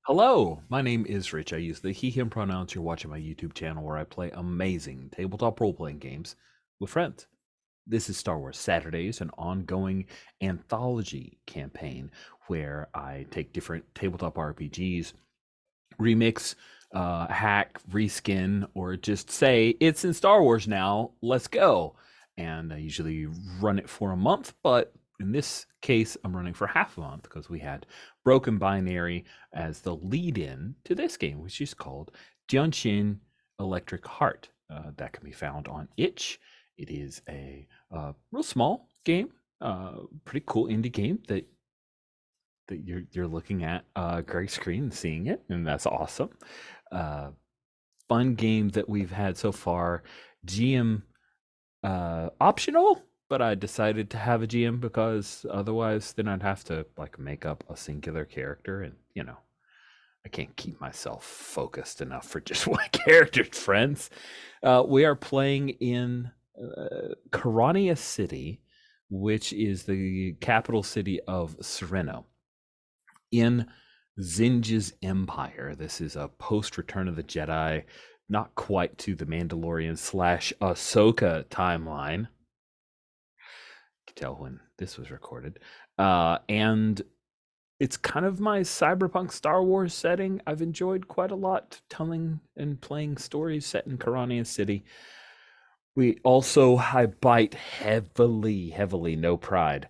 Hello, my name is Rich. I use the he, him pronouns. You're watching my YouTube channel where I play amazing tabletop role playing games with friends. This is Star Wars Saturdays, an ongoing anthology campaign where I take different tabletop RPGs, remix, hack, reskin, or just say it's in Star Wars now. Let's go. And I usually run it for a month, but in this case, I'm running for half a month because we had Broken Binary as the lead-in to this game, which is called Dian Xin Electric Heart. That can be found on itch. It is a real small game, pretty cool indie game that you're looking at a gray screen and seeing it, and that's awesome. Uh, Fun game that we've had so far. GM optional, but I decided to have a GM because otherwise, then I'd have to like make up a singular character, and I can't keep myself focused enough for just one character. Friends, we are playing in Carannia City, which is the capital city of Sereno in Zinj's Empire. This is a post Return of the Jedi, not quite to the Mandalorian slash Ahsoka timeline. You can tell when this was recorded. And it's kind of my Cyberpunk Star Wars setting. I've enjoyed quite a lot telling and playing stories set in Carannia City. I bite heavily, no pride,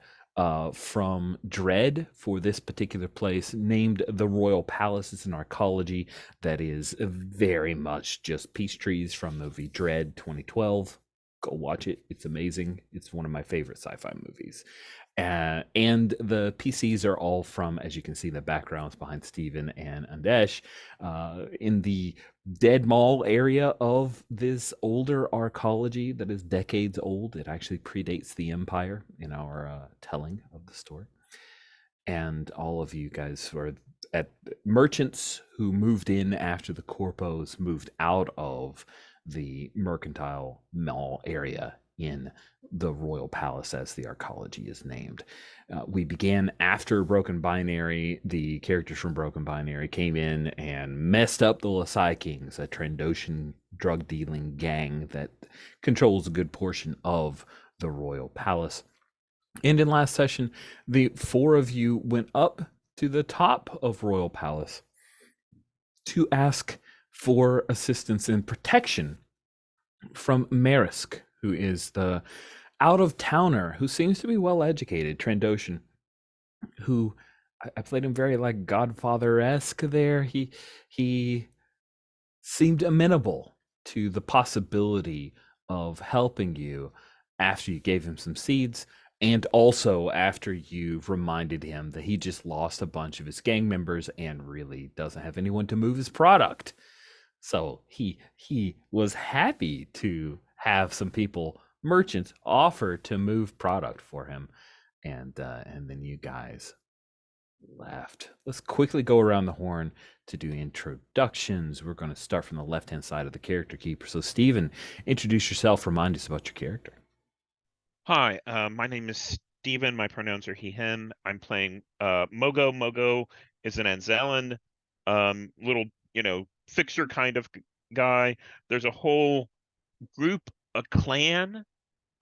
from Dread for this particular place, named the Royal Palace. It's an arcology that is very much just peace trees from movie Dread 2012. Go watch it. It's amazing. It's one of my favorite sci-fi movies. And the PCs are all from, as you can see, the backgrounds behind Steven and Andesh, in the Dead Mall area of this older arcology that is decades old. It actually predates the Empire in our telling of the story. And all of you guys were at merchants who moved in after the corpos moved out of the mercantile mall area in the Royal Palace, as the arcology is named. We began after Broken Binary. The characters from Broken Binary came in and messed up the Lasai Kings, a Trandoshan drug dealing gang that controls a good portion of the Royal Palace. And in last session, the four of you went up to the top of Royal Palace to ask for assistance and protection from Marisk, who is the out of towner who seems to be well educated, Trandoshan, who I played him very like Godfather esque there. He seemed amenable to the possibility of helping you after you gave him some seeds, and also after you've reminded him that he just lost a bunch of his gang members and really doesn't have anyone to move his product. So he was happy to have some people, merchants, offer to move product for him, and then you guys left. Let's quickly go around the horn to do introductions. We're going to start from the left-hand side of the character keeper. So, Steven, introduce yourself. Remind us about your character. Hi, my name is Steven. My pronouns are he, him. I'm playing Mogo. Mogo is an Anzellan, little, fixer kind of guy. There's a whole group, a clan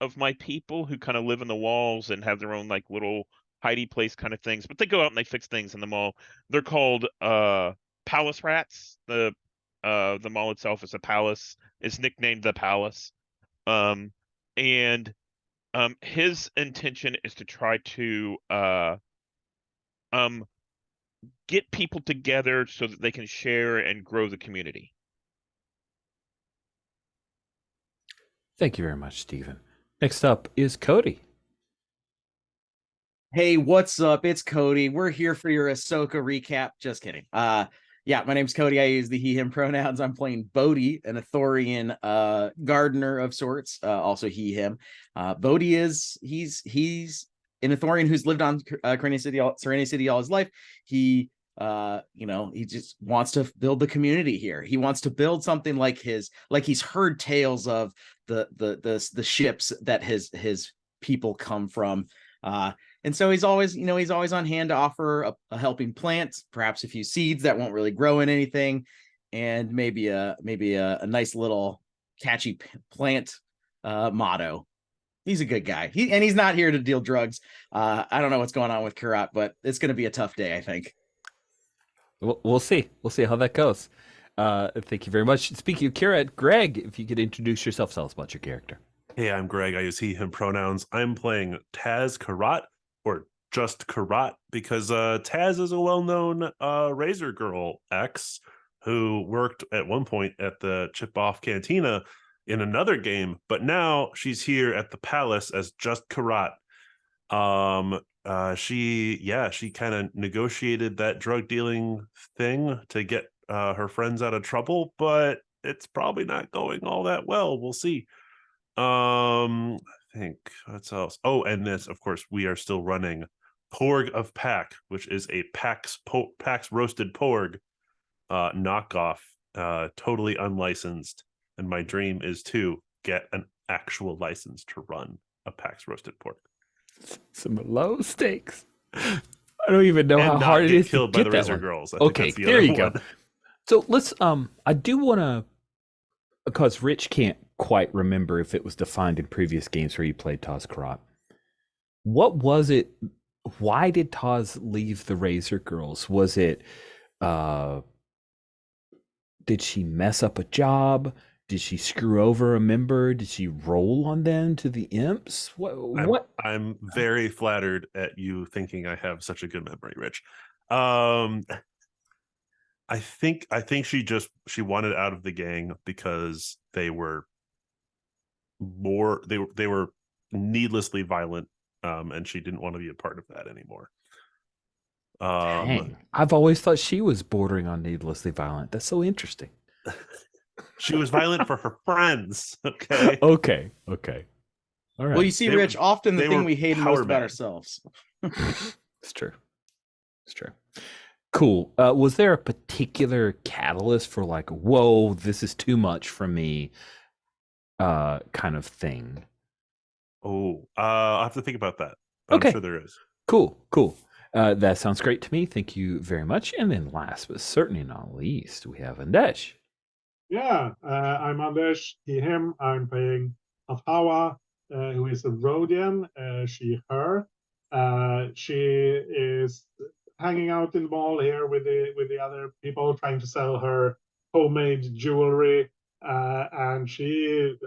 of my people who kind of live in the walls and have their own like little hidey place kind of things, but they go out and they fix things in the mall. They're called palace rats. The mall itself is a palace. It's nicknamed the Palace. And his intention is to try to um get people together so that they can share and grow the community. Thank you very much, Steven. Next up is Cody. Hey, what's up? It's Cody. We're here for your Ahsoka recap. Just kidding. Yeah, my name's Cody. I use the he, him pronouns. I'm playing Bodhi, an Ithorian gardener of sorts. Also he, him. Bodhi he's an Ithorian who's lived on Carannia City all his life. He he just wants to build the community here. He wants to build something like he's heard tales of the ships that his people come from. And so he's always, he's always on hand to offer a helping plant, perhaps a few seeds that won't really grow in anything, and maybe a nice little catchy plant motto. He's a good guy. He's not here to deal drugs. I don't know what's going on with Karat, but it's going to be a tough day, I think. We'll see. We'll see how that goes. Thank you very much. Speaking of Karat, Greg, if you could introduce yourself, tell us about your character. Hey, I'm Greg. I use he, him pronouns. I'm playing Taz Karat, or just Karat, because Taz is a well-known Razor Girl ex who worked at one point at the Chip-Off Cantina in another game, but now she's here at the palace as just Karat. She kind of negotiated that drug dealing thing to get her friends out of trouble, but it's probably not going all that well. We'll see. I think what else? Oh, and this, of course, we are still running Porg of Pack, which is a PAX roasted porg knockoff, totally unlicensed. And my dream is to get an actual license to run a PAX roasted porg. Some low stakes. I don't even know how hard it is to get that one. Girls. Okay, there you go. So let's I do want to, because Rich can't quite remember if it was defined in previous games where he played Taz Karat. What was it? Why did Taz leave the Razor Girls? Was it did she mess up a job? Did she screw over a member? Did she roll on them to the imps? What? I'm very flattered at you thinking I have such a good memory, Rich. I think she wanted out of the gang because they were needlessly violent, and she didn't want to be a part of that anymore. Dang. I've always thought she was bordering on needlessly violent. That's so interesting. She was violent for her friends. Okay. Okay. All right. Well, you see, Rich, often the thing we hate most about ourselves. It's true. Cool. Was there a particular catalyst for like, whoa, this is too much for me, kind of thing? Oh, I'll have to think about that. But I'm sure there is. Cool. That sounds great to me. Thank you very much. And then last but certainly not least, we have Andesh. Yeah, I'm Andesh, he, him. I'm playing Atawa, who is a Rhodian, she, her. She is hanging out in the mall here with the other people, trying to sell her homemade jewelry. And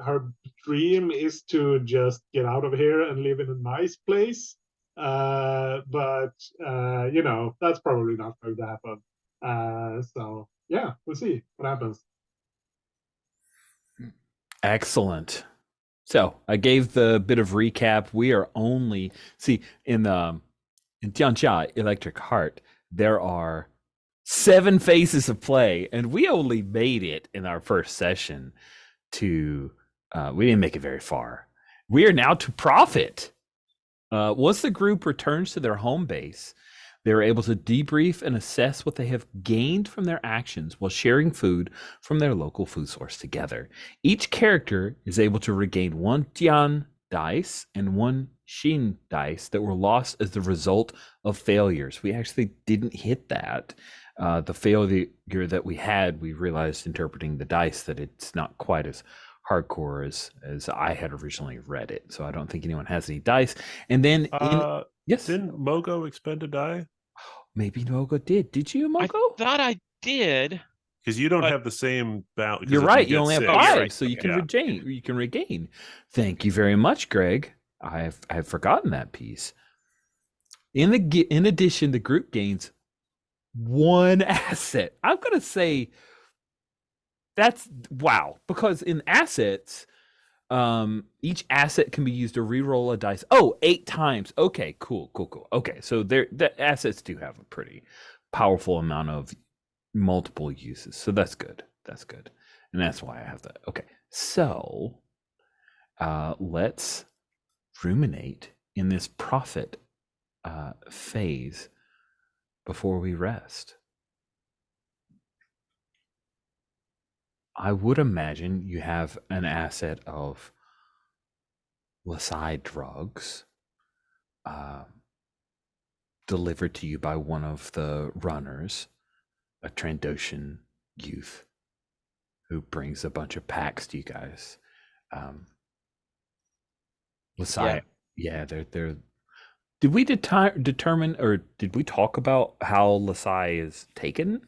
her dream is to just get out of here and live in a nice place. But that's probably not going to happen. So yeah, we'll see what happens. Excellent. So I gave the bit of recap. We are only in Dian Xīn Electric Heart, there are 7 phases of play, and we only made it in our first session to we didn't make it very far. We are now to Prophet. Once the group returns to their home base, they are able to debrief and assess what they have gained from their actions while sharing food from their local food source together. Each character is able to regain 1 Dian dice and 1 Xin dice that were lost as the result of failures. We actually didn't hit that. The failure that we had, we realized interpreting the dice that it's not quite as hardcore as I had originally read it. So I don't think anyone has any dice. And then yes, didn't Mogo expend a die? Maybe Mogo did. Did you, Mogo? I thought I did. Because you don't have the same balance. You're right. You only have 5, right. so you can regain. You can regain. Thank you very much, Greg. I have forgotten that piece. In addition, the group gains 1 asset. I'm gonna say that's wow, because in assets, each asset can be used to re-roll a dice. 8 times. Okay, cool. Okay, so the assets do have a pretty powerful amount of multiple uses, so that's good. And that's why I have that. Okay, so let's ruminate in this Prophet phase before we rest. I would imagine you have an asset of Lasai drugs. delivered to you by one of the runners, a Trandoshan youth, who brings a bunch of packs to you guys. Lasai, yeah, they're. Did we determine, or did we talk about how Lasai is taken?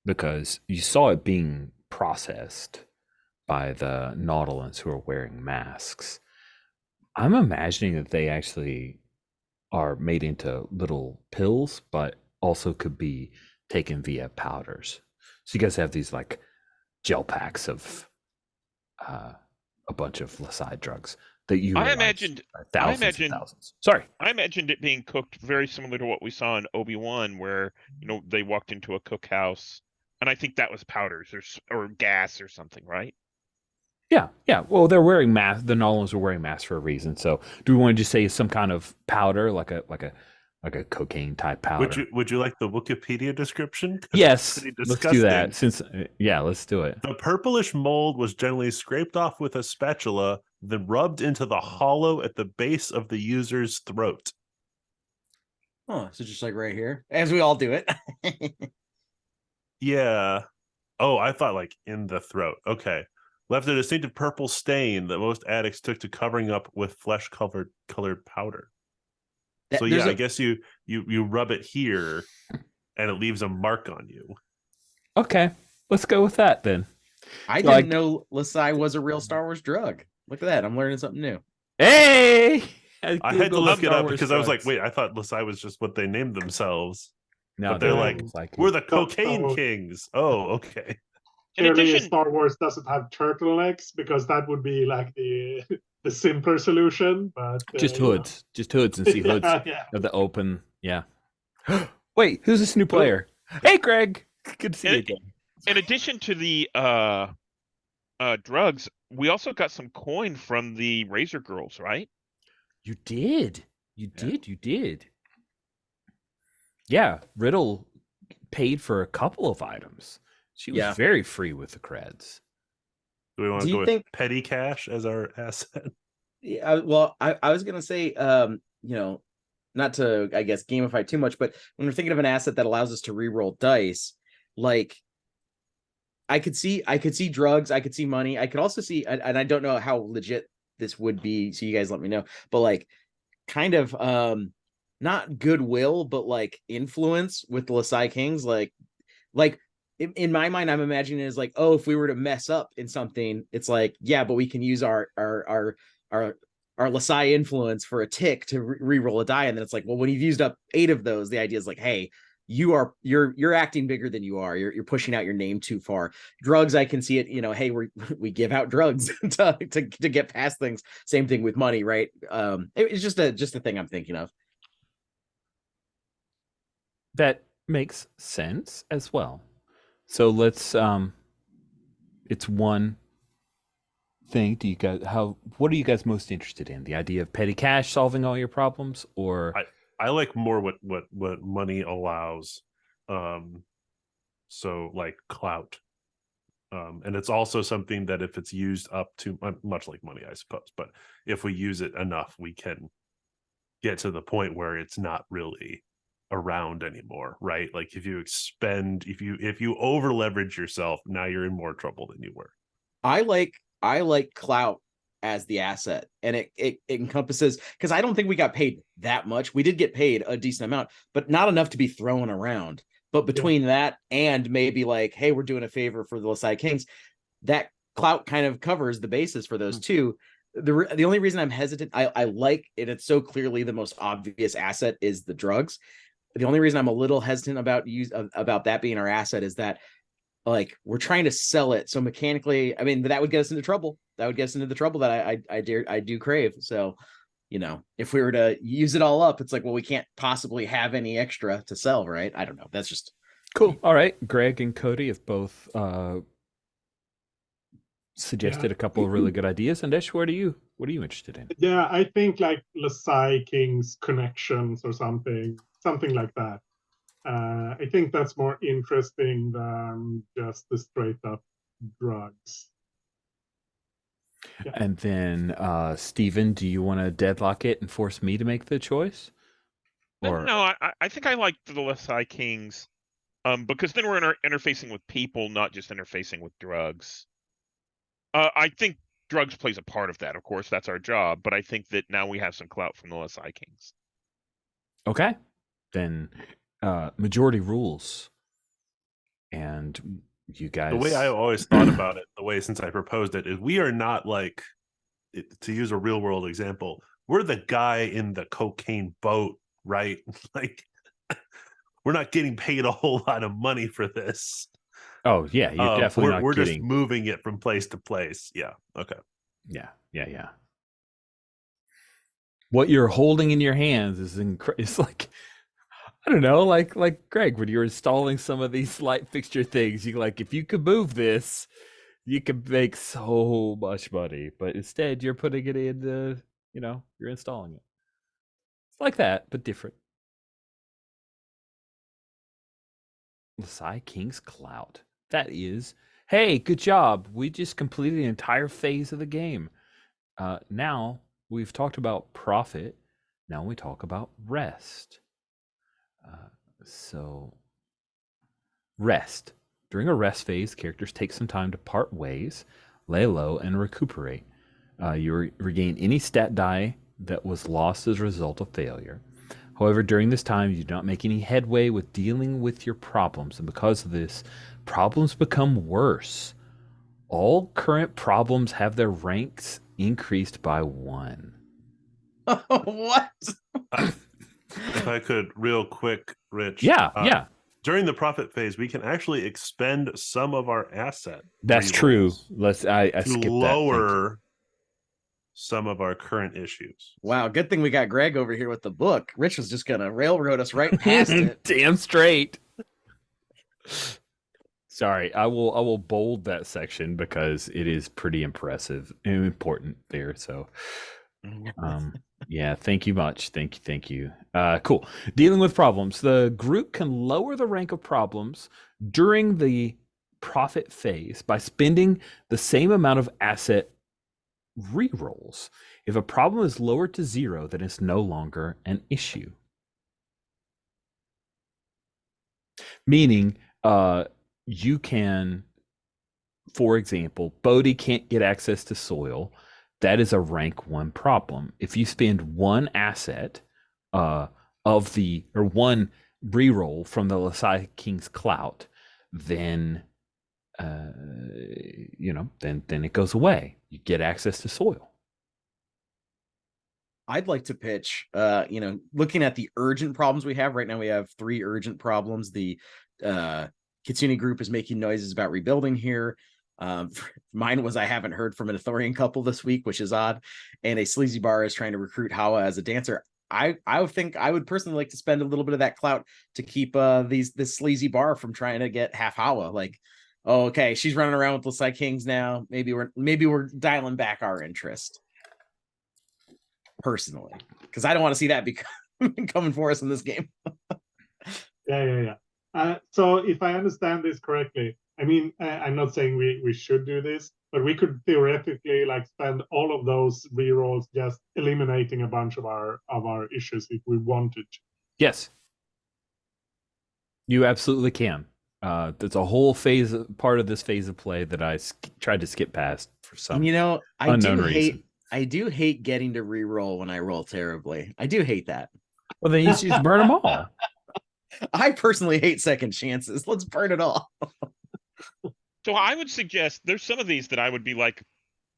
Because you saw it being processed by the Nautilans who are wearing masks. I'm imagining that they actually are made into little pills, but also could be taken via powders. So you guys have these like gel packs of a bunch of Lasai drugs that you I realize imagined are thousands and imagined thousands. Sorry. I imagined it being cooked very similar to what we saw in Obi-Wan, where they walked into a cookhouse, and I think that was powders or gas or something, right? Yeah. Well, they're wearing masks. The Nolans were wearing masks for a reason. So, do we want to just say some kind of powder, like a cocaine type powder? Would you like the Wikipedia description? 'Cause Yes. it's pretty Let's do that. disgusting. Let's do it. The purplish mold was generally scraped off with a spatula, then rubbed into the hollow at the base of the user's throat. Oh, so just like right here, as we all do it. Yeah. Oh, I thought like in the throat. Okay. Left a distinctive purple stain that most addicts took to covering up with flesh-colored powder. So yeah, I guess you rub it here, and it leaves a mark on you. Okay, let's go with that then. I didn't know Lasai was a real Star Wars drug. Look at that. I'm learning something new. Hey! I had to look it up because I was like, wait, I thought Lasai was just what they named themselves. No, but they're like, we're the cocaine kings. Oh, okay. Clearly, Star Wars doesn't have turtlenecks because that would be like the simpler solution. But just hoods, and see hoods of the open. Yeah. Wait, who's this new player? Hey, Greg. Good to see you again. In addition to the drugs, we also got some coin from the Razor Girls, right? You did. You did. Yeah, Riddle paid for a couple of items. She was very free with the creds. Do we want to go with petty cash as our asset? Yeah, well, I was gonna say, not to, I guess, gamify too much, but when we're thinking of an asset that allows us to re-roll dice, like I could see drugs, I could see money, I could also see, and I don't know how legit this would be, so you guys let me know, but like kind of not goodwill, but like influence with the Lasai Kings, like in my mind, I'm imagining it as like, oh, if we were to mess up in something, it's like, yeah, but we can use our Lasai influence for a tick to re-roll a die, and then it's like, well, when you've used up 8 of those, the idea is like, hey, you're acting bigger than you are. You're pushing out your name too far. Drugs, I can see it. Hey, we give out drugs to get past things. Same thing with money, right? It's just a thing I'm thinking of. That makes sense as well. So let's it's one thing. What are you guys most interested in? The idea of petty cash solving all your problems, or I like more what money allows. So like clout. And it's also something that if it's used up to much like money, I suppose, but if we use it enough, we can get to the point where it's not really around anymore, right? Like if you over leverage yourself, now you're in more trouble than you were. I like clout as the asset, and it encompasses, because I don't think we got paid that much. We did get paid a decent amount, but not enough to be thrown around. But between that and maybe like, hey, we're doing a favor for the Lasai Kings, that clout kind of covers the basis for those two. The only reason I'm hesitant, I like it, it's so clearly the most obvious asset is the drugs. The only reason I'm a little hesitant about that being our asset is that, like, we're trying to sell it, so mechanically, I mean, that would get us into trouble. That would get us into the trouble that I do crave. So, if we were to use it all up, it's like, well, we can't possibly have any extra to sell, right? I don't know. That's just cool. All right, Greg and Cody have both suggested a couple of really good ideas. And Desh, what are you interested in? Yeah, I think like Lasai King's connections or something like that. I think that's more interesting than just the straight up drugs. Yeah. And then Steven, do you want to deadlock it and force me to make the choice? Or No, I think I like the Lesai Kings, because then we're interfacing with people, not just interfacing with drugs. I think drugs plays a part of that. Of course, that's our job. But I think that now we have some clout from the Lesai Kings. okay, then majority rules, and you guys. The way I always thought about it, the way since I proposed it, is we are not like, to use a real world example, we're the guy in the cocaine boat, right? Like, we're not getting paid a whole lot of money for this. Oh yeah, you're definitely not we're getting. just moving it from place to place. Yeah. Okay. Yeah. What you're holding in your hands is it's like, I don't know, like Greg, when you're installing some of these light fixture things, you like, if you could move this, you could make so much money. But instead, you're putting it in you're installing it. It's like that, but different. Lesai King's Clout. That is, hey, good job. We just completed the entire phase of the game. Now we've talked about profit. Now we talk about rest. So, rest. During a rest phase, characters take some time to part ways, lay low, and recuperate. You regain any stat die that was lost as a result of failure. However, during this time, you do not make any headway with dealing with your problems, and because of this, problems become worse. All current problems have their ranks increased by 1. What? If I could, real quick, Rich. Yeah. During the profit phase, we can actually expend some of our asset. That's true. rerolls I to skipped that. lower some of our current issues. Wow, good thing we got Greg over here with the book. Rich was just gonna railroad us right past it. Damn straight. Sorry, I will bold that section because it is pretty impressive and important there. So, yeah, thank you much. Thank you. Cool. Dealing with problems. The group can lower the rank of problems during the profit phase by spending the same amount of asset rerolls. If a problem is lowered to 0, then it's no longer an issue. Meaning, you can, for example, Bodhi can't get access to soil. That is a rank 1 problem. If you spend 1 asset one reroll from the Lesai King's Clout, then then it goes away. You get access to soil. I'd like to pitch, looking at the urgent problems we have right now, we have 3 urgent problems. The Kitsune group is making noises about rebuilding here. Mine was I haven't heard from an Ithorian couple this week, which is odd. And a sleazy bar is trying to recruit Hawa as a dancer. I would think I would personally like to spend a little bit of that clout to keep this sleazy bar from trying to get half Hawa. Like, oh, okay, she's running around with Lesai Kings now. Maybe we're dialing back our interest. Personally, because I don't want to see that coming for us in this game. Yeah. So if I understand this correctly, I mean, I'm not saying we should do this, but we could theoretically spend all of those rerolls just eliminating a bunch of our issues if we wanted to. Yes, you absolutely can. There's a whole part of this phase of play that I tried to skip past for some unknown reason. I do hate getting to reroll when I roll terribly. I do hate that. Well, then you just burn them all. I personally hate second chances. Let's burn it all. So I would suggest there's some of these that I would be like,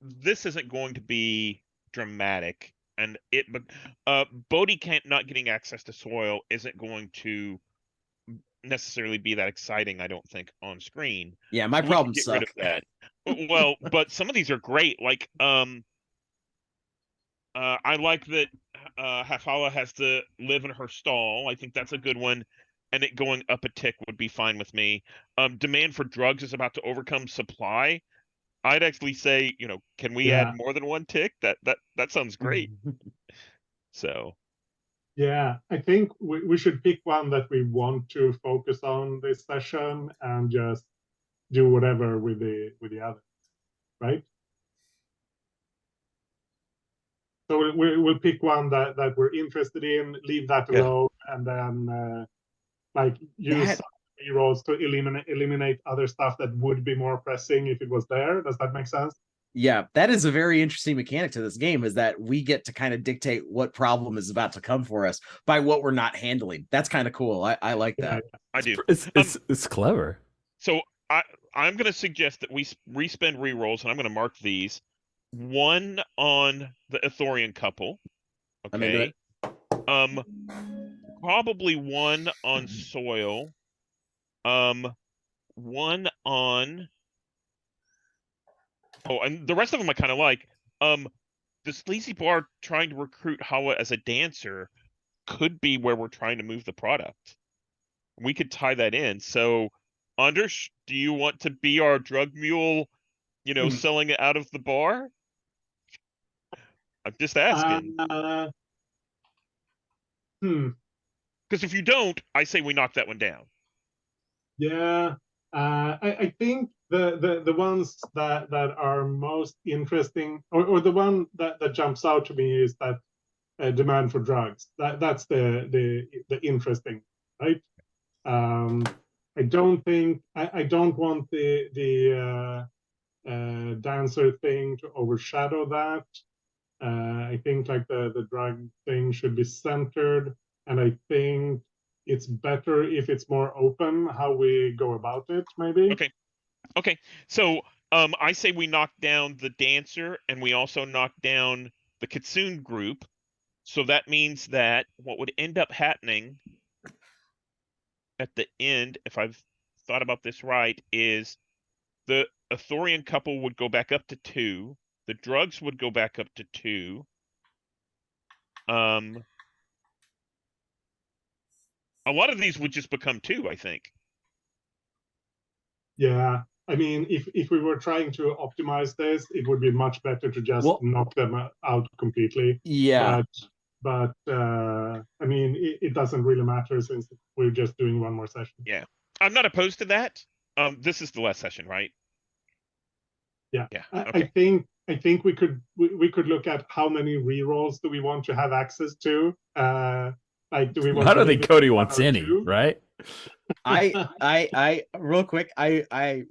this isn't going to be dramatic, and Bodhi not getting access to soil isn't going to necessarily be that exciting, I don't think, on screen. Yeah, my problems suck. Rid of that. Well, but some of these are great. Like, I like that Hafawa has to live in her stall. I think that's a good one. And it going up a tick would be fine with me. Demand for drugs is about to overcome supply. I'd actually say, can we add more than 1 tick? That sounds great. So. Yeah, I think we should pick one that we want to focus on this session and just do whatever with the other, right? So we'll pick one that we're interested in, leave that alone, and then like use That- some rerolls to eliminate other stuff that would be more pressing if it was there. Does that make sense? Yeah, that is a very interesting mechanic to this game, is that we get to kind of dictate what problem is about to come for us by what we're not handling. That's kind of cool. I like that. I do. It's clever. So I'm going to suggest that we respend rerolls, and I'm going to mark these. One on the Ithorian couple. I'm into Okay. Probably one on soil. One on. Oh, and the rest of them I kind of like. The Sleazy Bar trying to recruit Hawa as a dancer could be where we're trying to move the product. We could tie that in. So, Anders, do you want to be our drug mule, selling it out of the bar? I'm just asking. Because if you don't, I say we knock that one down. Yeah. I think the ones that are most interesting, or the one that jumps out to me, is that demand for drugs. That's the interesting, right? I don't want the dancer thing to overshadow that. I think like the drug thing should be centered, and I think it's better if it's more open how we go about it, maybe. Okay. So I say we knock down the dancer, and we also knock down the Kitsune group. So that means that what would end up happening at the end, if I've thought about this right, is the Ithorian couple would go back up to 2. The drugs would go back up to 2. A lot of these would just become 2, I think. Yeah. I mean, if we were trying to optimize this, it would be much better to just knock them out completely. Yeah. But I mean, it doesn't really matter since we're just doing one more session. Yeah. I'm not opposed to that. This is the last session, right? Yeah. Yeah. Okay. I think we could look at how many rerolls do we want to have access to. Like, do we want? I don't think Cody wants any, right? I real quick,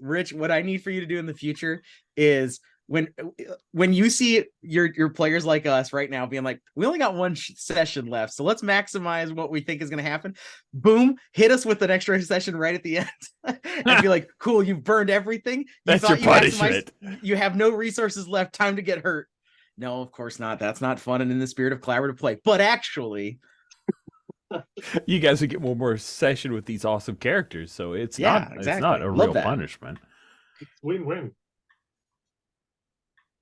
Rich, what I need for you to do in the future is when you see your players like us right now being like, we only got one session left, so let's maximize what we think is going to happen. Boom, hit us with an extra session right at the end and be like, cool, you've burned everything. That's your punishment. You have no resources left. Time to get hurt. No, of course not. That's not fun and in the spirit of collaborative play. But actually, you guys would get one more session with these awesome characters, so it's not a real punishment. It's win-win.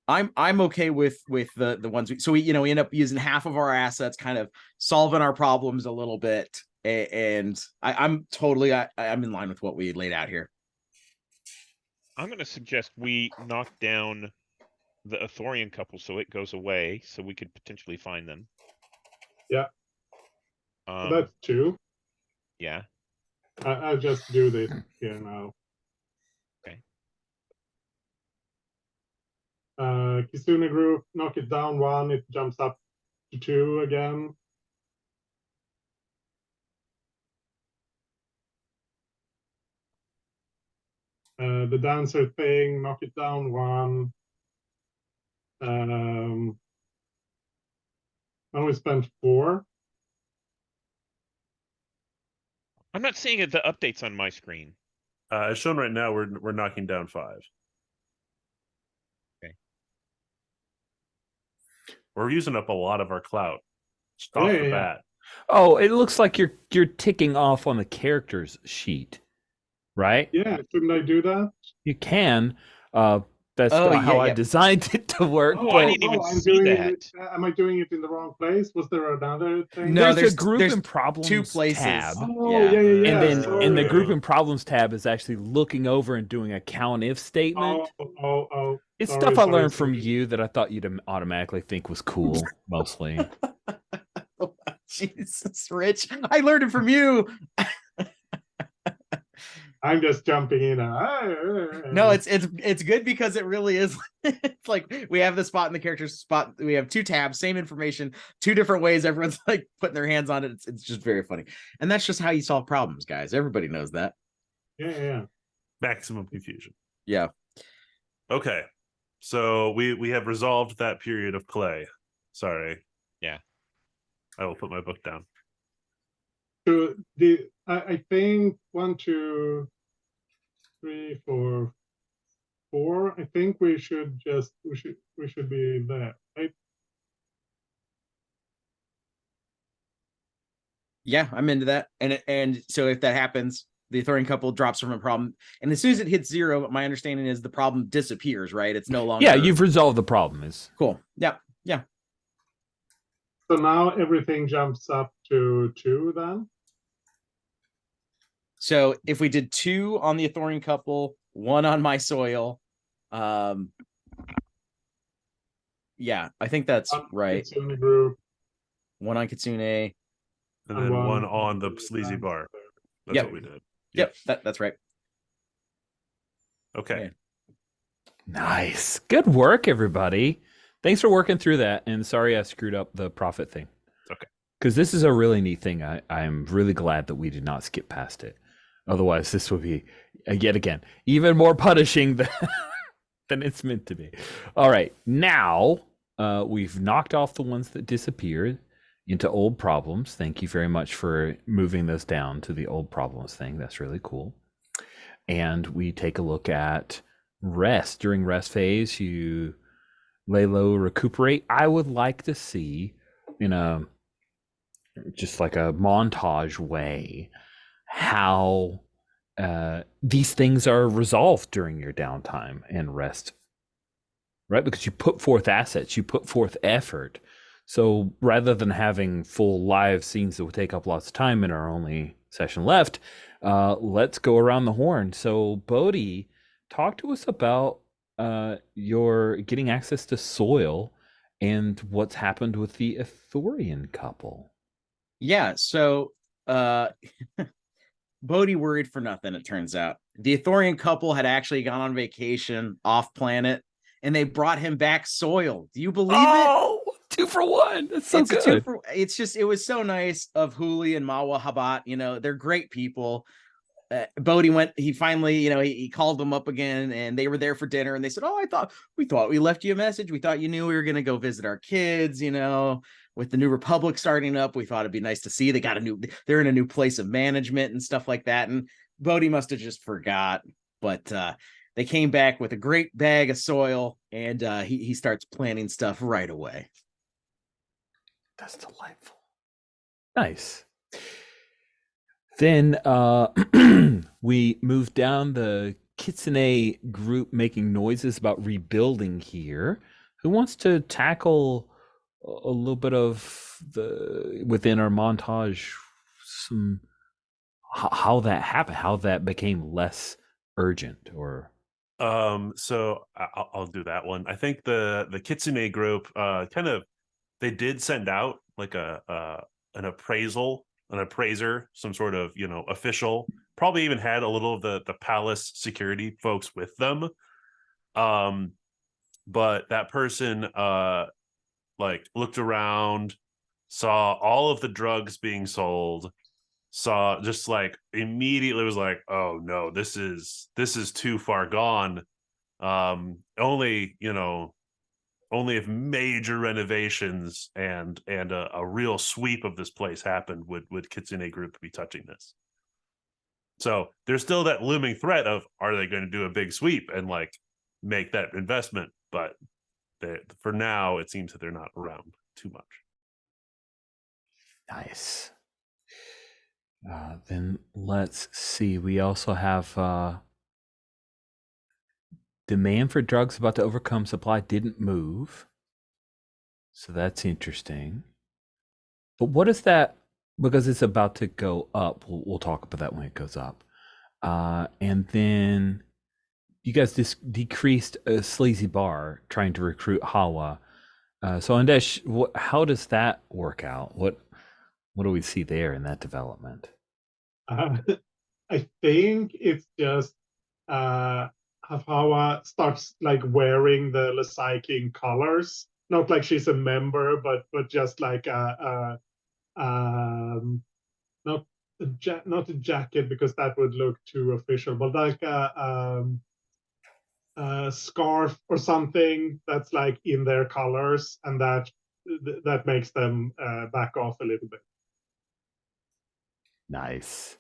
I'm okay with the ones we end up using half of our assets, kind of solving our problems a little bit, and I'm in line with what we laid out here. I'm going to suggest we knock down the Ithorian couple so it goes away, so we could potentially find them. Yeah. So that's 2. Yeah. I'll just do this here now. Okay. Kitsune group, knock it down 1, it jumps up to 2 again. The dancer thing, knock it down 1. Now we spent 4. I'm not seeing the updates on my screen. As shown right now, we're knocking down 5. Okay. We're using up a lot of our clout. Just off the bat. Oh, it looks like you're ticking off on the characters sheet, right? Yeah, shouldn't I do that? You can. That's not how I designed it to work. Oh, I didn't even see that. Am I doing it in the wrong place? Was there another thing? No, there's a group and problems 2 places. tab. Oh, yeah. And then in the group and problems tab is actually looking over and doing a count if statement. Oh. It's stuff I learned from you that I thought you'd automatically think was cool, mostly. Jesus, Rich. I learned it from you. I'm just jumping in. No, it's good because it really is. It's like we have the spot in the character spot. We have two tabs, same information, two different ways. Everyone's like putting their hands on it. It's just very funny, and that's just how you solve problems, guys. Everybody knows that. Yeah. Maximum confusion. Yeah. Okay. So we have resolved that period of play. Sorry. Yeah. I will put my book down. So I think 1, 2, 3, 4, 4. I think we should be there, right? Yeah, I'm into that. And so if that happens, the Thorian couple drops from a problem, and as soon as it hits 0, my understanding is the problem disappears, right? It's no longer. Yeah, you've resolved the problem. Is cool. Yeah. So now everything jumps up to 2 then? So if we did 2 on the Thorian couple, 1 on my soil, yeah, I think that's right. Kitsune group. 1 on Kitsune. And then one on the sleazy bar. That's Yep. what we did. Yep, that's right. Okay. Yeah. nice. Good work, everybody. Thanks for working through that. And sorry I screwed up the profit thing. Okay. Because this is a really neat thing. I'm really glad that we did not skip past it. Otherwise, this would be, yet again, even more punishing than it's meant to be. All right. Now, we've knocked off the ones that disappeared into old problems. Thank you very much for moving those down to the old problems thing. That's really cool. And we take a look at rest. During rest phase, you lay low, recuperate. I would like to see in just like a montage way how these things are resolved during your downtime and rest, right? Because you put forth assets, you put forth effort. So rather than having full live scenes that would take up lots of time in our only session left, let's go around the horn. So Bodhi, talk to us about your getting access to soil and what's happened with the Ithorian couple. Yeah, so Bodhi worried for nothing, it turns out. The Ithorian couple had actually gone on vacation off planet, and they brought him back soil. Do you believe it? 2 for 1. That's so good. It was so nice of Huli and Mawa Habat. You know, they're great people. Bodhi he finally, he called them up again, and they were there for dinner, and they said, "Oh, we thought we left you a message. We thought you knew we were going to go visit our kids, with the New Republic starting up. We thought it'd be nice to see. They're in a new place of management and stuff like that." And Bodhi must have just forgot, but they came back with a great bag of soil, and he starts planning stuff right away. That's delightful. Nice. Then we move down the Kitsune group making noises about rebuilding here. Who wants to tackle a little bit of within our montage, how that happened, how that became less urgent, or so I'll do that one. I think the Kitsune group they did send out like an appraiser, some sort of official, probably even had a little of the palace security folks with them, but that person looked around, saw all of the drugs being sold, saw just immediately was like, "Oh no, this is too far gone. Only if major renovations and a real sweep of this place happened would Kitsune Group be touching this." So there's still that looming threat of, are they going to do a big sweep and make that investment? But for now, it seems that they're not around too much. Nice. Then let's see. We also have demand for drugs about to overcome supply didn't move. So that's interesting. But what is that? Because it's about to go up. We'll talk about that when it goes up. And then you guys decreased a sleazy bar trying to recruit Hawa. So Andesh, how does that work out? What do we see there in that development? I think it's just Hafawa starts like wearing the Lasai King colors. Not like she's a member, but just like not not a jacket because that would look too official, but like a scarf or something that's like in their colors, and that makes them back off a little bit. Nice.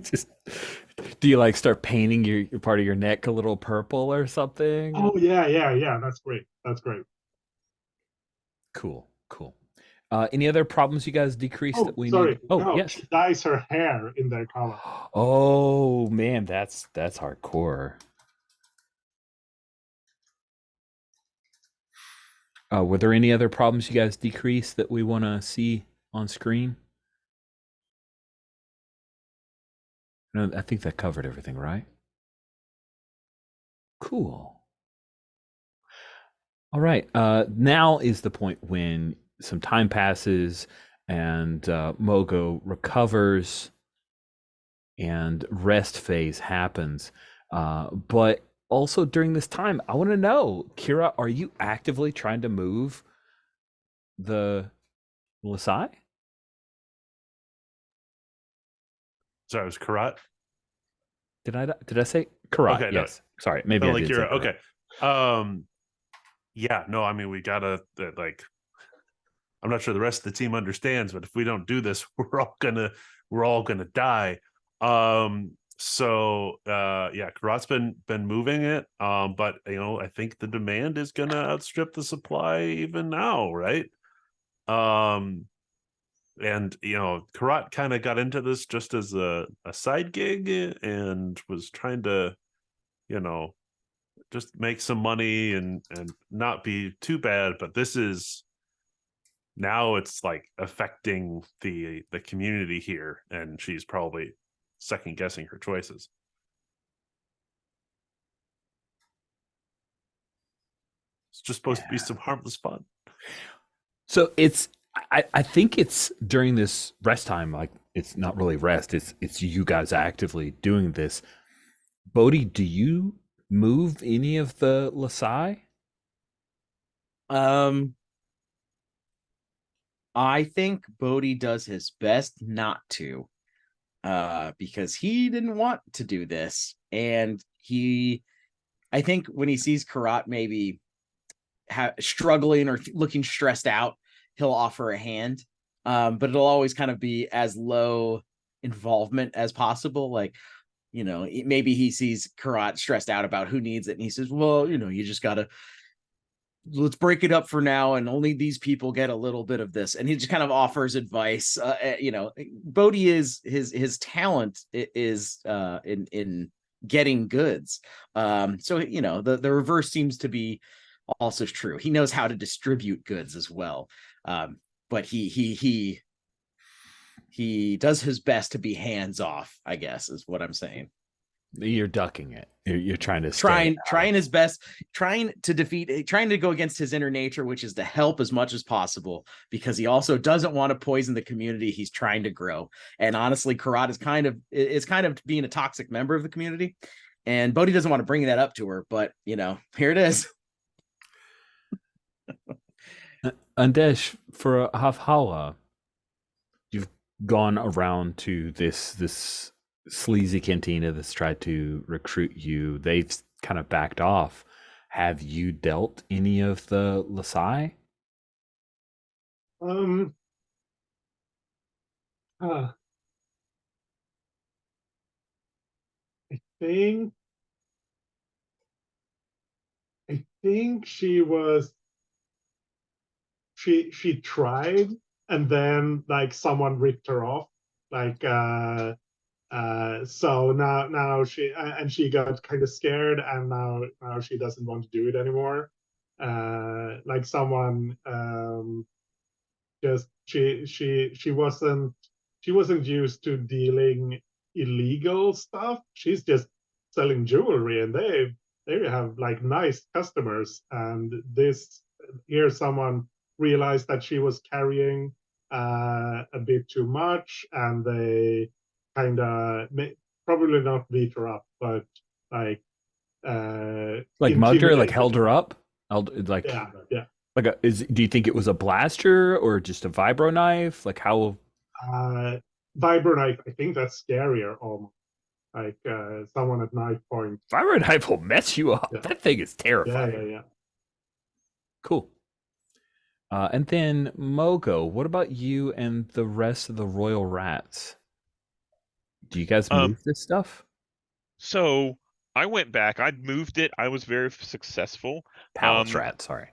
Just do you like start painting your part of your neck a little purple or something? Oh yeah. That's great. That's great. Cool. Any other problems you guys decreased Oh, that we sorry. need? Oh, No, yes. she dyes her hair in their color. Oh man, that's hardcore. Were there any other problems you guys decreased that we want to see on screen? No, I think that covered everything, right? Cool. All right. Now is the point when some time passes and Mogo recovers and rest phase happens. But also during this time, I want to know, Kira, are you actively trying to move the Lasai? Sorry, it was Karat. Did I say Karat? Okay, no. Yes. Sorry, maybe I Like did you're say Karat. okay. Yeah, no, I mean we gotta like I'm not sure the rest of the team understands, but if we don't do this, we're all gonna die. So yeah, Karat's been moving it. But I think the demand is gonna outstrip the supply even now, right? And Karat kind of got into this just as a side gig and was trying to, just make some money and not be too bad. But this is now it's like affecting the community here, and she's probably second guessing her choices. It's just supposed to be some harmless fun. So I think it's during this rest time, like it's not really rest, it's you guys actively doing this. Bodhi, do you move any of the Lasai? I think Bodhi does his best not to, because he didn't want to do this, and I think when he sees Karat maybe struggling or looking stressed out, he'll offer a hand, but it'll always kind of be as low involvement as possible. Like, maybe he sees Karat stressed out about who needs it, and he says, well, you just gotta, let's break it up for now, and only these people get a little bit of this. And he just kind of offers advice. Bodhi is his talent is in getting goods. So the reverse seems to be also true. He knows how to distribute goods as well. But he does his best to be hands off, I guess, is what I'm saying. You're ducking it. You're trying to trying his best, trying to go against his inner nature, which is to help as much as possible, because he also doesn't want to poison the community he's trying to grow. And honestly, Karat is kind of being a toxic member of the community, and Bodhi doesn't want to bring that up to her, but here it is. Andesh, for Hafhawa, you've gone around to this sleazy cantina that's tried to recruit you. They've kind of backed off. Have you dealt any of the Lasai? I think she tried, and then like someone ripped her off, like so now she got kind of scared, and now she doesn't want to do it anymore. Like someone just she wasn't used to dealing illegal stuff. She's just selling jewelry, and they have like nice customers. And here someone realized that she was carrying a bit too much, and they kind of probably not beat her up, but like mugged her, like intimidated held her up, like yeah. do you think it was a blaster or just a vibro knife? Like how? Vibro knife, I think that's scarier almost. Like someone at knife point. Vibro knife will mess you up. Yeah. That thing is terrifying. Yeah. Cool. And then Mogo, what about you and the rest of the royal rats? Do you guys move this stuff? So I went back. I'd moved it. I was very successful. Palace rats, sorry.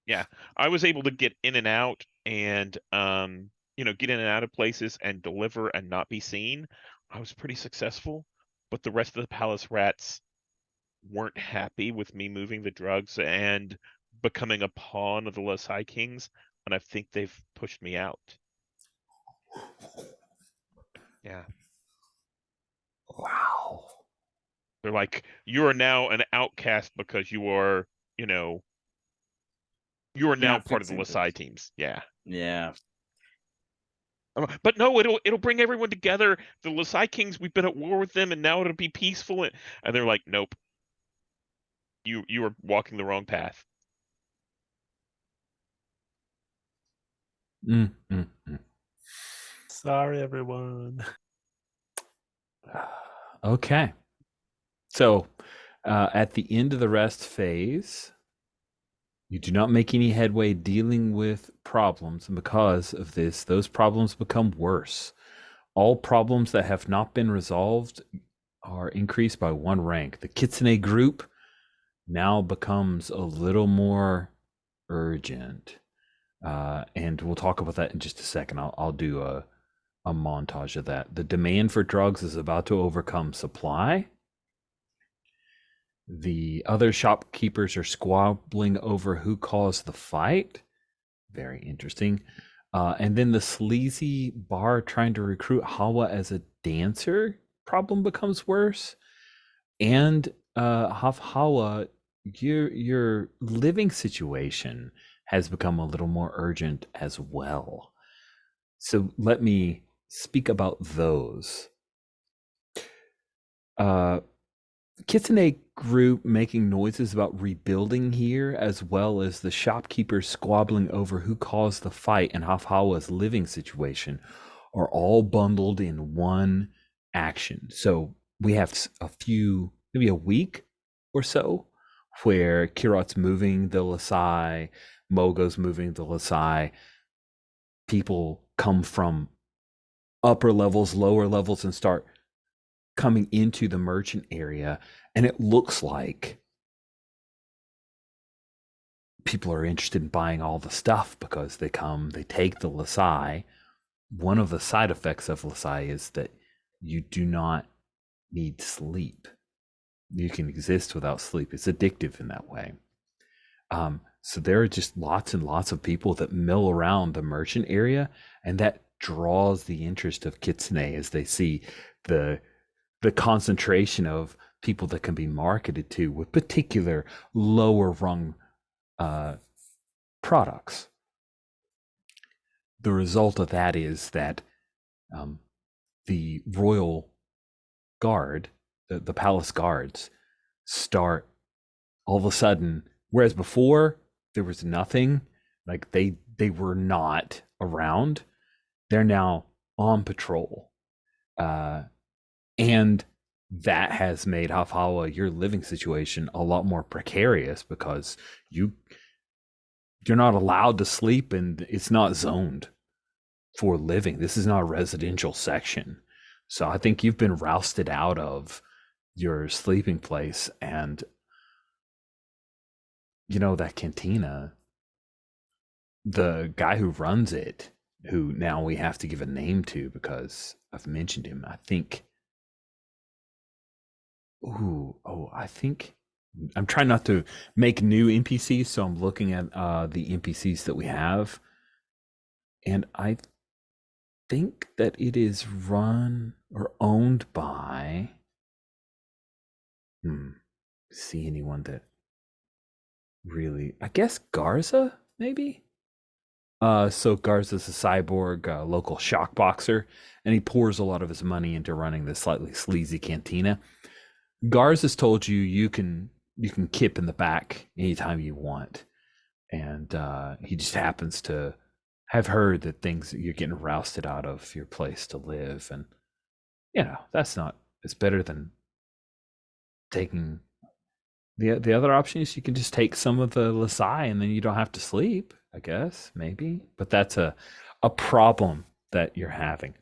Yeah, I was able to get in and out and get in and out of places and deliver and not be seen. I was pretty successful, but the rest of the palace rats weren't happy with me moving the drugs and becoming a pawn of the Lasai Kings, and I think they've pushed me out. Yeah. Wow. They're like, you are now an outcast because you are now part of the Lasai teams. Yeah. Yeah. But no, it'll bring everyone together. The Lasai Kings, we've been at war with them, and now it'll be peaceful. And they're like, nope. You are walking the wrong path. Sorry, everyone. Okay. So, at the end of the rest phase, you do not make any headway dealing with problems, and because of this, those problems become worse. All problems that have not been resolved are increased by 1 rank. The Kitsune group now becomes a little more urgent. And we'll talk about that in just a second. I'll do a montage of that. The demand for drugs is about to overcome supply. The other shopkeepers are squabbling over who caused the fight. Very interesting. And then the sleazy bar trying to recruit Hawa as a dancer problem becomes worse. And Hawa, your living situation has become a little more urgent as well. So let me speak about those. Kitsune group making noises about rebuilding here, as well as the shopkeepers squabbling over who caused the fight and Hawa's living situation, are all bundled in one action. So we have maybe a week or so, where Kirat's moving the Lasai, Mogo's moving the Lasai. People come from upper levels, lower levels, and start coming into the merchant area, and it looks like people are interested in buying all the stuff because they take the Lasai. One of the side effects of Lasai is that you do not need sleep. You can exist without sleep. It's addictive in that way. So there are just lots and lots of people that mill around the merchant area, and that draws the interest of Kitsune as they see the concentration of people that can be marketed to with particular lower rung products. The result of that is that the royal guard, the palace guards, start all of a sudden, whereas before there was nothing, like they were not around, they're now on patrol. And that has made Hawa, your living situation, a lot more precarious because you're not allowed to sleep, and it's not zoned for living. This is not a residential section. So I think you've been rousted out of your sleeping place, and that cantina, the guy who runs it, who now we have to give a name to because I've mentioned him, I think. I think I'm trying not to make new NPCs, so I'm looking at the NPCs that we have, and I think that it is run or owned by. See anyone that really? I guess Garza, maybe. So Garza's a cyborg, local shock boxer, and he pours a lot of his money into running this slightly sleazy cantina. Garz has told you you can kip in the back anytime you want, and he just happens to have heard that things you're getting rousted out of your place to live, and that's not. It's better than taking the other option is you can just take some of the Lasai and then you don't have to sleep, I guess, maybe. But that's a problem that you're having.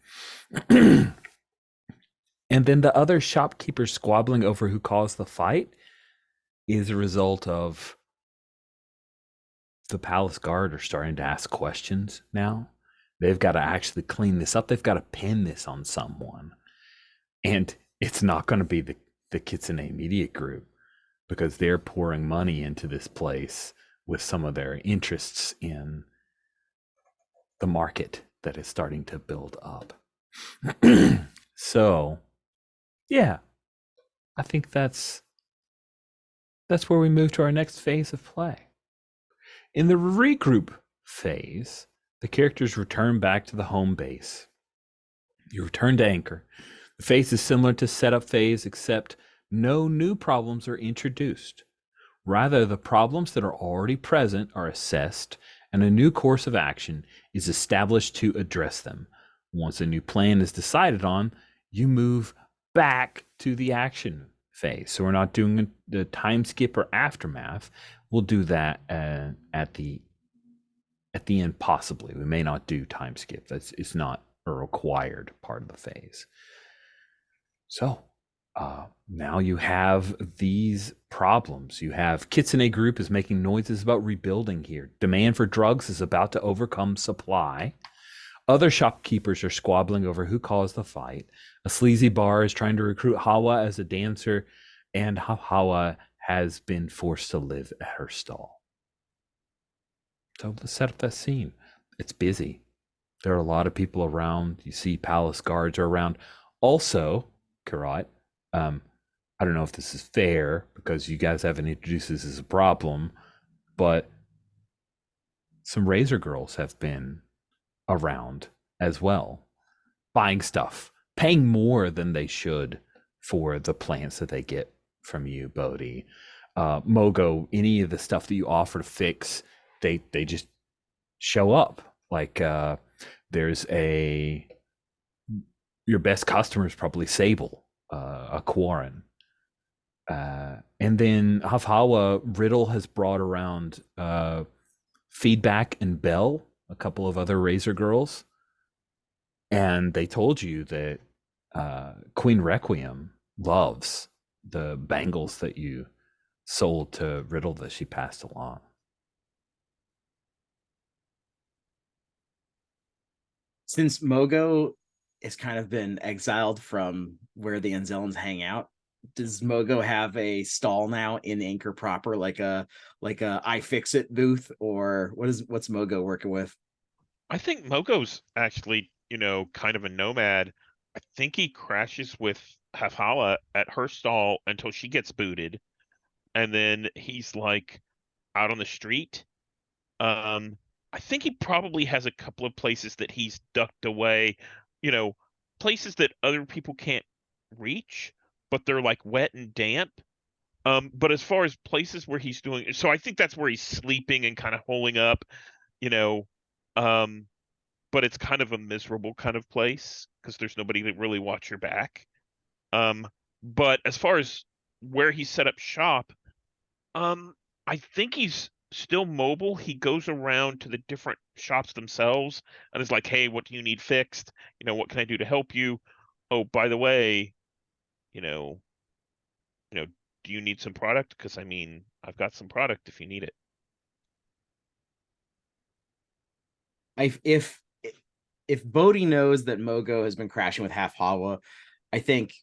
And then the other shopkeepers squabbling over who caused the fight is a result of the palace guard are starting to ask questions now. They've got to actually clean this up. They've got to pin this on someone. And it's not going to be the Kitsune Media Group, because they're pouring money into this place with some of their interests in the market that is starting to build up. So, yeah, I think that's where we move to our next phase of play. In the regroup phase, the characters return back to the home base. You return to anchor. The phase is similar to setup phase, except no new problems are introduced. Rather, the problems that are already present are assessed, and a new course of action is established to address them. Once a new plan is decided on, you move back to the action phase. So we're not doing the time skip or aftermath. We'll do that at the end, possibly. We may not do time skip. It's not a required part of the phase. So now you have these problems. You have Kitsune Group is making noises about rebuilding here. Demand for drugs is about to overcome supply. Other shopkeepers are squabbling over who caused the fight. A sleazy bar is trying to recruit Hawa as a dancer, and Hawa has been forced to live at her stall. So let's set up that scene. It's busy. There are a lot of people around. You see palace guards are around. Also, Karat, I don't know if this is fair because you guys haven't introduced this as a problem, but some Razor Girls have been around as well, buying stuff, paying more than they should for the plants that they get from you, Bodhi. Mogo, any of the stuff that you offer to fix, they just show up. Like there's your best customer is probably Sable, a Quarren. And then Hafhawa, Riddle has brought around Feedback and Belle, a couple of other Razor Girls. And they told you that Queen Requiem loves the bangles that you sold to Riddle that she passed along. Since Mogo has kind of been exiled from where the Anzelans hang out, does Mogo have a stall now in Anchor proper, like a iFixit booth, or what's Mogo working with? I think Mogo's actually, kind of a nomad. I think he crashes with Hafhala at her stall until she gets booted, and then he's like out on the street. I think he probably has a couple of places that he's ducked away, places that other people can't reach, but they're like wet and damp. But as far as places where he's doing, so I think that's where he's sleeping and kind of holing up, you know, um, but it's kind of a miserable kind of place because there's nobody to really watch your back. But as far as where he set up shop, I think he's still mobile. He goes around to the different shops themselves and is like, "Hey, what do you need fixed? What can I do to help you? Oh, by the way, you know, do you need some product? Because I've got some product if you need it." If Bodhi knows that Mogo has been crashing with Half Hawa, I think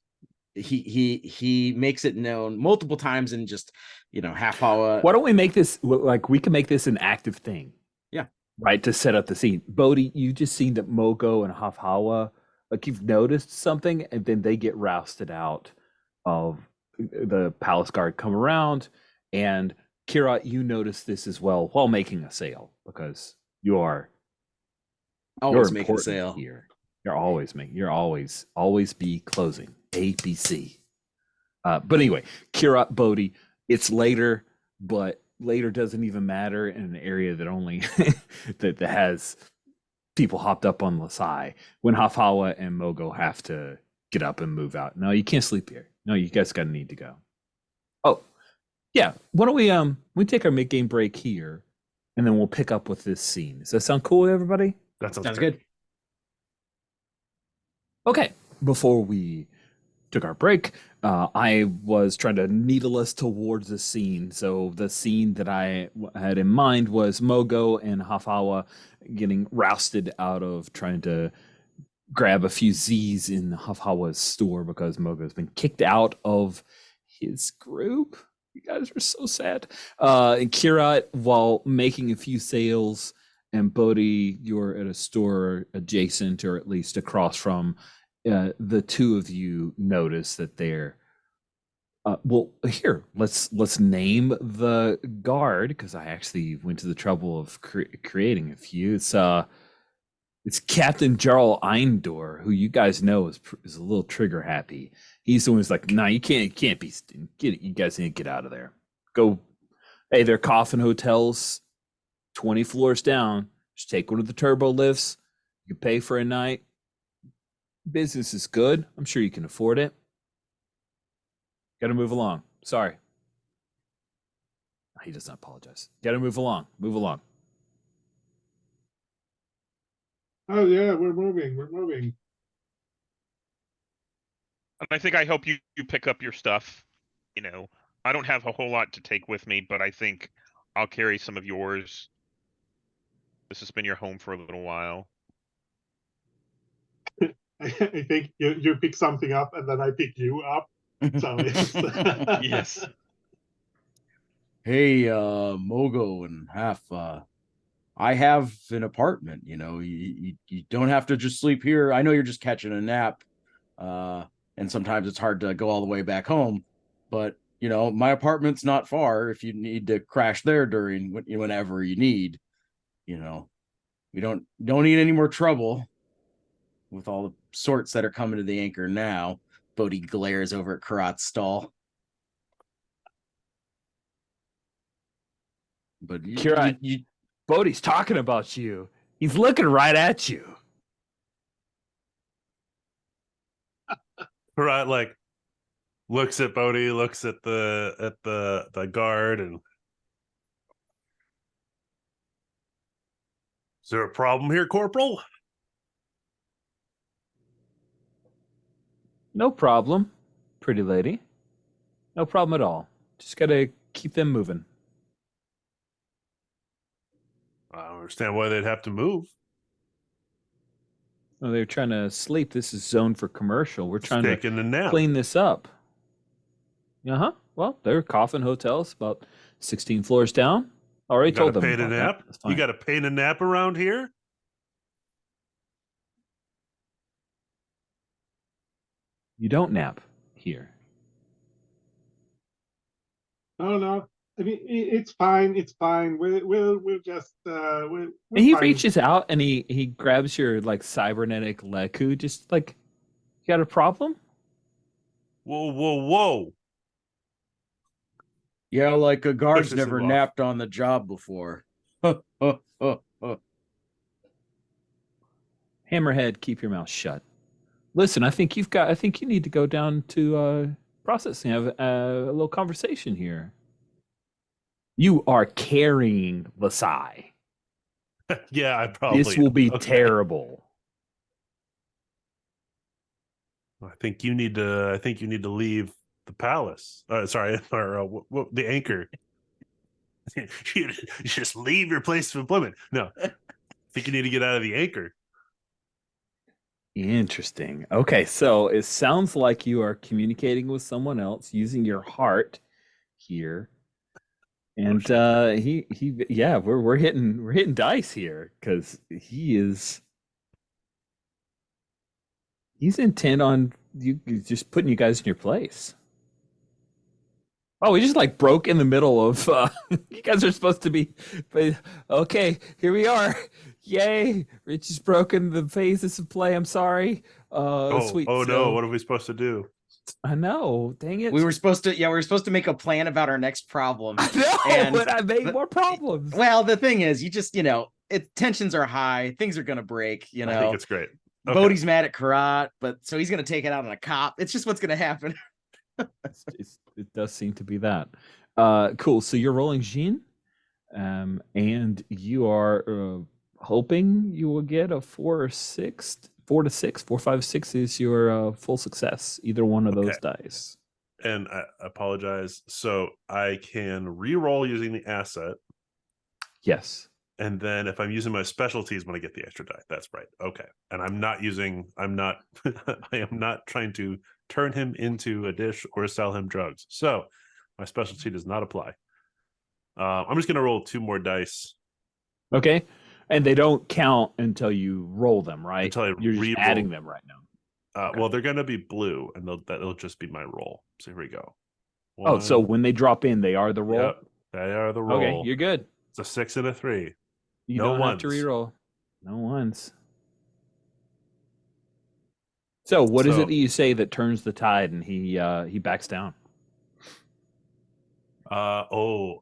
he makes it known multiple times, and just Half Hawa. Why don't we make this like we can make this an active thing? Yeah. Right, to set up the scene. Bodhi, you just seen that Mogo and Hafhawa, like you've noticed something, and then they get rousted out of the palace guard come around, and Kira, you notice this as well while making a sale because you are Always making sale. here. You're always be closing. ABC. But anyway, Kirat Bodhi, it's later, but later doesn't even matter in an area that only that has people hopped up on Lasai when Hafawa and Mogo have to get up and move out. No, you can't sleep here. No, you guys gotta need to go. Oh, yeah. Why don't we take our mid-game break here and then we'll pick up with this scene. Does that sound cool, everybody? That sounds Sounds great. good. Okay. Before we took our break, I was trying to needle us towards the scene. So the scene that I had in mind was Mogo and Hafawa getting rousted out of trying to grab a few Z's in Hafawa's store because Mogo's been kicked out of his group. You guys are so sad. And Kirat, while making a few sales, and Bodhi, you're at a store adjacent or at least across from the two of you notice that they're well here let's name the guard because I actually went to the trouble of creating a few. It's Captain Jarl Eindor, who you guys know is a little trigger happy. He's the one who's like, nah, you can't be you guys need to get out of there. Go. Hey, they're coffin hotels 20 floors down. Just take one of the turbo lifts. You can pay for a night. Business is good. I'm sure you can afford it. Gotta move along. Sorry. He does not apologize. Gotta move along. Move along. Oh yeah, we're moving. And I think I hope you pick up your stuff. You know, I don't have a whole lot to take with me, but I think I'll carry some of yours. This has been your home for a little while. I think you pick something up and then I pick you up. So it's Yes. Hey, Mogo and Half, I have an apartment, you know, you don't have to just sleep here. I know you're just catching a nap, and sometimes it's hard to go all the way back home, but you know, my apartment's not far if you need to crash there during whenever you need, you know. We don't need any more trouble with all the sorts that are coming to the anchor now. Bodhi glares over at Karat's stall. But Kirat, Bodhi's talking about you. He's looking right at you. Right, like looks at Bodhi, looks at the guard, and is there a problem here, Corporal? No problem, pretty lady. No problem at all. Just gotta keep them moving. I don't understand why they'd have to move. Well, they're trying to sleep. This is zoned for commercial. We're trying to Taking a nap. clean this up. Uh-huh. Well, they're coffin hotels about 16 floors down. Already told them Pay about to that. nap. That's You fine. got to pay to nap around here. You don't nap here. no. I mean, it's fine. It's fine. We'll just we're And he fine. reaches out and he grabs your like cybernetic leku. Just like, you got a problem? Whoa. yeah, like a guard's Pushes never him off. napped on the job before. Hammerhead, keep your mouth shut. Listen, I think you need to go down to processing, have a little conversation here. You are carrying Lasai. Yeah, I probably. This will be Okay. terrible. I think you need to leave the palace. Sorry, or the anchor. You just leave your place of employment. No, I think you need to get out of the anchor. Interesting. Okay, so it sounds like you are communicating with someone else using your heart here. And we're hitting dice here because he's intent on you just putting you guys in your place. Oh, we just like broke in the middle of you guys are supposed to be but okay, here we are. Yay. Rich has broken the phases of play. I'm sorry. Sweet. Oh no, So what are we supposed to do? I know. Dang it. We were supposed to make a plan about our next problem. No, and but I made more problems. Well, the thing is, you just, tensions are high, things are gonna break, I think it's great. Okay. Bodhi's mad at Karat, but so he's gonna take it out on a cop. It's just what's gonna happen. It does seem to be that. Cool. So you're rolling Jean, and you are hoping you will get a 4 or 6, 4 to 6, 4, 5, 6 is your full success. Either one of those dice. And I apologize. So I can re-roll using the asset. Yes. And then if I'm using my specialties when I get the extra die, that's right. Okay. And I'm not I am not trying to turn him into a dish or sell him drugs. So my specialty does not apply. I'm just going to roll 2 more dice. Okay. And they don't count until you roll them, right? Until You're just adding them right now. Well, they're going to be blue, and that'll just be my roll. So here we go. So when they drop in, they are the roll? Yep, they are the roll. Okay, you're good. It's a 6 and a 3. You don't have to reroll. No ones. So what is it that you say that turns the tide and he backs down? So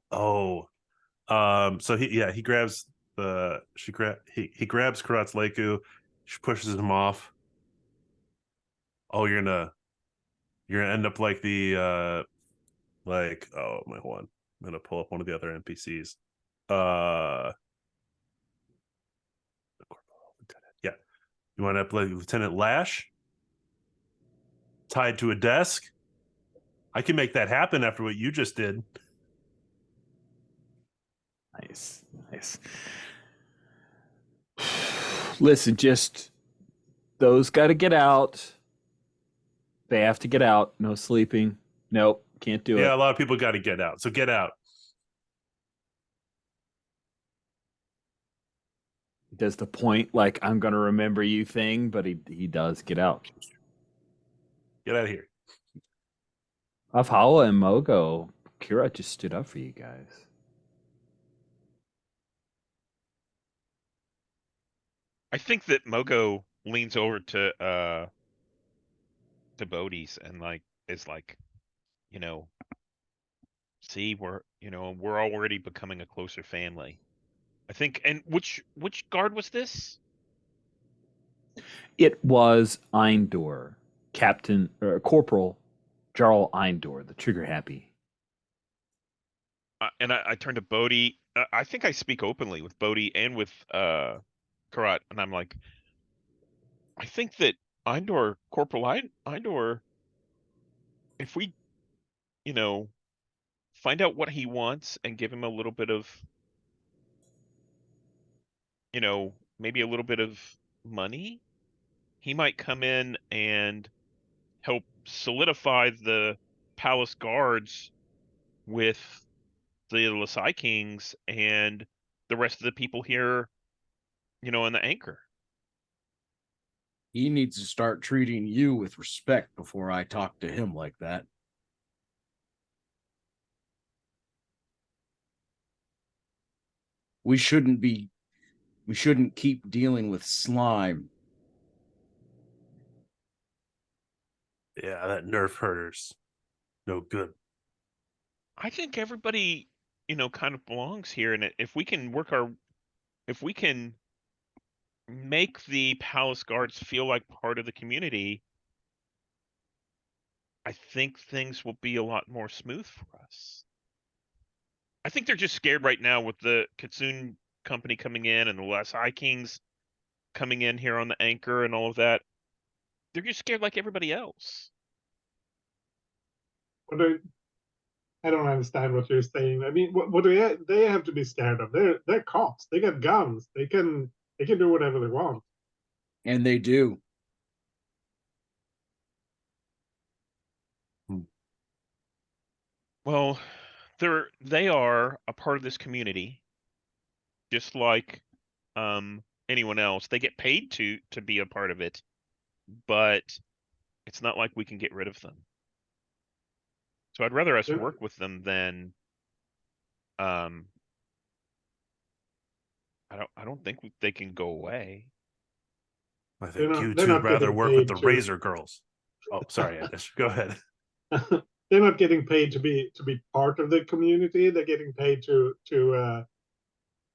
he grabs he grabs Karat's Leiku, she pushes him off. Oh, you're gonna end up like the oh my hold on. I'm gonna pull up one of the other NPCs. Yeah. You want to play Lieutenant Lash? Tied to a desk? I can make that happen after what you just did. Nice. Listen, just those got to get out. They have to get out. No sleeping. Nope, can't do it. Yeah, a lot of people got to get out. So get out. He does the point like I'm gonna remember you thing, but he does get out. Get out of here. Afhala and Mogo, Kira just stood up for you guys. I think that Mogo leans over to Bodhi's and is like, see, we're already becoming a closer family. I think. And which guard was this? It was Eindor, Captain or Corporal Jarl Eindor, the trigger happy. And I turn to Bodhi. I think I speak openly with Bodhi and with Karat, and I'm like, I think that Corporal Eindor, if we, find out what he wants and give him a little bit of, maybe a little bit of money, he might come in and help solidify the palace guards with the Lasai Kings and the rest of the people here, in the anchor. He needs to start treating you with respect before I talk to him like that. We shouldn't keep dealing with slime. Yeah, that nerf herder's no good. I think everybody, kind of belongs here, and if we can make the palace guards feel like part of the community, I think things will be a lot more smooth for us. I think they're just scared right now with the Kitsune company coming in and the Lasai Kings coming in here on the anchor and all of that. They're just scared like everybody else. But I don't understand what you're saying. I mean, what do they have to be scared of? They're cops. They got guns. They can do whatever they want. And they do. Well, they are a part of this community, just like anyone else. They get paid to be a part of it, but it's not like we can get rid of them. So I'd rather us Yeah. work with them than I don't think they can go away. I think you they're two not rather getting work with paid the to. Razor Girls. Oh, sorry, Anish. Go ahead. They're not getting paid to be part of the community. They're getting paid to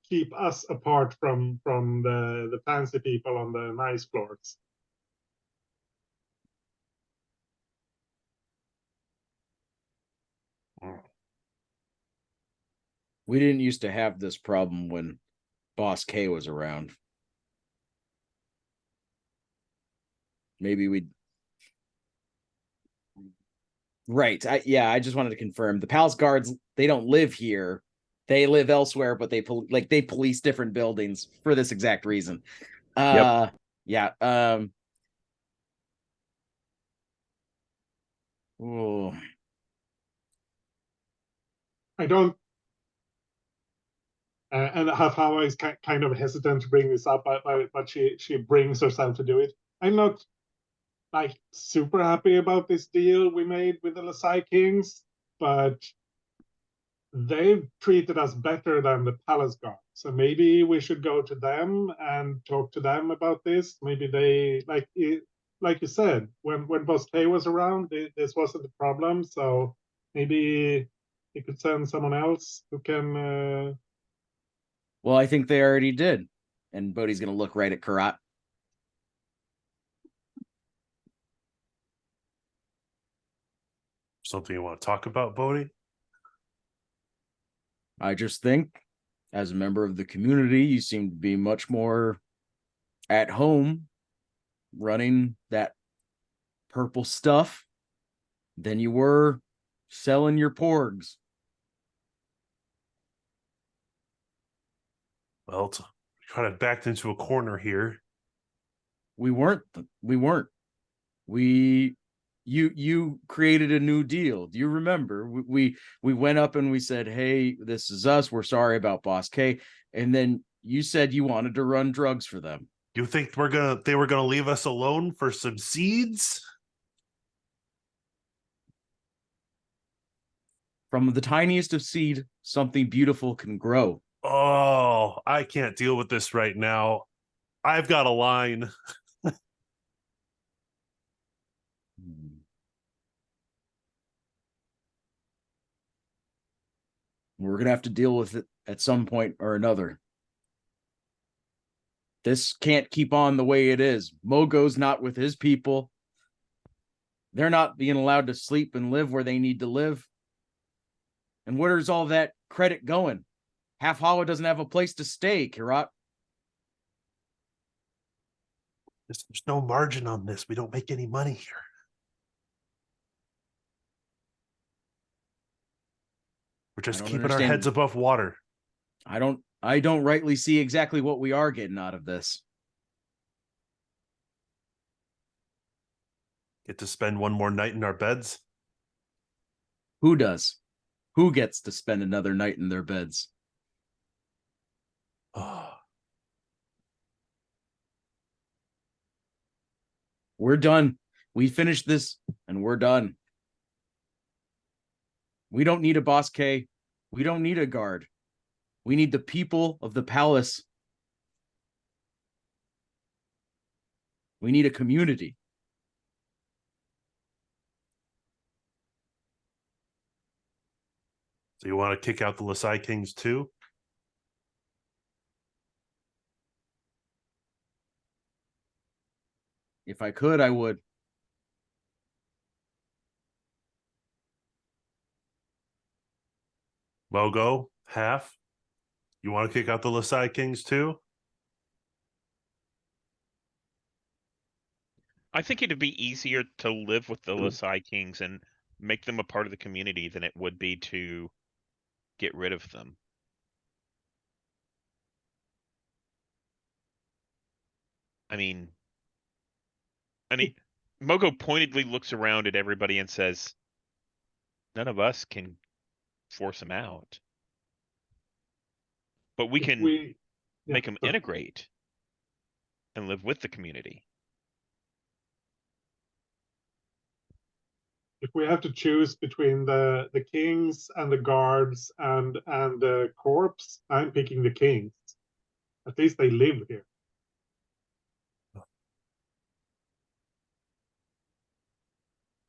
keep us apart from the fancy people on the nice floors. We didn't used to have this problem when Boss K was around. Maybe we'd. Right. I just wanted to confirm the Palace Guards, they don't live here. They live elsewhere, but they police different buildings for this exact reason. Yep. Yeah. Oh. I don't. And Hafawa is kind of hesitant to bring this up, but she brings herself to do it. I'm not like super happy about this deal we made with the Lasai Kings, but they've treated us better than the Palace Guard. So maybe we should go to them and talk to them about this. Maybe they like you said, when Boss K was around, this wasn't a problem. So maybe you could send someone else who can. Well, I think they already did. And Bodhi's going to look right at Karat. Something you want to talk about, Bodhi? I just think, as a member of the community, you seem to be much more at home running that purple stuff than you were selling your porgs. Well, it's kind of backed into a corner here. We weren't. You created a new deal. Do you remember? We went up and we said, "Hey, this is us. We're sorry about Boss K." And then you said you wanted to run drugs for them. You think they were gonna leave us alone for some seeds? From the tiniest of seed, something beautiful can grow. Oh, I can't deal with this right now. I've got a line. We're going to have to deal with it at some point or another. This can't keep on the way it is. Mogo's not with his people. They're not being allowed to sleep and live where they need to live. And where's all that credit going? Half Hollow doesn't have a place to stay, Kirat. There's no margin on this. We don't make any money here. We're just keeping our heads above water. I don't rightly see exactly what we are getting out of this. Get to spend one more night in our beds? Who does? Who gets to spend another night in their beds? We're done. We finished this and we're done. We don't need a Boss K. We don't need a guard. We need the people of the palace. We need a community. So you want to kick out the Lasai Kings too? If I could, I would. Mogo, half. You want to kick out the Lasai Kings too? I think it'd be easier to live with the Lasai Kings and make them a part of the community than it would be to get rid of them. I mean, Mogo pointedly looks around at everybody and says, none of us can force them out. But we can make them integrate and live with the community. if we have to choose between the kings and the guards and the corpse, I'm picking the kings. At least they live here.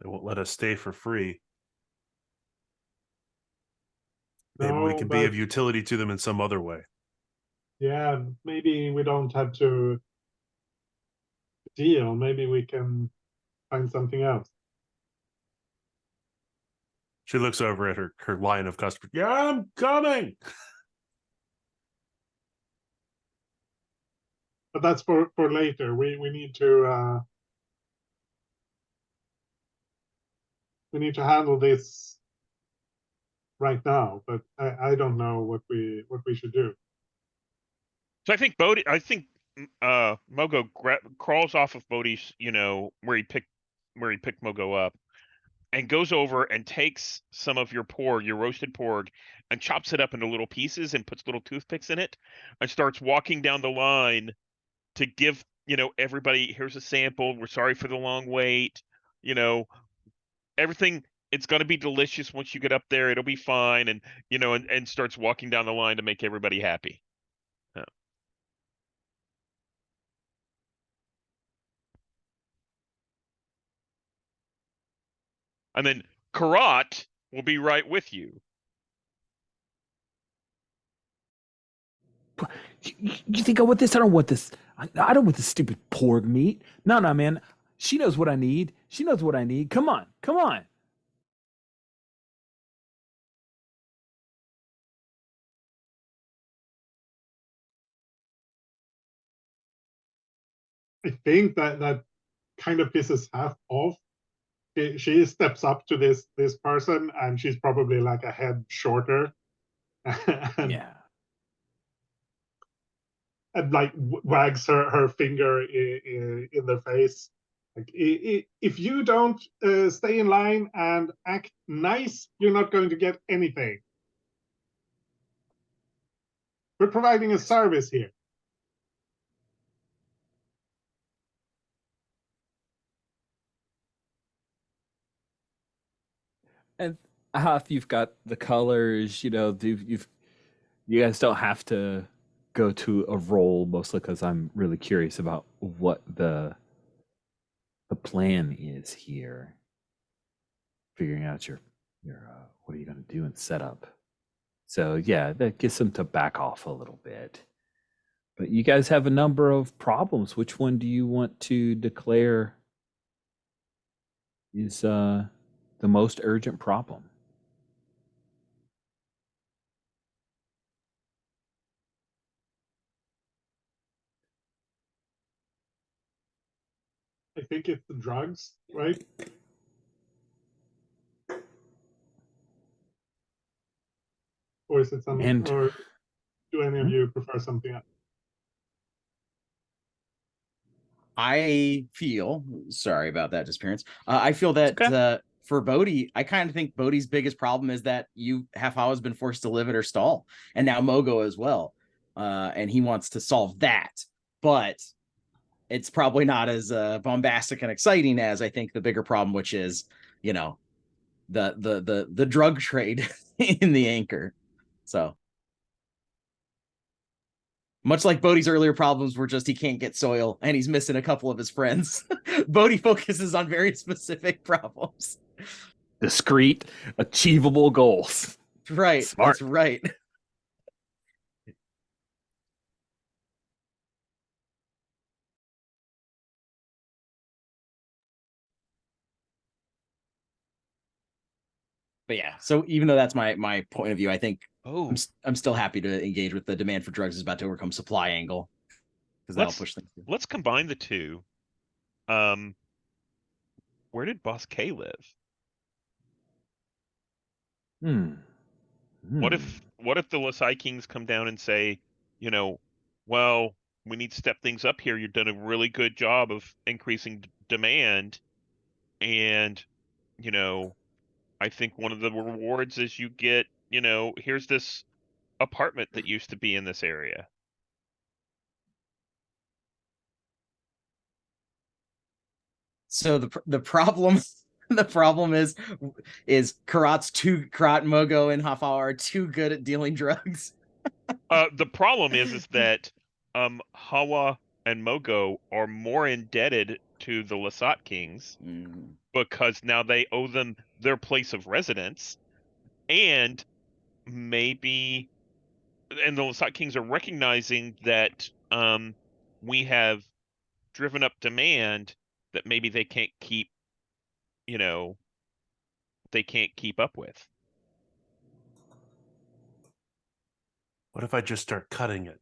They won't let us stay for free. Maybe we No, can be but of utility to them in some other way. yeah, maybe we don't have to deal. Maybe we can find something else. She looks over at her line of customers. Yeah, I'm coming. But that's for later. We need to handle this right now. But I don't know what we should do. So I think Mogo crawls off of Bodhi's, where he picked Mogo up, and goes over and takes some of your roasted porg, and chops it up into little pieces and puts little toothpicks in it, and starts walking down the line to give, everybody, here's a sample. We're sorry for the long wait. Everything, it's going to be delicious once you get up there. It'll be fine. And, and starts walking down the line to make everybody happy. Yeah. And then Karat will be right with you. You think I want this? I don't want this. I don't want this stupid porg meat. No, man. She knows what I need. She knows what I need. Come on. I think that kind of pisses half off. She steps up to this person, and she's probably like a head shorter. Yeah. And like wags her finger in their face. Like, if you don't stay in line and act nice, you're not going to get anything. We're providing a service here. And if you've got the colors, you guys don't have to go to a roll, mostly because I'm really curious about what the plan is here. Figuring out your what are you going to do and set up. So yeah, that gets them to back off a little bit. But you guys have a number of problems. Which one do you want to declare is the most urgent problem? I think it's the drugs, right? Or is it something? Or do any of you prefer something else? I feel sorry about that disappearance. I feel that for Bodhi, I kind of think Bodhi's biggest problem is that Hawa has been forced to live at her stall, and now Mogo as well. And he wants to solve that, but it's probably not as bombastic and exciting as I think the bigger problem, which is, the drug trade in the anchor. So much like Bodhi's earlier problems were just he can't get soil and he's missing a couple of his friends, Bodhi focuses on very specific problems. Discrete, achievable goals. Right. Smart. That's right. But yeah, so even though that's my point of view, I think I'm still happy to engage with the demand for drugs is about to overcome supply angle, because that'll push things through. Let's combine the two. Where did Boss K live? What if the Lasai Kings come down and say, well, we need to step things up here. You've done a really good job of increasing demand, and I think one of the rewards is you get, here's this apartment that used to be in this area. So the problem The problem is Karat, Mogo, and Hafa are too good at dealing drugs. The problem is that Hawa and Mogo are more indebted to the Lasat kings because now they owe them their place of residence, and maybe and the Lasat kings are recognizing that we have driven up demand that maybe they can't keep, they can't keep up with. What if I just start cutting it?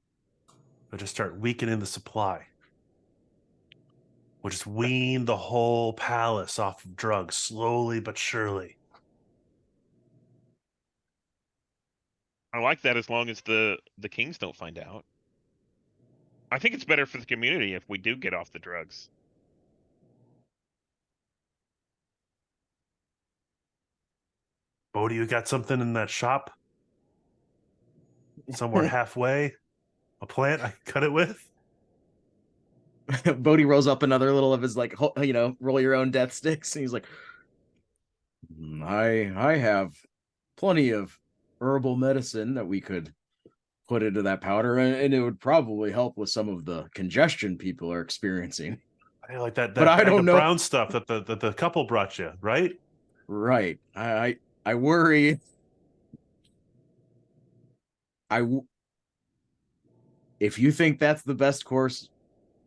I just start weakening the supply. We'll just wean the whole palace off of drugs slowly but surely. I like that as long as the kings don't find out. I think it's better for the community if we do get off the drugs. Bodhi, you got something in that shop? Somewhere halfway? A plant I can cut it with? Bodhi rolls up another little of his roll your own death sticks, and he's like, I have plenty of herbal medicine that we could put into that powder, and it would probably help with some of the congestion people are experiencing. I like that But I bag don't of know. brown stuff that the couple brought you, right? Right. I worry. If you think that's the best course,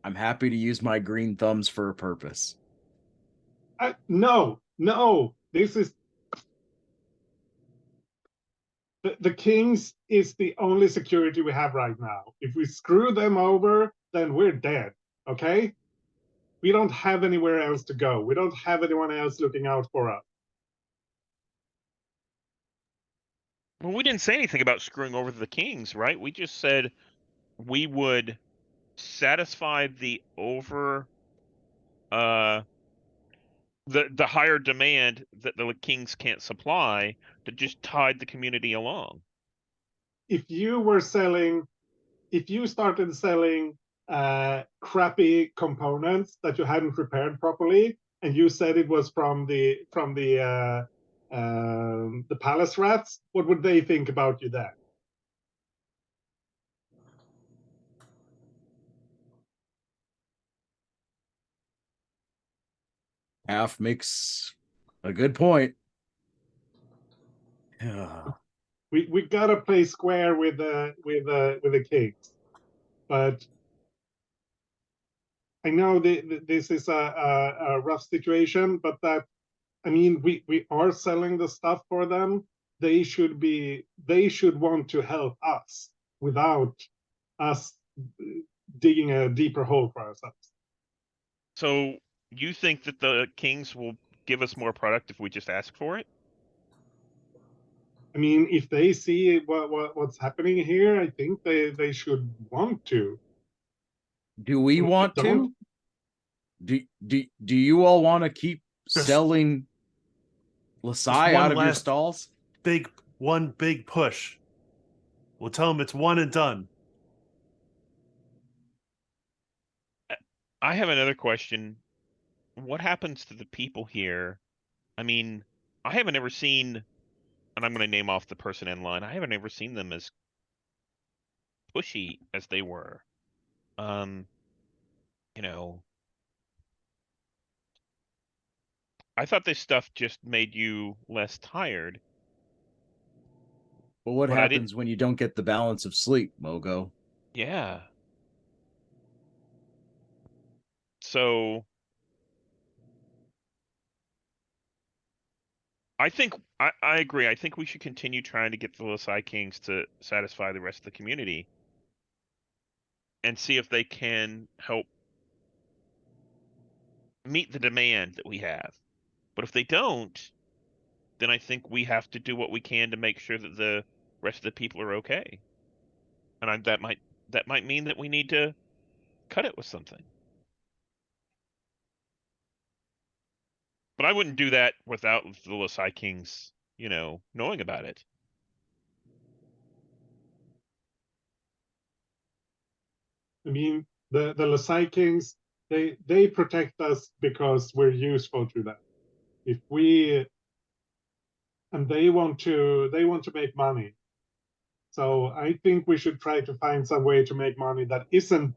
I'm happy to use my green thumbs for a purpose. No, this is the Kings is the only security we have right now. If we screw them over, then we're dead. Okay? We don't have anywhere else to go. We don't have anyone else looking out for us. Well, we didn't say anything about screwing over the kings, right? We just said we would satisfy the the higher demand that the kings can't supply to just tide the community along. If you started selling crappy components that you hadn't prepared properly, and you said it was from the palace rats, what would they think about you then? Half makes a good point. Yeah. We gotta play square with the Kings, but I know this is a rough situation, but we are selling the stuff for them. They should want to help us without us digging a deeper hole for ourselves. So you think that the kings will give us more product if we just ask for it? I mean, if they see what's happening here, I think they should want to. Do we want to? Do you all want to keep selling Lasai out of your stalls? One big push. We'll tell them it's one and done. I have another question. What happens to the people here? I mean, I haven't ever seen, and I'm going to name off the person in line. I haven't ever seen them as pushy as they were. I thought this stuff just made you less tired. Well, what happens when you don't get the balance of sleep, Mogo? Yeah. So I think I agree. I think we should continue trying to get the Lasai Kings to satisfy the rest of the community and see if they can help meet the demand that we have. But if they don't, then I think we have to do what we can to make sure that the rest of the people are okay. And that might mean that we need to cut it with something. But I wouldn't do that without the Lasai Kings, knowing about it. I mean, the Lasai Kings, they protect us because we're useful to them. if we and they want to make money. So I think we should try to find some way to make money that isn't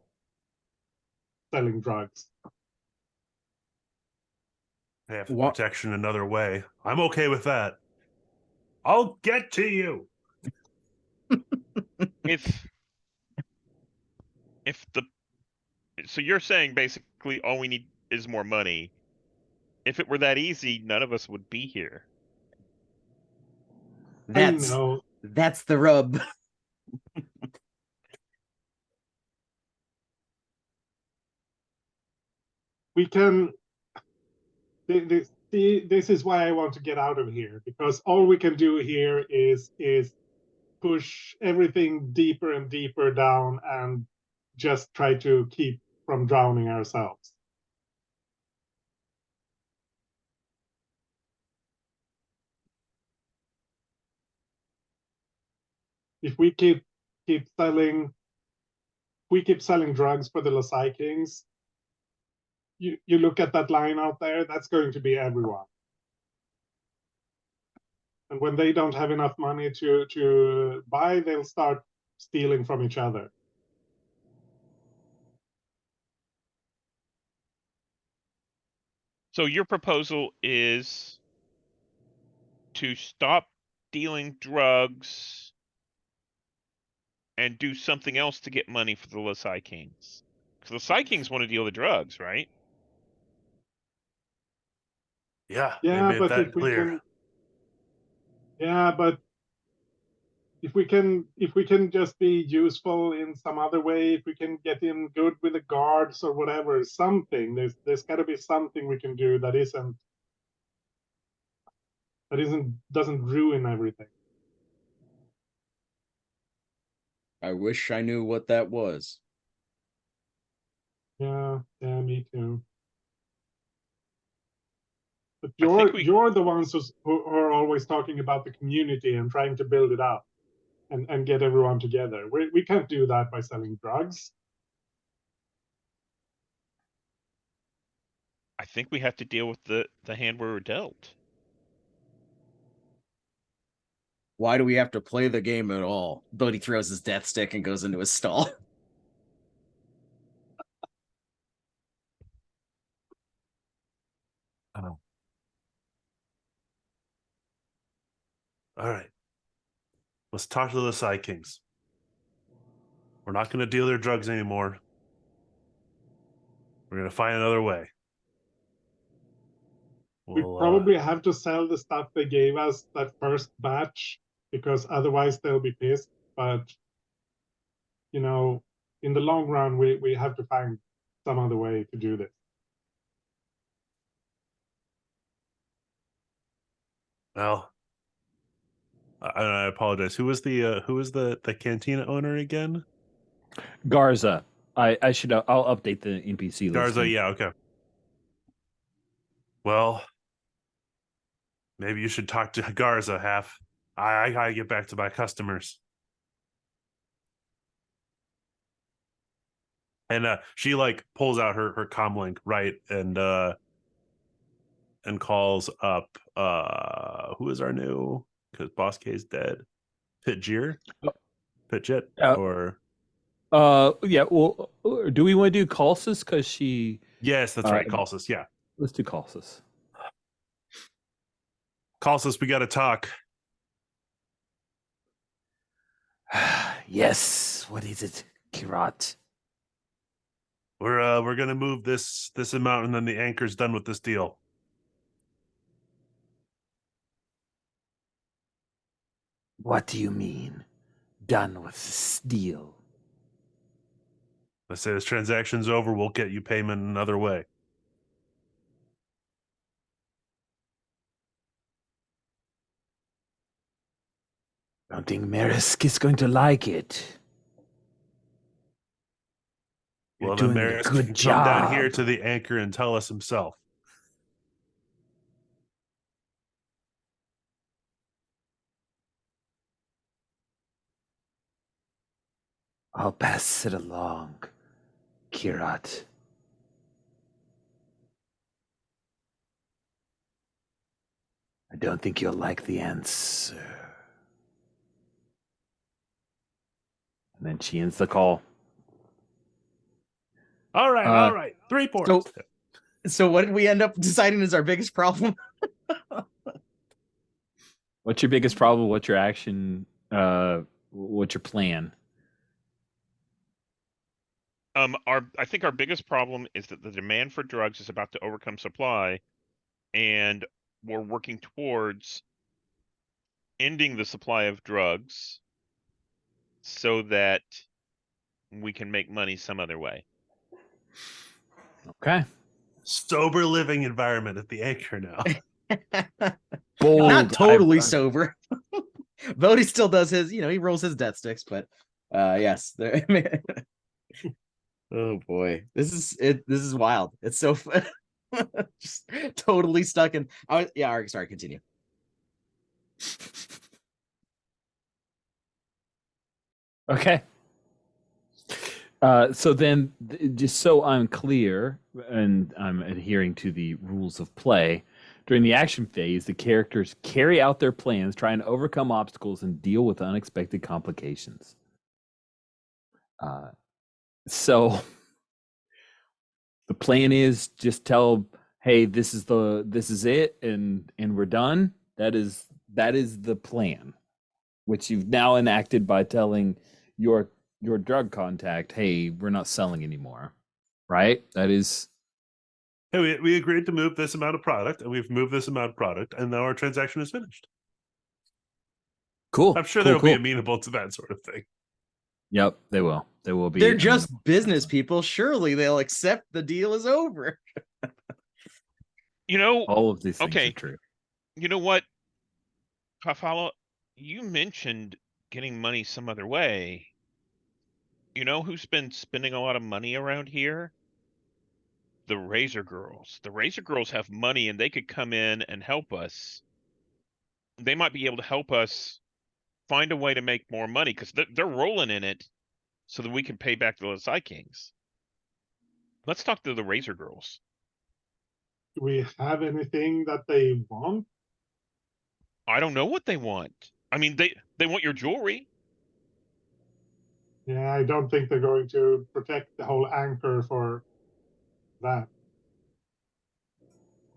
selling drugs. They have What- protection another way. I'm okay with that. I'll get to you. If the so you're saying basically all we need is more money. If it were that easy, none of us would be here. I know. That's the rub. We can. This is why I want to get out of here, because all we can do here is push everything deeper and deeper down and just try to keep from drowning ourselves. If we keep selling drugs for the Lasai Kings, you look at that line out there, that's going to be everyone. And when they don't have enough money to buy, they'll start stealing from each other. So your proposal is to stop dealing drugs and do something else to get money for the Lasai Kings. Because the Lasai Kings want to deal the drugs, right? Yeah, Yeah, they made but that if we clear. can, yeah, but if we can just be useful in some other way, if we can get in good with the guards or whatever, something, there's got to be something we can do that doesn't ruin everything. I wish I knew what that was. Yeah, me too. But I think you're the ones who are always talking about the community and trying to build it up and get everyone together. We can't do that by selling drugs. I think we have to deal with the hand we were dealt. Why do we have to play the game at all? Bodhi throws his death stick and goes into his stall. All right. Let's talk to the Side Kings. We're not going to deal their drugs anymore. We're going to find another way. We probably have to sell the stuff they gave us that first batch, because otherwise they'll be pissed. But in the long run, we have to find some other way to do this. Well, I apologize. Who was the cantina owner again? Garza. I'll update the NPC list. Garza, yeah, okay. Well, maybe you should talk to Garza, Half. I gotta get back to my customers. And she pulls out her comlink, right, and calls up who is our new, because Boss K's dead. Pitjir? Pitjit? Or yeah, well, do we want to do Calsus? Because she... Yes, that's right, Calsus, yeah. Let's do Calsus. Calsus, we gotta talk. Yes, what is it, Kirat? We're gonna move this amount and then the anchor's done with this deal. What do you mean? Done with this deal? Let's say this transaction's over, we'll get you payment another way. Don't think Marisk is going to like it. You're Well, then doing a Marisk good can job. come down here to the anchor and tell us himself. I'll pass it along, Kirat. don't think you'll like the answer. And then she ends the call. All right. 3 points. So what did we end up deciding is our biggest problem? What's your biggest problem? What's your action? What's your plan? I think our biggest problem is that the demand for drugs is about to overcome supply, and we're working towards ending the supply of drugs so that we can make money some other way. Okay. Sober living environment at the anchor now. Bold. Not totally I- sober. Bodhi still does his, he rolls his death sticks, but yes. Oh boy. This is wild. It's so fun. Just totally stuck in. Sorry, continue. Okay. So then, just so I'm clear and I'm adhering to the rules of play, during the action phase, the characters carry out their plans, trying to overcome obstacles and deal with unexpected complications. So the plan is just tell, hey, this is it, and we're done. That is the plan, which you've now enacted by telling your drug contact, hey, we're not selling anymore, right? That is. Hey, we agreed to move this amount of product, and we've moved this amount of product, and now our transaction is finished. Cool. I'm sure cool, they'll cool. be amenable to that sort of thing. Yep, they will. They will be. They're just amenable. business people. Surely they'll accept the deal is over. All of these things okay. are true. You know what, Kafala? You mentioned getting money some other way. You know who's been spending a lot of money around here? The Razor Girls. The Razor Girls have money and they could come in and help us. They might be able to help us find a way to make more money because they're rolling in it so that we can pay back the Lasai Kings. Let's talk to the Razor Girls. Do we have anything that they want? I don't know what they want. I mean, they want your jewelry. Yeah, I don't think they're going to protect the whole anchor for that.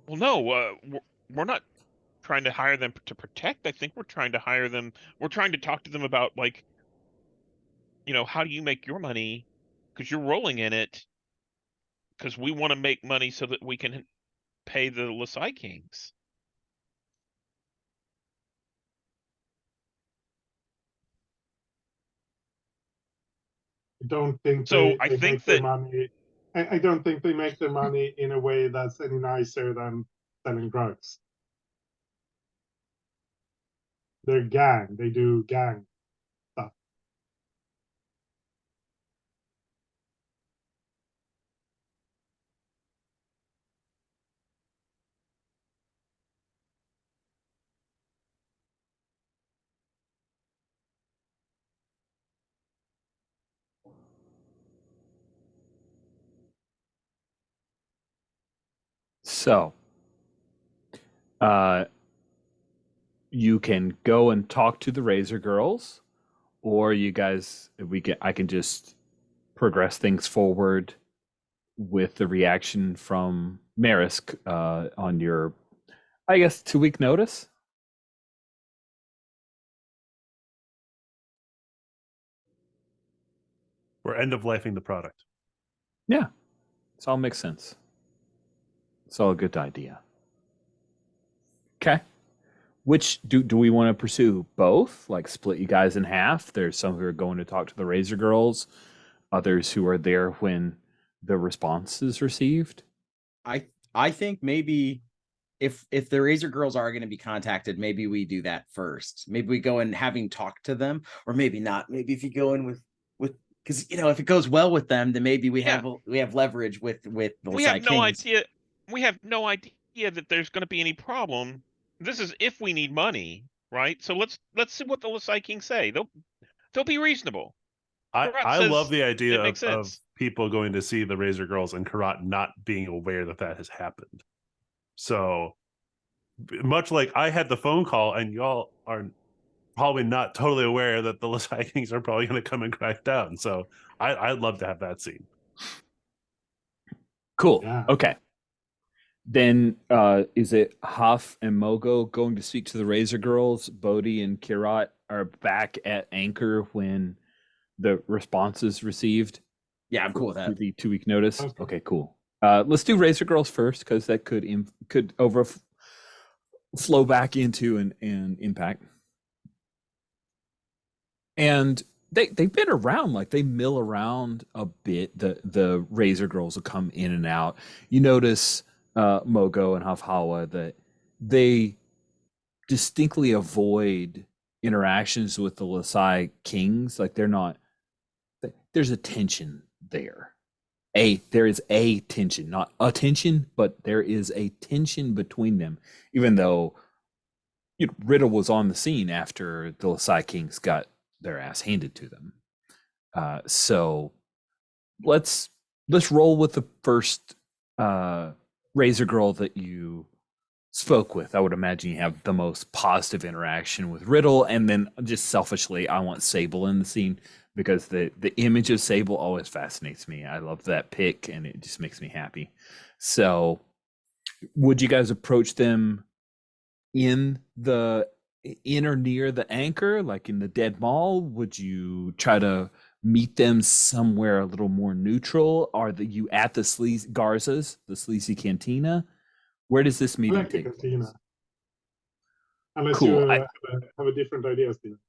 Well, no, we're not trying to hire them to protect. I think we're trying to hire them. We're trying to talk to them about, like, how do you make your money? Because you're rolling in it. Because we want to make money so that we can pay the Lasai Kings. I don't think So they, I they think make their that money. I don't think they make their money in a way that's any nicer than selling drugs. They're gang. They do gang stuff. So, you can go and talk to the Razor Girls, or I can just progress things forward with the reaction from Marisk on your, I guess, 2-week notice. We're end of lifing the product. Yeah, this all makes sense. It's all a good idea. Okay. Which do we want to pursue? Both? Like split you guys in half? There's some who are going to talk to the Razor Girls, others who are there when the response is received. I think maybe if the Razor Girls are going to be contacted, maybe we do that first. Maybe we go in having talked to them, or maybe not. Maybe if you go in with because if it goes well with them, then maybe we have leverage with the we have no idea. We have no idea that there's going to be any problem. This is if we need money, right? So let's see what the Lasai Kings say. They'll be reasonable. I love the idea it makes of sense. people going to see the Razor Girls and Karat not being aware that has happened. So much like I had the phone call, and y'all are probably not totally aware that the Lasai Kings are probably going to come and crack down. So I'd love to have that scene. Cool. Yeah. Okay. Then is it Huff and Mogo going to speak to the Razor Girls? Bodhi and Kirat are back at anchor when the response is received. Yeah, I'm cool with that. The 2-week notice. Sounds good. Okay, cool. Let's do Razor Girls first because that could flow back into an impact. And they've been around, like they mill around a bit. The Razor Girls will come in and out. You notice Mogo and Hafhawa that they distinctly avoid interactions with the Lasai Kings. Like they're not. There's a tension there. There is a tension, not a tension, but there is a tension between them. Even though Riddle was on the scene after the Lasai Kings got their ass handed to them. So let's roll with the first Razor Girl that you spoke with. I would imagine you have the most positive interaction with Riddle, and then just selfishly, I want Sable in the scene because the image of Sable always fascinates me. I love that pick, and it just makes me happy. So, would you guys approach them in or near the anchor, like in the Dead Mall? Would you try to meet them somewhere a little more neutral? Are you at the Garza's, the Sleazy Cantina? Where does this I meeting like the take cantina. place? Unless Cool. you have a different idea, Steven.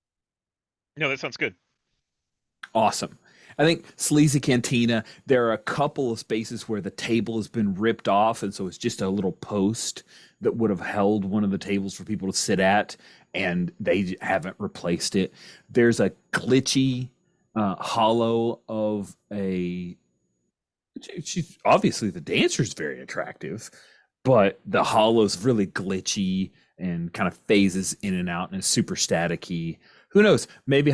No, that sounds good. Awesome. I think Sleazy Cantina, there are a couple of spaces where the table has been ripped off, and so it's just a little post that would have held one of the tables for people to sit at, and they haven't replaced it. There's a glitchy hollow of a... She's obviously, the dancer's very attractive, but the hollow's really glitchy and kind of phases in and out and is super staticky. Who knows? Maybe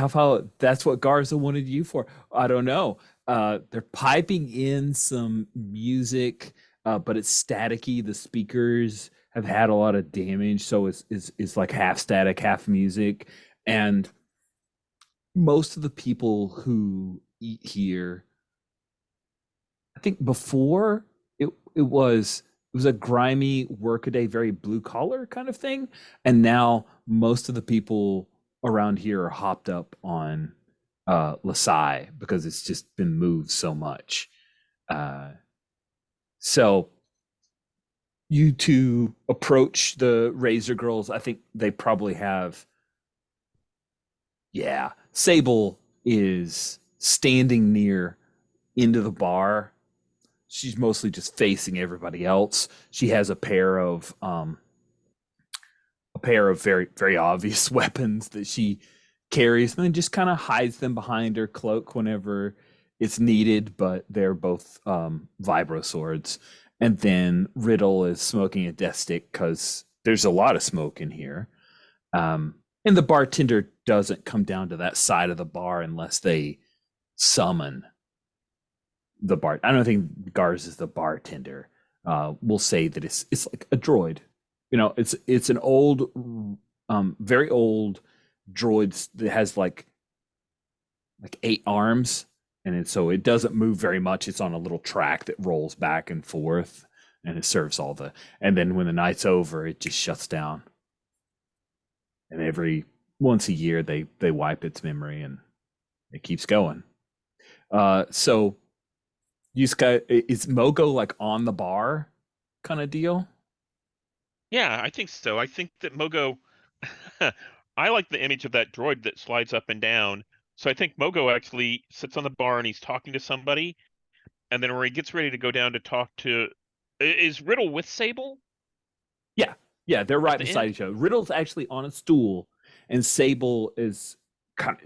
that's what Garza wanted you for. I don't know. They're piping in some music, but it's staticky. The speakers have had a lot of damage, so it's like half static, half music. And most of the people who eat here, I think before it was a grimy workaday, very blue collar kind of thing, and now most of the people around here are hopped up on Lasai because it's just been moved so much. So you two approach the Razor Girls. I think they probably have. Yeah, Sable is standing near into the bar. She's mostly just facing everybody else. She has a pair of very, very obvious weapons that she carries, and then just kind of hides them behind her cloak whenever it's needed. But they're both vibro swords. And then Riddle is smoking a death stick because there's a lot of smoke in here. And the bartender doesn't come down to that side of the bar unless they summon the bar. I don't think Garz is the bartender. We'll say that it's like a droid. It's an old, very old droid that has like 8 arms, and so it doesn't move very much. It's on a little track that rolls back and forth, and it serves all the. And then when the night's over, it just shuts down. And once a year, they wipe its memory, and it keeps going. So. Is Mogo like on the bar kind of deal? Yeah, I think so. I think that Mogo, I like the image of that droid that slides up and down. So I think Mogo actually sits on the bar and he's talking to somebody. And then where he gets ready to go down to talk to, is Riddle with Sable? Yeah, they're right beside each other. Riddle's actually on a stool, and Sable is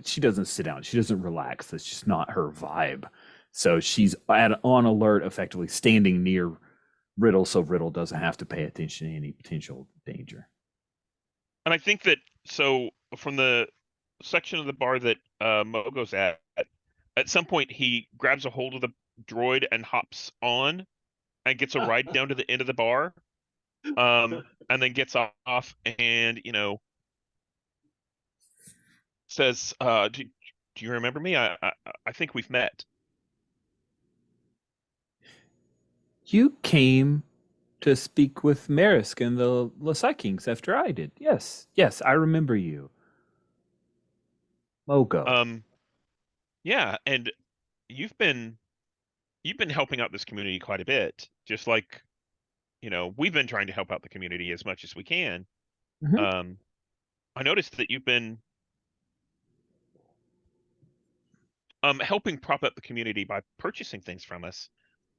she doesn't sit down. She doesn't relax. That's just not her vibe. So she's on alert, effectively standing near Riddle, so Riddle doesn't have to pay attention to any potential danger. And I think that, so from the section of the bar that Mogo's at some point he grabs a hold of the droid and hops on and gets a ride down to the end of the bar. and then gets off and says, "Do you remember me? I think we've met." You came to speak with Marisk and the Lasai Kings after I did. Yes, yes, I remember you. Mogo. Yeah, and you've been helping out this community quite a bit, just like we've been trying to help out the community as much as we can. Mhm. I noticed that you've been helping prop up the community by purchasing things from us.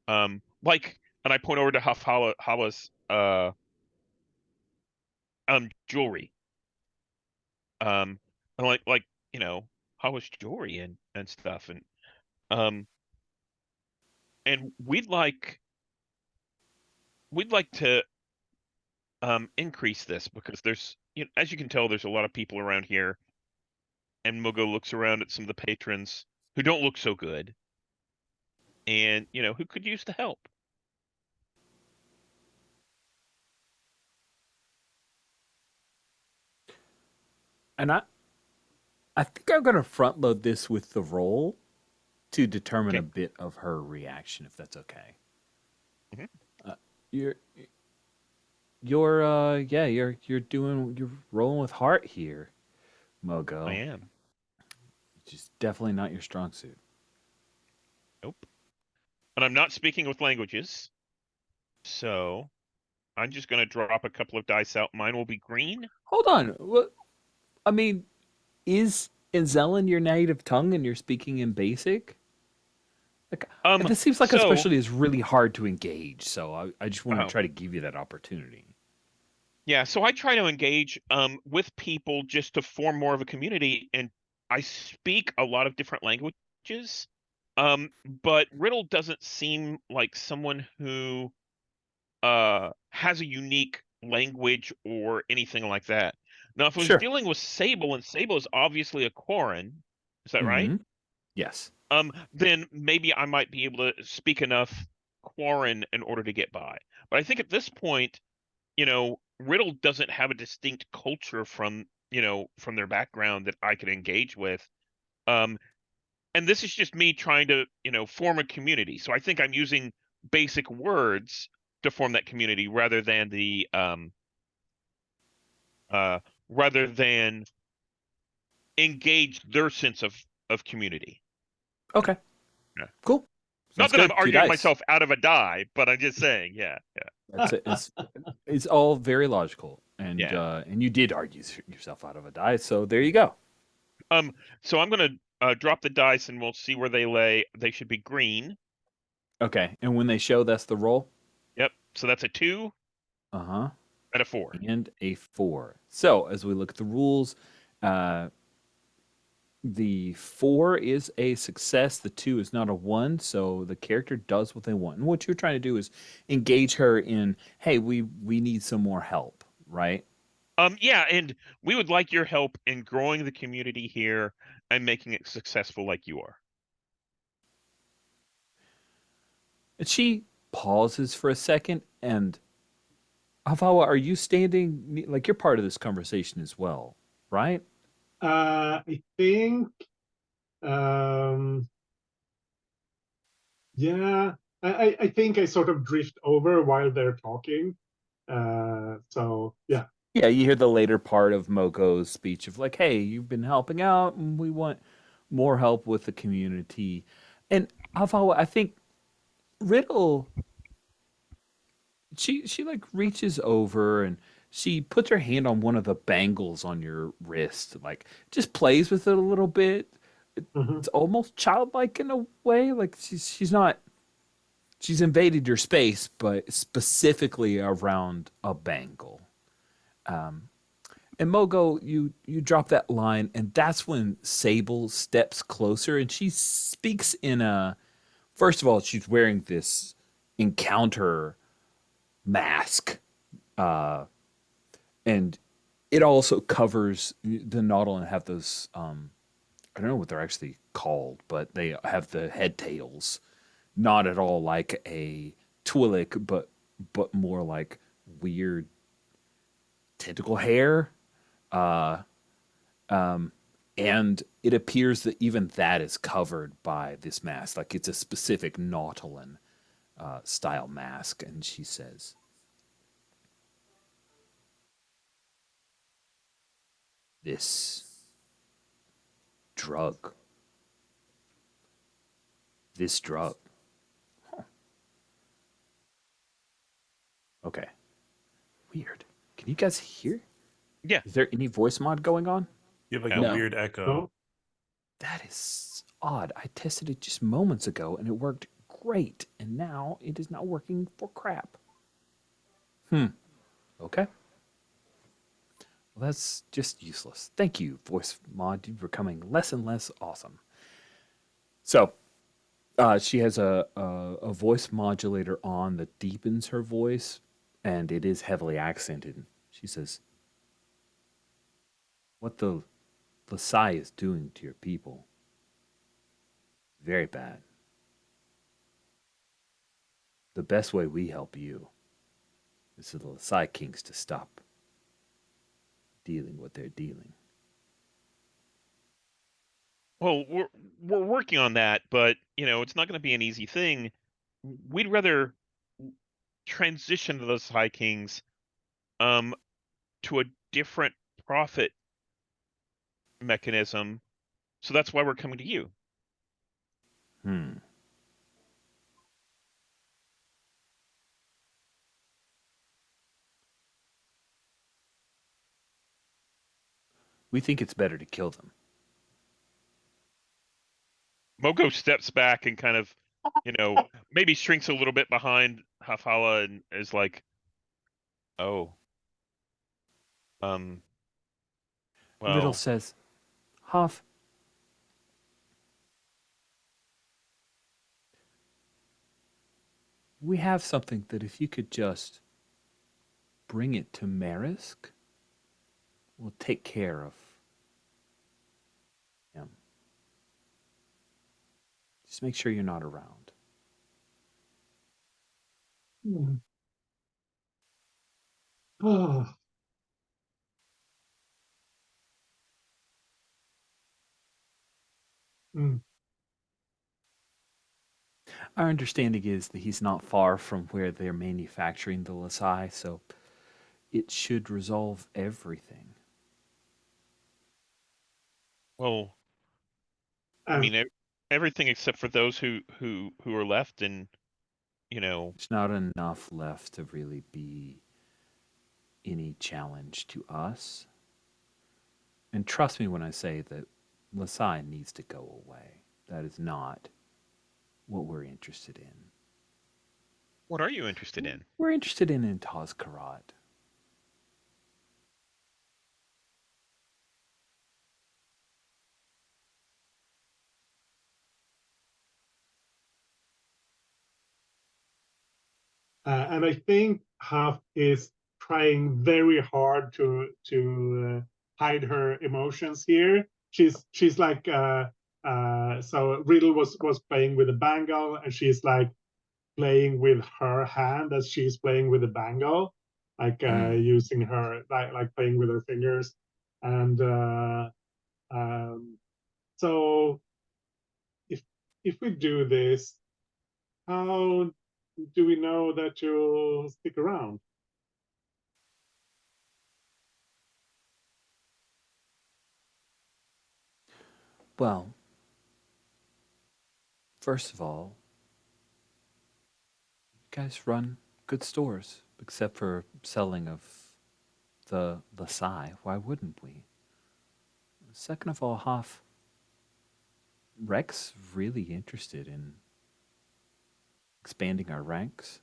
Like, and I point over to Hawa's jewelry. And like Hawa's jewelry and stuff, um and we'd like to increase this because there's as you can tell, there's a lot of people around here, and Mogo looks around at some of the patrons who don't look so good, and who could use the help. And I think I'm going to front load this with the roll to determine Okay. a bit of her reaction, if that's okay. Mhm. You're you're rolling with heart here, Mogo. I am. Which is definitely not your strong suit. Nope. And I'm not speaking with languages, so I'm just going to drop a couple of dice out. Mine will be green. Hold on. What? I mean, is Inzellan your native tongue and you're speaking in basic? Like, this seems like a so specialty is really hard to engage, so I just want to Oh. try to give you that opportunity. Yeah, so I try to engage with people just to form more of a community, and I speak a lot of different languages. But Riddle doesn't seem like someone who has a unique language or anything like that. Now, if I was Sure. dealing with Sable, and Sable is obviously a Quarren, is that right? Mhm. Yes. Then maybe I might be able to speak enough Quarren in order to get by. But I think at this point, Riddle doesn't have a distinct culture from their background that I could engage with. And this is just me trying to form a community. So I think I'm using basic words to form that community rather than rather than engage their sense of community. Okay. Yeah. Cool. Not Sounds that I'm good. 2 arguing dice. myself out of a die, but I'm just saying, yeah. That's it. It's all very logical, and Yeah. and you did argue yourself out of a die, so there you go. So I'm gonna drop the dice and we'll see where they lay. They should be green. Okay, and when they show, that's the roll. Yep. So that's a 2 Uh-huh. and a 4. And a 4. So as we look at the rules, the 4 is a success. The 2 is not a 1. So the character does what they want. And what you're trying to do is engage her in, hey, we need some more help, right? Yeah, and we would like your help in growing the community here and making it successful like you are. And she pauses for a second. And Havawa, are you standing like you're part of this conversation as well, right? I think, um, yeah, I think I sort of drift over while they're talking. So yeah. Yeah, you hear the later part of Mogo's speech of like, "Hey, you've been helping out, and we want more help with the community." And Havawa, I think Riddle, she like reaches over and she puts her hand on one of the bangles on your wrist, like just plays with it a little bit. Mhm. It's almost childlike in a way, like she's not she's invaded your space, but specifically around a bangle. And Mogo, you drop that line, and that's when Sable steps closer, and she speaks in a. First of all, she's wearing this encounter mask, and it also covers the Nautil and have those. I don't know what they're actually called, but they have the head tails, not at all like a Twi'lek, but more like weird tentacle hair. Uh, and it appears that even that is covered by this mask. Like it's a specific Nautilin style mask. And she says, This drug. This drug. Huh. Okay. Weird. Can you guys hear? Yeah. Is there any voice mod going on? You have like No. a weird echo. No? That is odd. I tested it just moments ago and it worked great. And now it is not working for crap. Okay. Well, that's just useless. Thank you, voice mod. You're becoming less and less awesome. So, she has a voice modulator on that deepens her voice, and it is heavily accented. She says, "What the Lasai is doing to your people, very bad. The best way we help you is for the Lasai kings to stop dealing what they're dealing." Well, we're working on that, but it's not going to be an easy thing. We'd rather transition to those High Kings to a different profit mechanism. So that's why we're coming to you. We think it's better to kill them. Mogo steps back and kind of, maybe shrinks a little bit behind Hafala and is like, "Oh, Riddle well, says, "Hoff, we have something that if you could just bring it to Marisk, we'll take care of him. Just make sure you're not around." Hmm. Oh. Hmm. Our understanding is that he's not far from where they're manufacturing the Lasai, so it should resolve everything. well, I Um, mean, everything except for those who are left, and There's not enough left to really be any challenge to us. And trust me when I say that Lasai needs to go away. That is not what we're interested in. what are you interested in? We're interested in Intaz Karat. and I think Half is trying very hard to hide her emotions here. She's like so Riddle was playing with a bangle, and she's like playing with her hand as she's playing with the bangle, like using her like playing with her fingers, and so if we do this, how do we know that you'll stick around? Well, first of all, you guys run good stores, except for selling of the Lasai. Why wouldn't we? Second of all, Hoff, Rex really interested in expanding our ranks.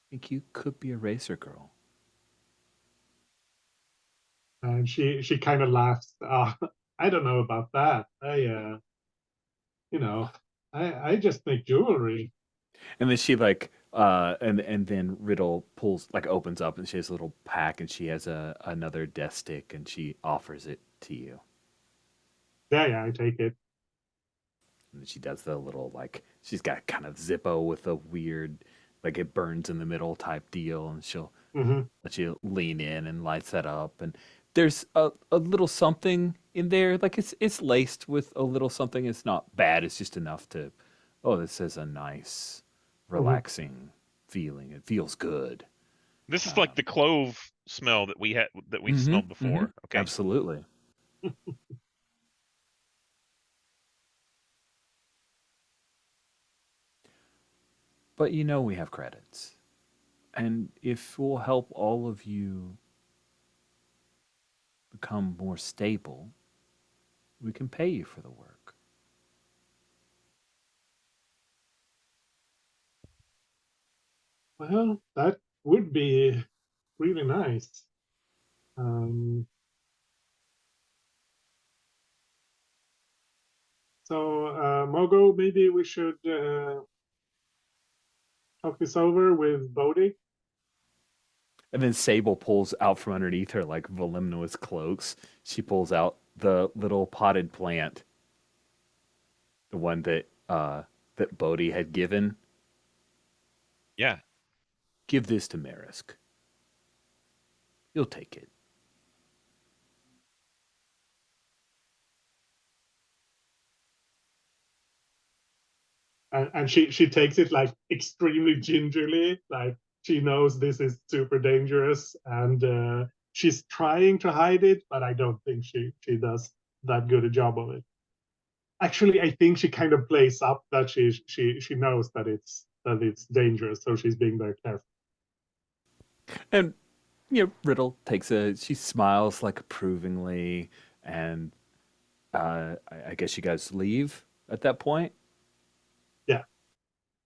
I think you could be a racer girl. And she kind of laughs. I don't know about that. You know, I just make jewelry. And then she and then Riddle opens up and she has a little pack and she has another death stick and she offers it to you. Yeah, I take it. And then she does the little she's got kind of Zippo with a weird like it burns in the middle type deal, and she'll Hmm. let you lean in and lights that up. And there's a little something in there, like it's laced with a little something. It's not bad. It's just enough to, oh, this is a nice, Hmm. relaxing feeling. It feels good. This is like Um, the clove smell that we smelled before. Okay. Absolutely. But you know we have credits. And if we'll help all of you become more stable, we can pay you for the work. Well, that would be really nice. Um, so, Mogo, maybe we should talk this over with Bodhi. And then Sable pulls out from underneath her like voluminous cloaks. She pulls out the little potted plant, the one that Bodhi had given. Yeah. Give this to Marisk. You'll take it. And she takes it like extremely gingerly, like she knows this is super dangerous, and she's trying to hide it, but I don't think she does that good a job of it. Actually, I think she kind of plays up that she knows that it's dangerous, so she's being very careful. And Riddle she smiles like approvingly, and I guess you guys leave at that point. Yeah.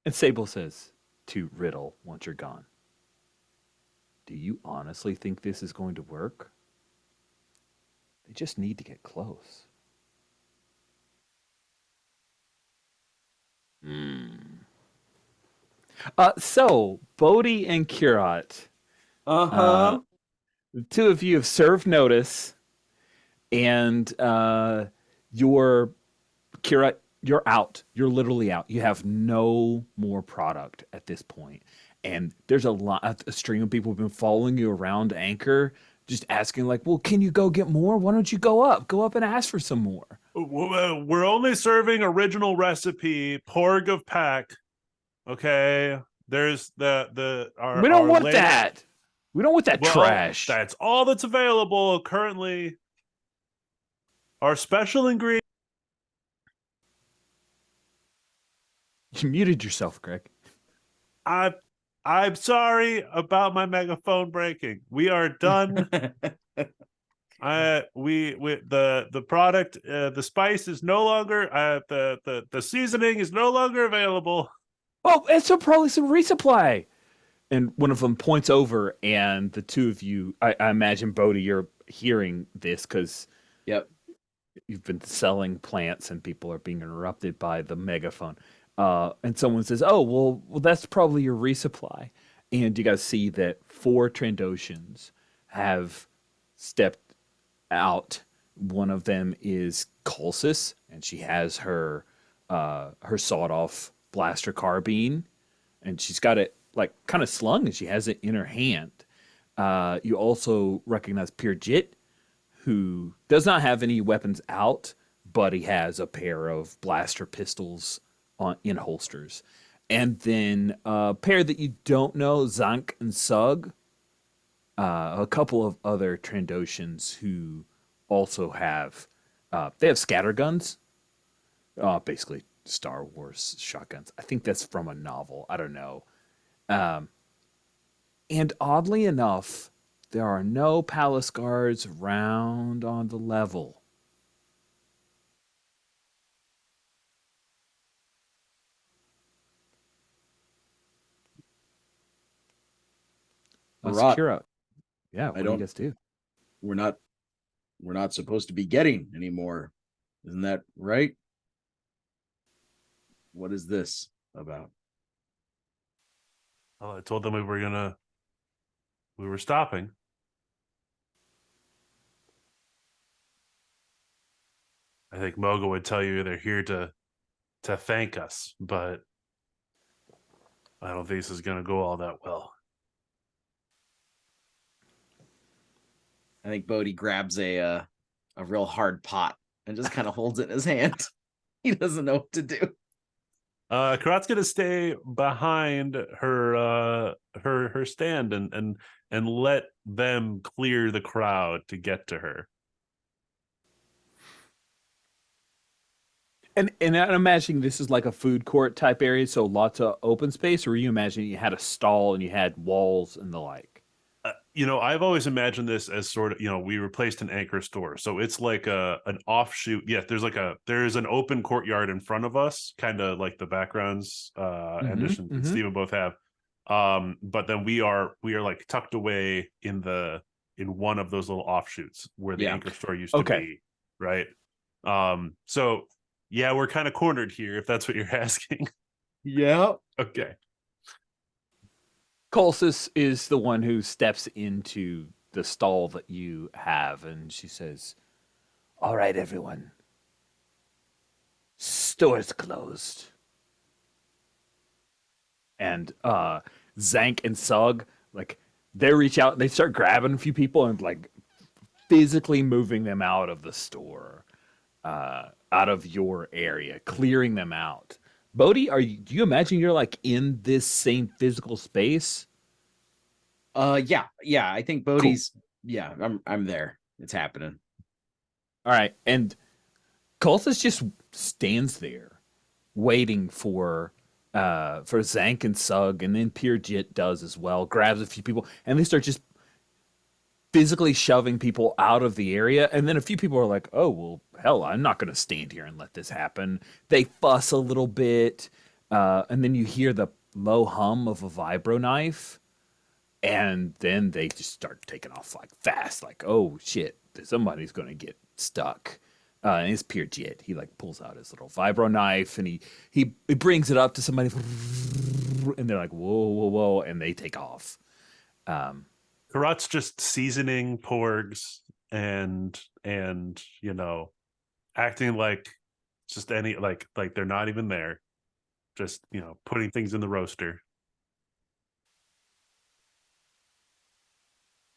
And Sable says to Riddle once you're gone, do you honestly think this is going to work? They just need to get close. So, Bodhi and Kurat, Uh-huh. the two of you have served notice, and you're Kira, you're out. You're literally out. You have no more product at this point. And there's a stream of people who've been following you around Anchor, just asking like, well, can you go get more? Why don't you go up? Go up and ask for some more. We're only serving original recipe, porg of pack. Okay. There's We don't our want latest, that. We don't want that trash. That's all that's available currently. Our special ingredient. You muted yourself, Greg. I'm sorry about my megaphone breaking. We are done. The product, the spice is no longer the seasoning is no longer available. Oh, and so probably some resupply. And one of them points over, and the two of you, I imagine, Bodhi, you're hearing this because Yep. you've been selling plants and people are being interrupted by the megaphone. And someone says, oh, well, that's probably your resupply. And you guys see that 4 Trandoshans have stepped out. One of them is Colsus, and she has her sawed-off blaster carbine, and she's got it like kind of slung, and she has it in her hand. You also recognize Pirjit, who does not have any weapons out, but he has a pair of blaster pistols in holsters. And then a pair that you don't know, Zank and Sug, a couple of other Trandoshans who also have, they have scatter guns, basically Star Wars shotguns. I think that's from a novel. I don't know. And oddly enough, there are no palace guards around on the level. Marat, Kira, yeah, what do you don't- guys do? we're not supposed to be getting anymore. Isn't that right? What is this about? Well, I told them we were stopping. I think Mogo would tell you they're here to thank us, but I don't think this is going to go all that well. I think Bodhi grabs a real hard pot and just kind of holds it in his hand. He doesn't know what to do. Karat's gonna stay behind her stand and let them clear the crowd to get to her. And I'm imagining this is like a food court type area, so lots of open space, or are you imagining you had a stall and you had walls and the like? I've always imagined this as sort of, we replaced an anchor store. So it's like an offshoot. Yeah, there's an open courtyard in front of us, kind of like the backgrounds Andish and Steven both have. But then we are like tucked away in one of those little offshoots where the anchor store used to be, right? So yeah, we're kind of cornered here, if that's what you're asking. Yeah. Okay. Colsus is the one who steps into the stall that you have, and she says, "All right, everyone. Store's closed." And Zank and Sug, like, they reach out, they start grabbing a few people and like physically moving them out of the store, out of your area, clearing them out. Bodhi, do you imagine you're like in this same physical space? Yeah. I think Bodhi's I'm there. It's happening. All right. And Cultus just stands there waiting for Zank and Sug, and then Pure Jit does as well, grabs a few people, and they start just physically shoving people out of the area. And then a few people are like, "Oh, well, hell, I'm not going to stand here and let this happen." They fuss a little bit, and then you hear the low hum of a vibro knife, and then they just start taking off like fast, like, "Oh shit, somebody's going to get stuck." And it's Pure Jit. He like pulls out his little vibro knife and he brings it up to somebody, and they're like, "Whoa, whoa, whoa," and they take off. Karat's just seasoning porgs and acting like just any like they're not even there. Just, putting things in the roaster.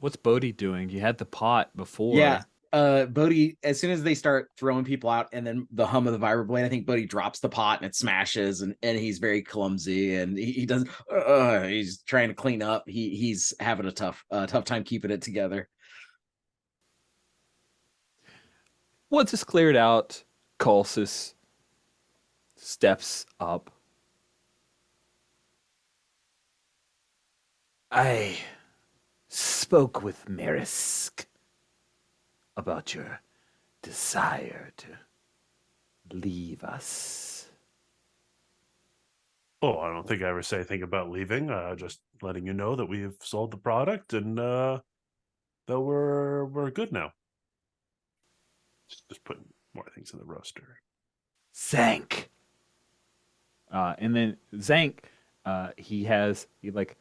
What's Bodhi doing? You had the pot before. Yeah. Bodhi, as soon as they start throwing people out and then the hum of the vibroblade, I think Bodhi drops the pot and it smashes, and he's very clumsy, and he does he's trying to clean up. He's having a tough time keeping it together. Once it's cleared out, Colsus steps up. "I spoke with Marisk about your desire to leave us." Oh, I don't think I ever say anything about leaving. Just letting you know that we've sold the product and that we're good now. Just putting more things in the roaster. Zank. And then Zank, he like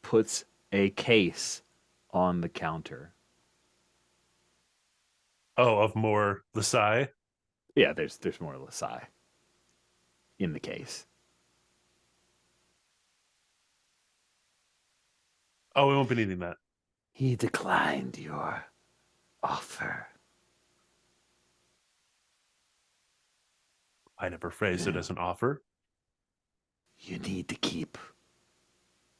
puts a case on the counter. Oh, of more Lasai? Yeah, there's more Lasai in the case. Oh, we won't be needing that. "He declined your offer." I never phrased it as an offer. "You need to keep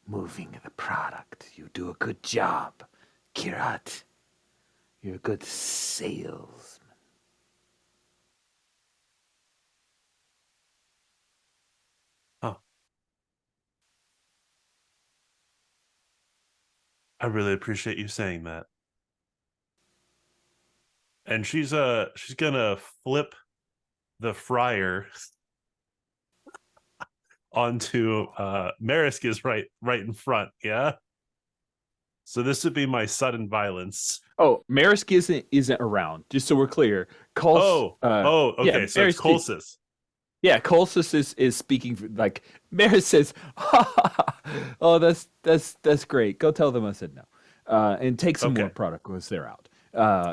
moving the product. You do a good job, Kirat. You're a good salesman." Huh. I really appreciate you saying that. And she's gonna flip the fryer onto Marisk is right in front, yeah. So this would be my sudden violence. Oh, Marisk isn't around. Just so we're clear, okay. Yeah, so it's Colsus. Yeah, Colsus is speaking like Marisk says, "Oh, that's great. Go tell them I said no." And take some more product once they're out.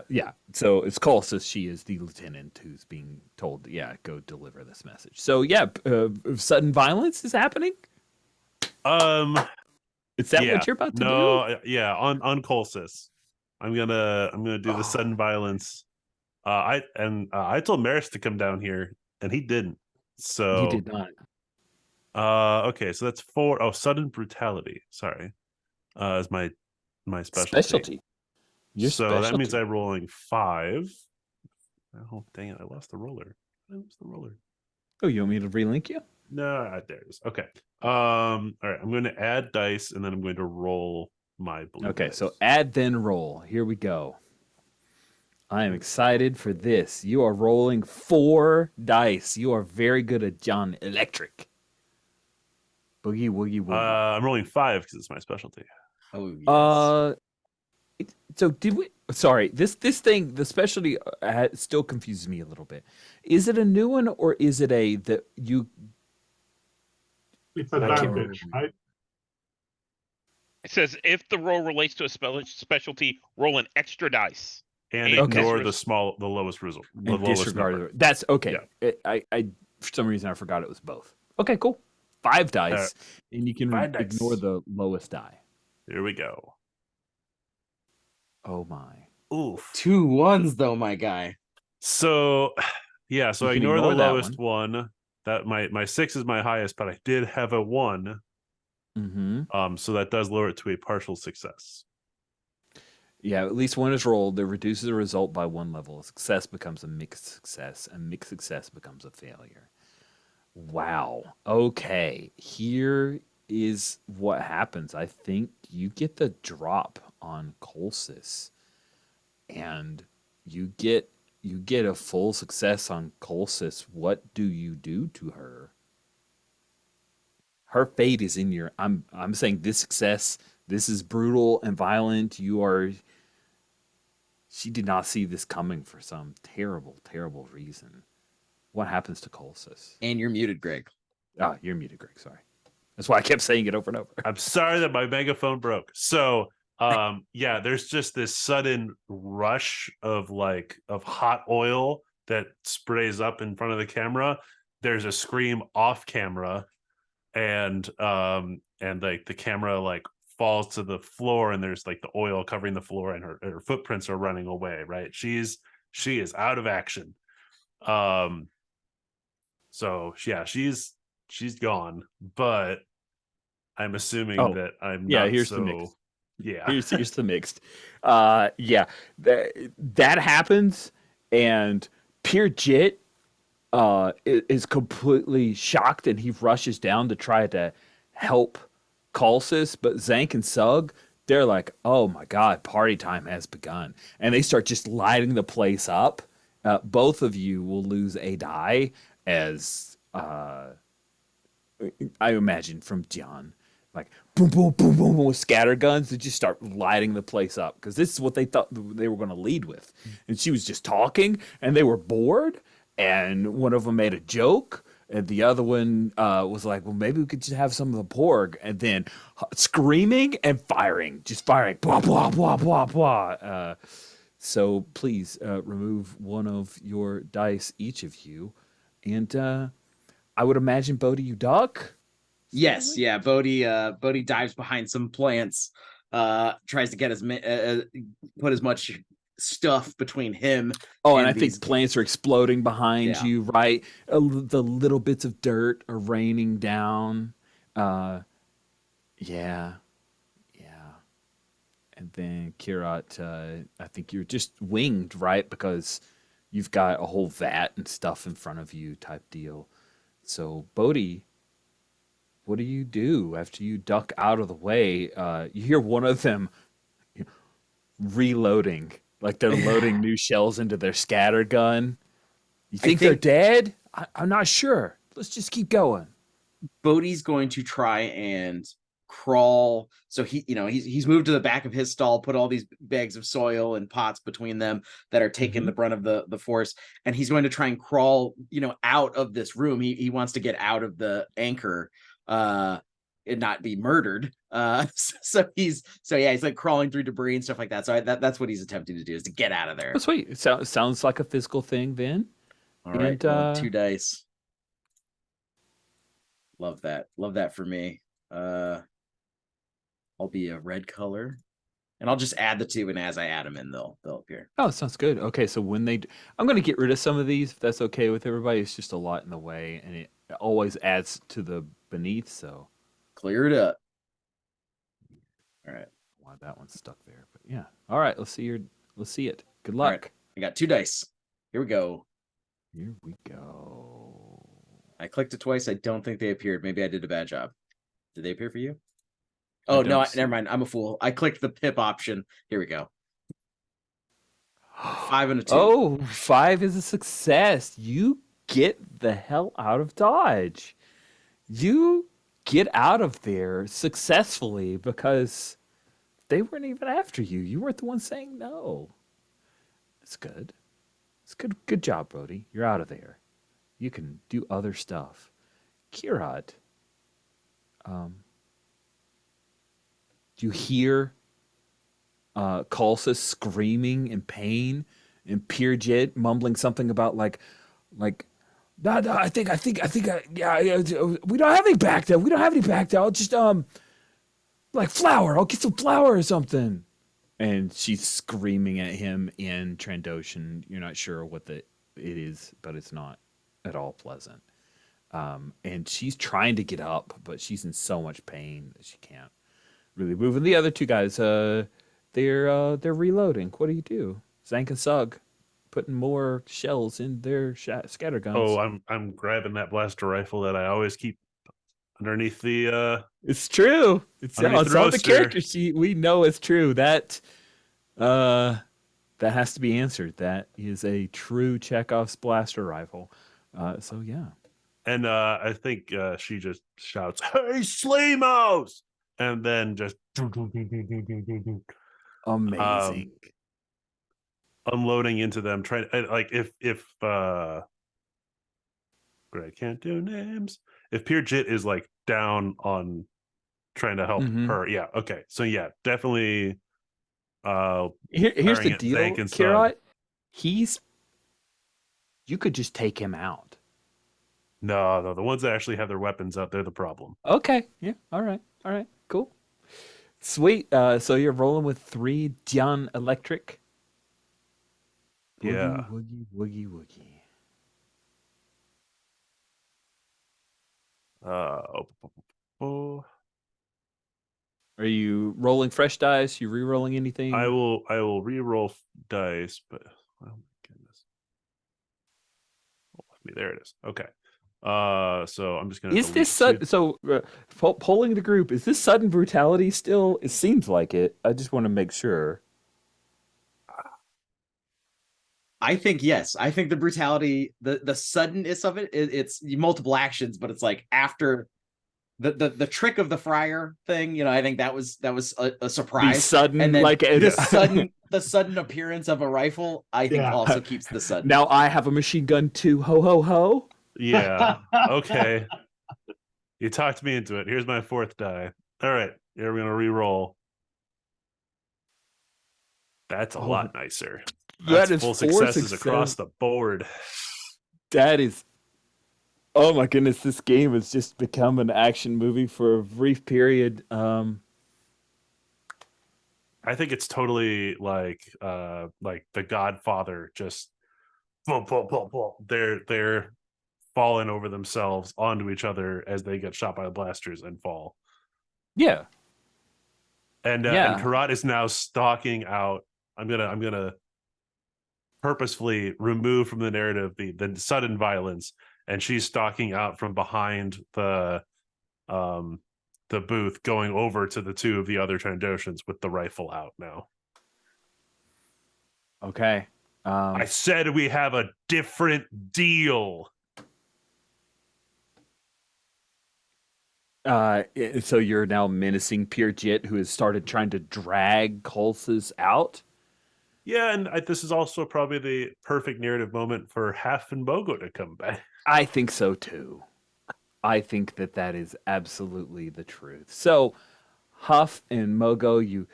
Yeah, so it's Colsus. She is the lieutenant who's being told, go deliver this message. So yeah, sudden violence is happening. Is that yeah, what you're about to do? no, yeah, on Colsis. I'm gonna do the sudden violence. I told Maris to come down here, and he didn't. So You did not. okay, so that's 4. Oh, sudden brutality. Sorry, is my specialty. Specialty. Your So that means specialty. I'm rolling 5. Oh dang it! I lost the roller. I lost the roller. Oh, you want me to relink you? No, there it is. Okay. All right. I'm going to add dice, and then I'm going to roll my blue. Okay, dice. so add then roll. Here we go. I am excited for this. You are rolling 4 dice. You are very good at John Electric. Boogie woogie woogie. I'm rolling 5 because it's my specialty. Oh yes. So did we? Sorry, this thing, the specialty still confuses me a little bit. Is it a new one or is it a that you? It's can't advantage, remember. right? It says if the roll relates to a specialty, roll an extra dice. And Okay. ignore the lowest result. The And lowest disregard number. it. That's okay. Yeah. I for some reason I forgot it was both. Okay, cool. 5 dice, and you can 5 dice. ignore the lowest die. Here we go. Oh my! Oof. 2 1s though, my guy. So yeah, so You I can ignore the ignore that lowest one. That my 6 is my highest, but I did have a 1. Mm-hmm. So that does lower it to a partial success. Yeah, at least one is rolled. It reduces the result by 1 level. A success becomes a mixed success. A mixed success becomes a failure. Wow. Okay. Here is what happens. I think you get the drop on Colsis, and you get a full success on Colsis. What do you do to her? Her fate is in your. I'm saying this success. This is brutal and violent. You are. She did not see this coming for some terrible, terrible reason. What happens to Colsis? And you're muted, Greg. Ah, you're muted, Greg. Sorry. That's why I kept saying it over and over. I'm sorry that my megaphone broke. So yeah, there's just this sudden rush of hot oil that sprays up in front of the camera. There's a scream off camera, and like the camera like falls to the floor, and there's like the oil covering the floor, and her footprints are running away, right? She is out of action. So yeah, she's gone, but I'm assuming that I'm not. Here's so, the mix. Yeah, Here's the mixed. Yeah, that happens, and Pure Jit is completely shocked, and he rushes down to try to help Colsis, but Zank and Sug, they're like, "Oh my god, party time has begun," and they start just lighting the place up. Both of you will lose a die as I imagine from Dian. Like boom, boom, boom, boom, boom with scatter guns that just start lighting the place up because this is what they thought they were going to lead with. And she was just talking, and they were bored. And one of them made a joke, and the other one was like, "Well, maybe we could just have some of the porg." And then screaming and firing, just firing, blah blah blah blah blah. So please remove one of your dice, each of you, and I would imagine Bodhi, you duck. Yes, yeah. Bodhi dives behind some plants, tries to get put as much stuff between him. Oh, and I think plants are exploding behind Yeah. you, right? The little bits of dirt are raining down. Yeah. And then Kirat, I think you're just winged, right? Because you've got a whole vat and stuff in front of you type deal. So Bodhi, what do you do after you duck out of the way? You hear one of them reloading, like they're loading new shells into their scatter gun. You think they're dead? I'm not sure. Let's just keep going. Bodhi's going to try and crawl. So he's moved to the back of his stall, put all these bags of soil and pots between them that are taking the brunt of the force, and he's going to try and crawl, out of this room. He wants to get out of the anchor and not be murdered. So he's like crawling through debris and stuff like that. So that's what he's attempting to do, is to get out of there. Oh, sweet. It sounds like a physical thing then. All right, 2 dice. Love that for me. I'll be a red color, and I'll just add the two, and as I add them in, they'll appear. Oh, sounds good. Okay, so when I'm going to get rid of some of these if that's okay with everybody. It's just a lot in the way, and it always adds to the beneath. So Clear it up. All right. why that one's stuck there, but yeah. All right, let's see it. Good All right. luck. I got 2 dice. Here we go. Here we go. I clicked it twice. I don't think they appeared. Maybe I did a bad job. Did they appear for you? Oh, no, never mind. I'm a fool. I clicked the pip option. Here we go. 5 and a 2. Oh, 5 is a success. You get the hell out of Dodge. You get out of there successfully because they weren't even after you. You weren't the one saying no. It's good. It's good. Good job, Bodhi. You're out of there. You can do other stuff. Kirat, do you hear Kalsa screaming in pain and Pirjit mumbling something about like, no, I think, yeah, we don't have any back there. We don't have any back there. I'll just, like flour. I'll get some flour or something. And she's screaming at him in Trandoshan. You're not sure what it is, but it's not at all pleasant. And she's trying to get up, but she's in so much pain that she can't really move. And the other 2 guys, they're reloading. What do? Zank and Sug putting more shells in their scatter guns. Oh, I'm grabbing that blaster rifle that I always keep underneath the It's true. It's on the roaster. character sheet. We know it's true. That has to be answered. That is a true Chekhov's blaster rifle. So yeah. And I think she just shouts, "Hey, Slamos!" And then just Amazing. Unloading into them. Trying like if I can't do names. If Pirjit is like down on trying to help her, yeah, okay. So yeah, definitely. Here's the deal, Kirat. You could just take him out. No, the ones that actually have their weapons out, they're the problem. Okay. Yeah. All right. Cool. Sweet. So you're rolling with 3 Dian Electric. Yeah. Woogie. Are you rolling fresh dice? You re-rolling anything? I will re-roll dice, but oh my goodness. There it is. Okay. So I'm just gonna. Is this polling the group? Is this sudden brutality still? It seems like it. I just want to make sure. I think yes. I think the brutality, the suddenness of it's multiple actions, but it's like after the trick of the friar thing. I think that was a surprise. The sudden, and then like the sudden appearance of a rifle. I think also keeps the sudden. Now I have a machine gun too. Ho ho ho. Yeah. Okay. You talked me into it. Here's my 4th die. All right. Here we're gonna re-roll. That's a lot nicer. That is full 4 successes across the board. That is. Oh my goodness! This game has just become an action movie for a brief period. I think it's totally like The Godfather. Just they're falling over themselves onto each other as they get shot by the blasters and fall. Yeah. And Karat is now stalking out. I'm gonna purposefully remove from the narrative the sudden violence, and she's stalking out from behind the booth, going over to the 2 of the other Trandoshans with the rifle out now. Okay. I said we have a different deal. So you're now menacing Pirjit, who has started trying to drag Kolsas out? Yeah, and this is also probably the perfect narrative moment for Haf and Bogo to come back. I think so, too. I think that is absolutely the truth. So, Huff and Mogo,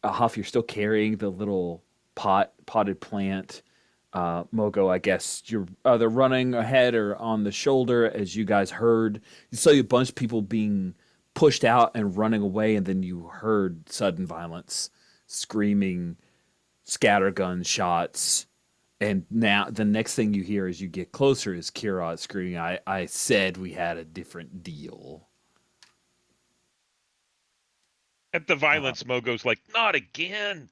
Huff, you're still carrying the little potted plant. Mogo, I guess you're either running ahead or on the shoulder, as you guys heard. You saw a bunch of people being pushed out and running away, and then you heard sudden violence, screaming, scattergun shots, and now the next thing you hear as you get closer is Kirat screaming, I said we had a different deal. At the violence, Mogo's like, not again.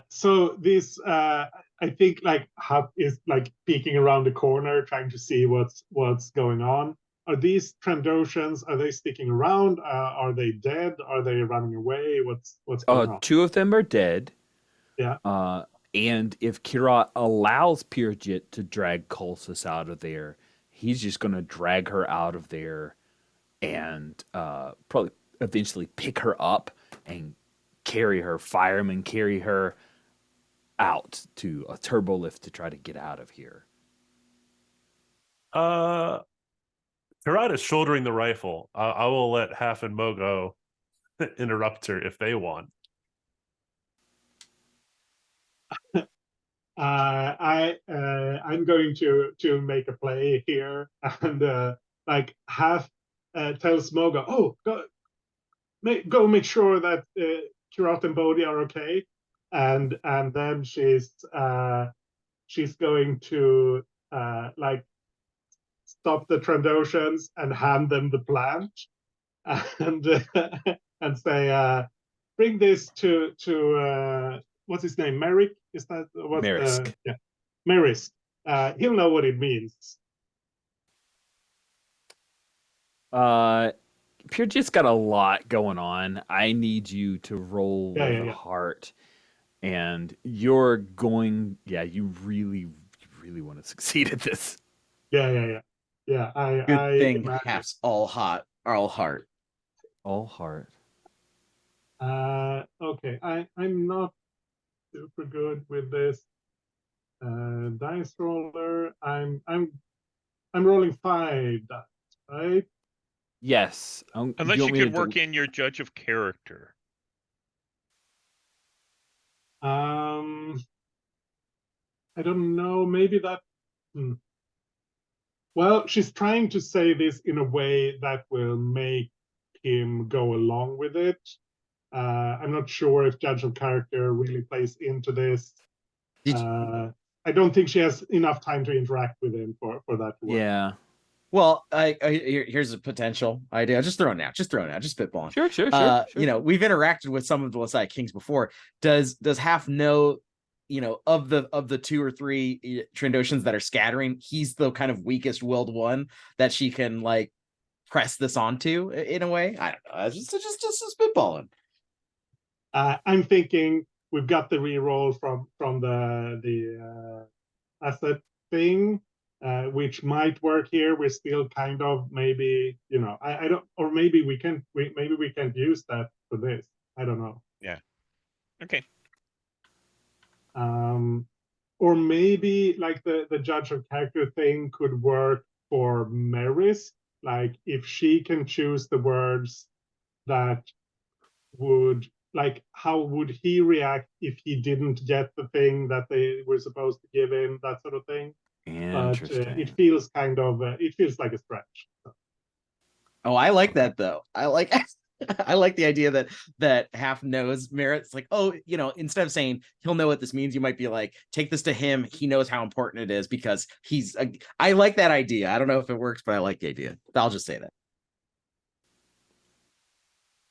So this, I think, like Hub is like peeking around the corner, trying to see what's going on. Are these Trandoshans? Are they sticking around? Are they dead? Are they running away? What's going on? 2 of them are dead. Yeah. And if Kirat allows Pirjit to drag Colsus out of there, he's just going to drag her out of there and probably eventually pick her up and carry her, firemen carry her out to a turbo lift to try to get out of here. Karat is shouldering the rifle. I will let Half and Mogo interrupt her if they want. I'm going to make a play here, and like Half tells Mogo, "Oh, go make sure that Kirat and Bodhi are okay," and then she's going to like stop the Trandoshans and hand them the plant, and and say, "Bring this to what's his name? Merrick? Is that what? Marisk. Yeah, Marisk. He'll know what it means." Pirjit's got a lot going on. I need you to roll with a heart. And you're going, you really want to succeed at this. Yeah. Good thing Half's all heart. All heart. Okay, I'm not super good with this dice roller. I'm rolling 5 dice, right? Yes. Unless you could work in your judge of character. I don't know. Maybe that. Well, she's trying to say this in a way that will make him go along with it. I'm not sure if judge of character really plays into this. I don't think she has enough time to interact with him for that to work. Yeah. Well, here's a potential idea. Just throwing out, just spitballing. Sure. You know, we've interacted with some of the Messiah Kings before. Does Half know, you know, of the 2 or 3 Trandoshans that are scattering, he's the kind of weakest willed one that she can like press this onto in a way? I don't know. Just spitballing. I'm thinking we've got the reroll from the asset thing, which might work here. We're still kind of maybe, you know, I don't, or maybe we can't use that for this. I don't know. Yeah. Okay. Or maybe like the judge of character thing could work for Maris. Like if she can choose the words that would, like, how would he react if he didn't get the thing that they were supposed to give him, that sort of thing. Interesting. But it feels kind of, it feels like a stretch. So. Oh, I like that though. I like the idea that Half knows Merritt. It's like, oh, you know, instead of saying he'll know what this means, you might be like, take this to him. He knows how important it is because he's. I like that idea. I don't know if it works, but I like the idea. I'll just say that.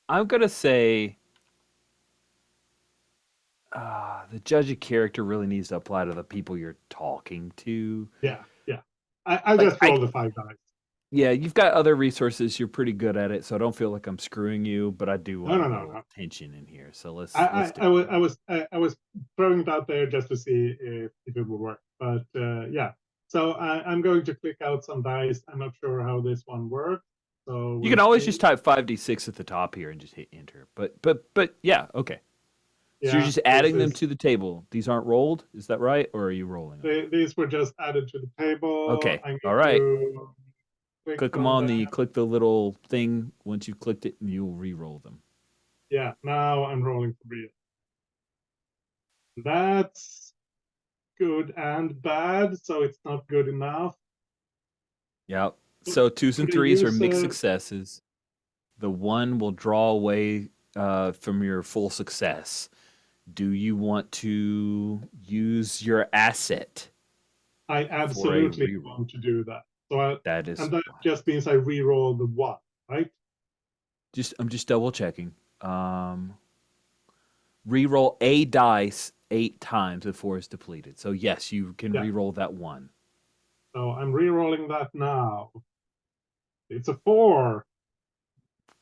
I'm gonna say the judge of character really needs to apply to the people you're talking to. Yeah. I just roll the 5 dice. Yeah, you've got other resources. You're pretty good at it, so I don't feel like I'm screwing you. But I do want no. tension in here. So let's. I was throwing it out there just to see if it would work. But yeah, so I'm going to click out some dice. I'm not sure how this one works. So you can always just type 5d6 at the top here and just hit enter. But yeah, okay. So you're just adding them to the table. These aren't rolled, is that right, or are you rolling them? These were just added to the table. Okay, all right. Click them on click the little thing. Once you've clicked it, and you'll re-roll them. Yeah, now I'm rolling for real. That's good and bad, so it's not good enough. Yep. So 2s and Could I 3s are use, mixed successes. The 1 will draw away from your full success. Do you want to use your asset I for a absolutely reroll? want to do that. So That is and that fine. just means I re-roll the 1, right? I'm just double checking. Reroll a dice 8 times before it's depleted. So yes, you can Yeah. reroll that 1. So I'm re-rolling that now. It's a 4.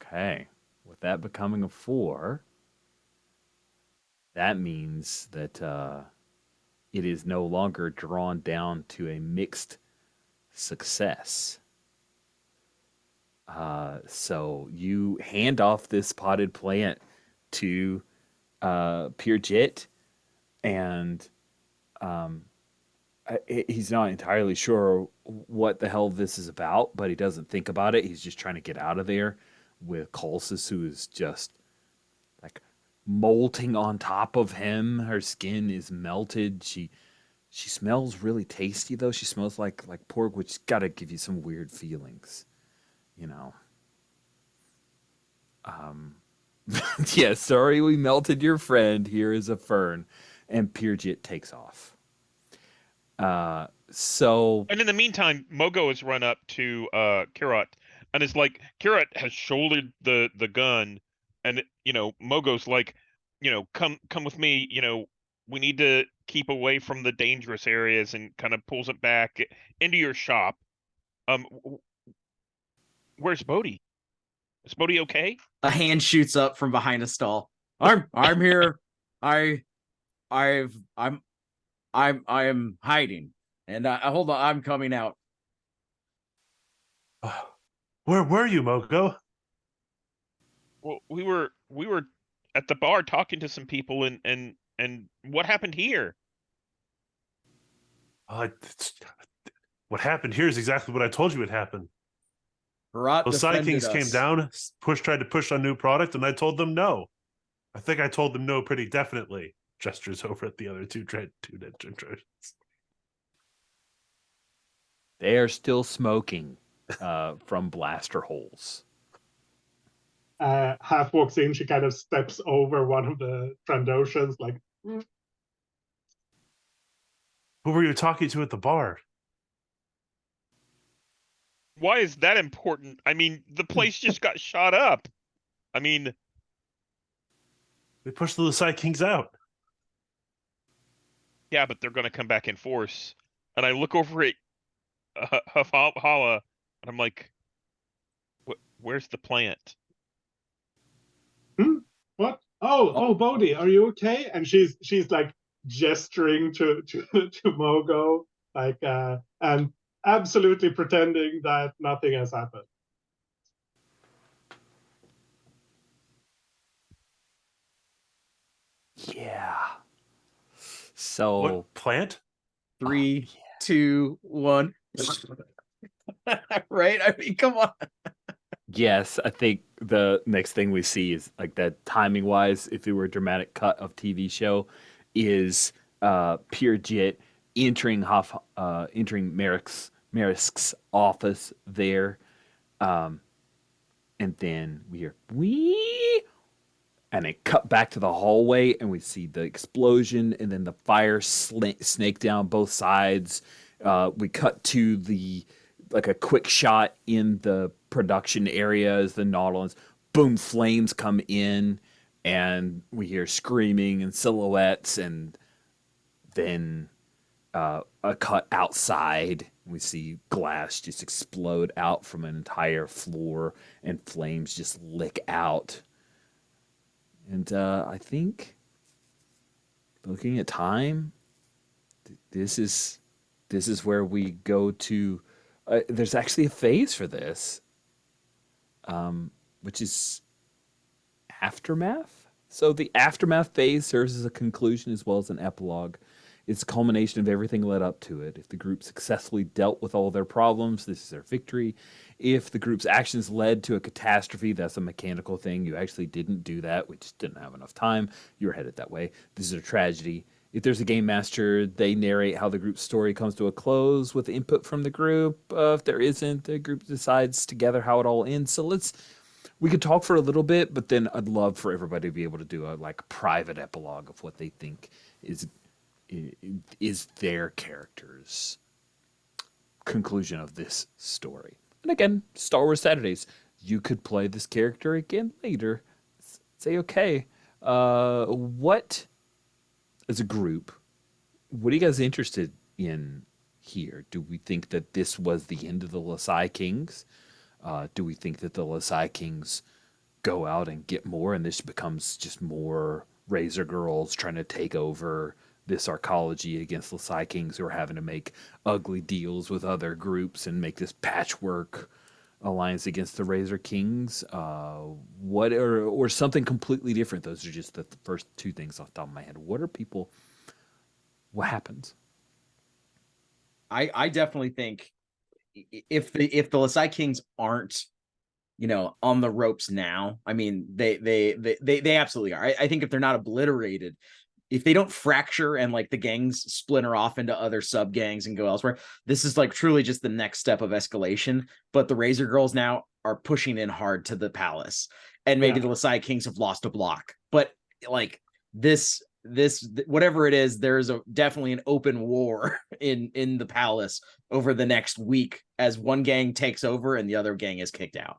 Okay. With that becoming a 4, that means that it is no longer drawn down to a mixed success. So you hand off this potted plant to Pure and he's not entirely sure what the hell this is about, but he doesn't think about it. He's just trying to get out of there with Colsis, who is just like molting on top of him. Her skin is melted. She smells really tasty though. She smells like pork, which gotta give you some weird feelings, you know. Yeah, sorry we melted your friend. Here is a fern. And Purjit takes off. So And in the meantime, Mogo has run up to Kirat and is like, Kirat has shouldered the gun, and Mogo's like, come with me, we need to keep away from the dangerous areas, and kind of pulls it back into your shop. Where's Bodhi? Is Bodhi okay? A hand shoots up from behind a stall. I'm here. I am hiding. And hold on, I'm coming out. Where were you, Mogo? Well, we were at the bar talking to some people, and what happened here? What happened here is exactly what I told you would happen. Herat Those Psy defended Kings came us. down, tried to push on new product, and I told them no. I think I told them no pretty definitely. Gestures over at the other two ninja trojans. they are still smoking from blaster holes. Half walks in, she kind of steps over one of the Trandoshans, like, Who were you talking to at the bar? Why is that important? I mean, the place just got shot up. I mean, They pushed the Psy Kings out. yeah, but they're going to come back in force. And I look over at Hala, and I'm like, where's the plant? what? Oh, Bodhi, are you okay? And she's like gesturing to Mogo, like and absolutely pretending that nothing has happened. Yeah. So What plant? 3, 2, 1. Right? I mean, come on. yes, I think the next thing we see is like that timing wise, if it were a dramatic cut of TV show, is Purjit entering Marisk's office there. And then we hear wee, and it cut back to the hallway, and we see the explosion, and then the fire snake down both sides. We cut to a quick shot in the production area as the Nautilus, boom, flames come in, and we hear screaming and silhouettes, and then a cut outside. We see glass just explode out from an entire floor, and flames just lick out. And I think, looking at time, this is where we go to. There's actually a phase for this, which is aftermath. So the aftermath phase serves as a conclusion as well as an epilogue. It's a culmination of everything led up to it. If the group successfully dealt with all their problems, this is their victory. If the group's actions led to a catastrophe, that's a mechanical thing. You actually didn't do that. We just didn't have enough time. You were headed that way. This is a tragedy. If there's a game master, they narrate how the group's story comes to a close with input from the group. If there isn't, the group decides together how it all ends. So we could talk for a little bit, but then I'd love for everybody to be able to do a like private epilogue of what they think is their character's conclusion of this story. And again, Star Wars Saturdays, you could play this character again later. Say, okay, what, as a group, what are you guys interested in here? Do we think that this was the end of the Lasai Kings? Do we think that the Lasai Kings go out and get more, and this becomes just more Razor Girls trying to take over this arcology against Lasai Kings who are having to make ugly deals with other groups and make this patchwork alliance against the Razor Kings? What or something completely different? Those are just the first two things off the top of my head. What happens? I definitely think if the Lasai Kings aren't, on the ropes now, I mean, they absolutely are. I think if they're not obliterated, if they don't fracture and like the gangs splinter off into other sub gangs and go elsewhere, this is like truly just the next step of escalation. But the Razor Girls now are pushing in hard to the palace, and maybe the Lasai Kings have lost a block. But like this whatever it is, there's definitely an open war in the palace over the next week as one gang takes over and the other gang is kicked out.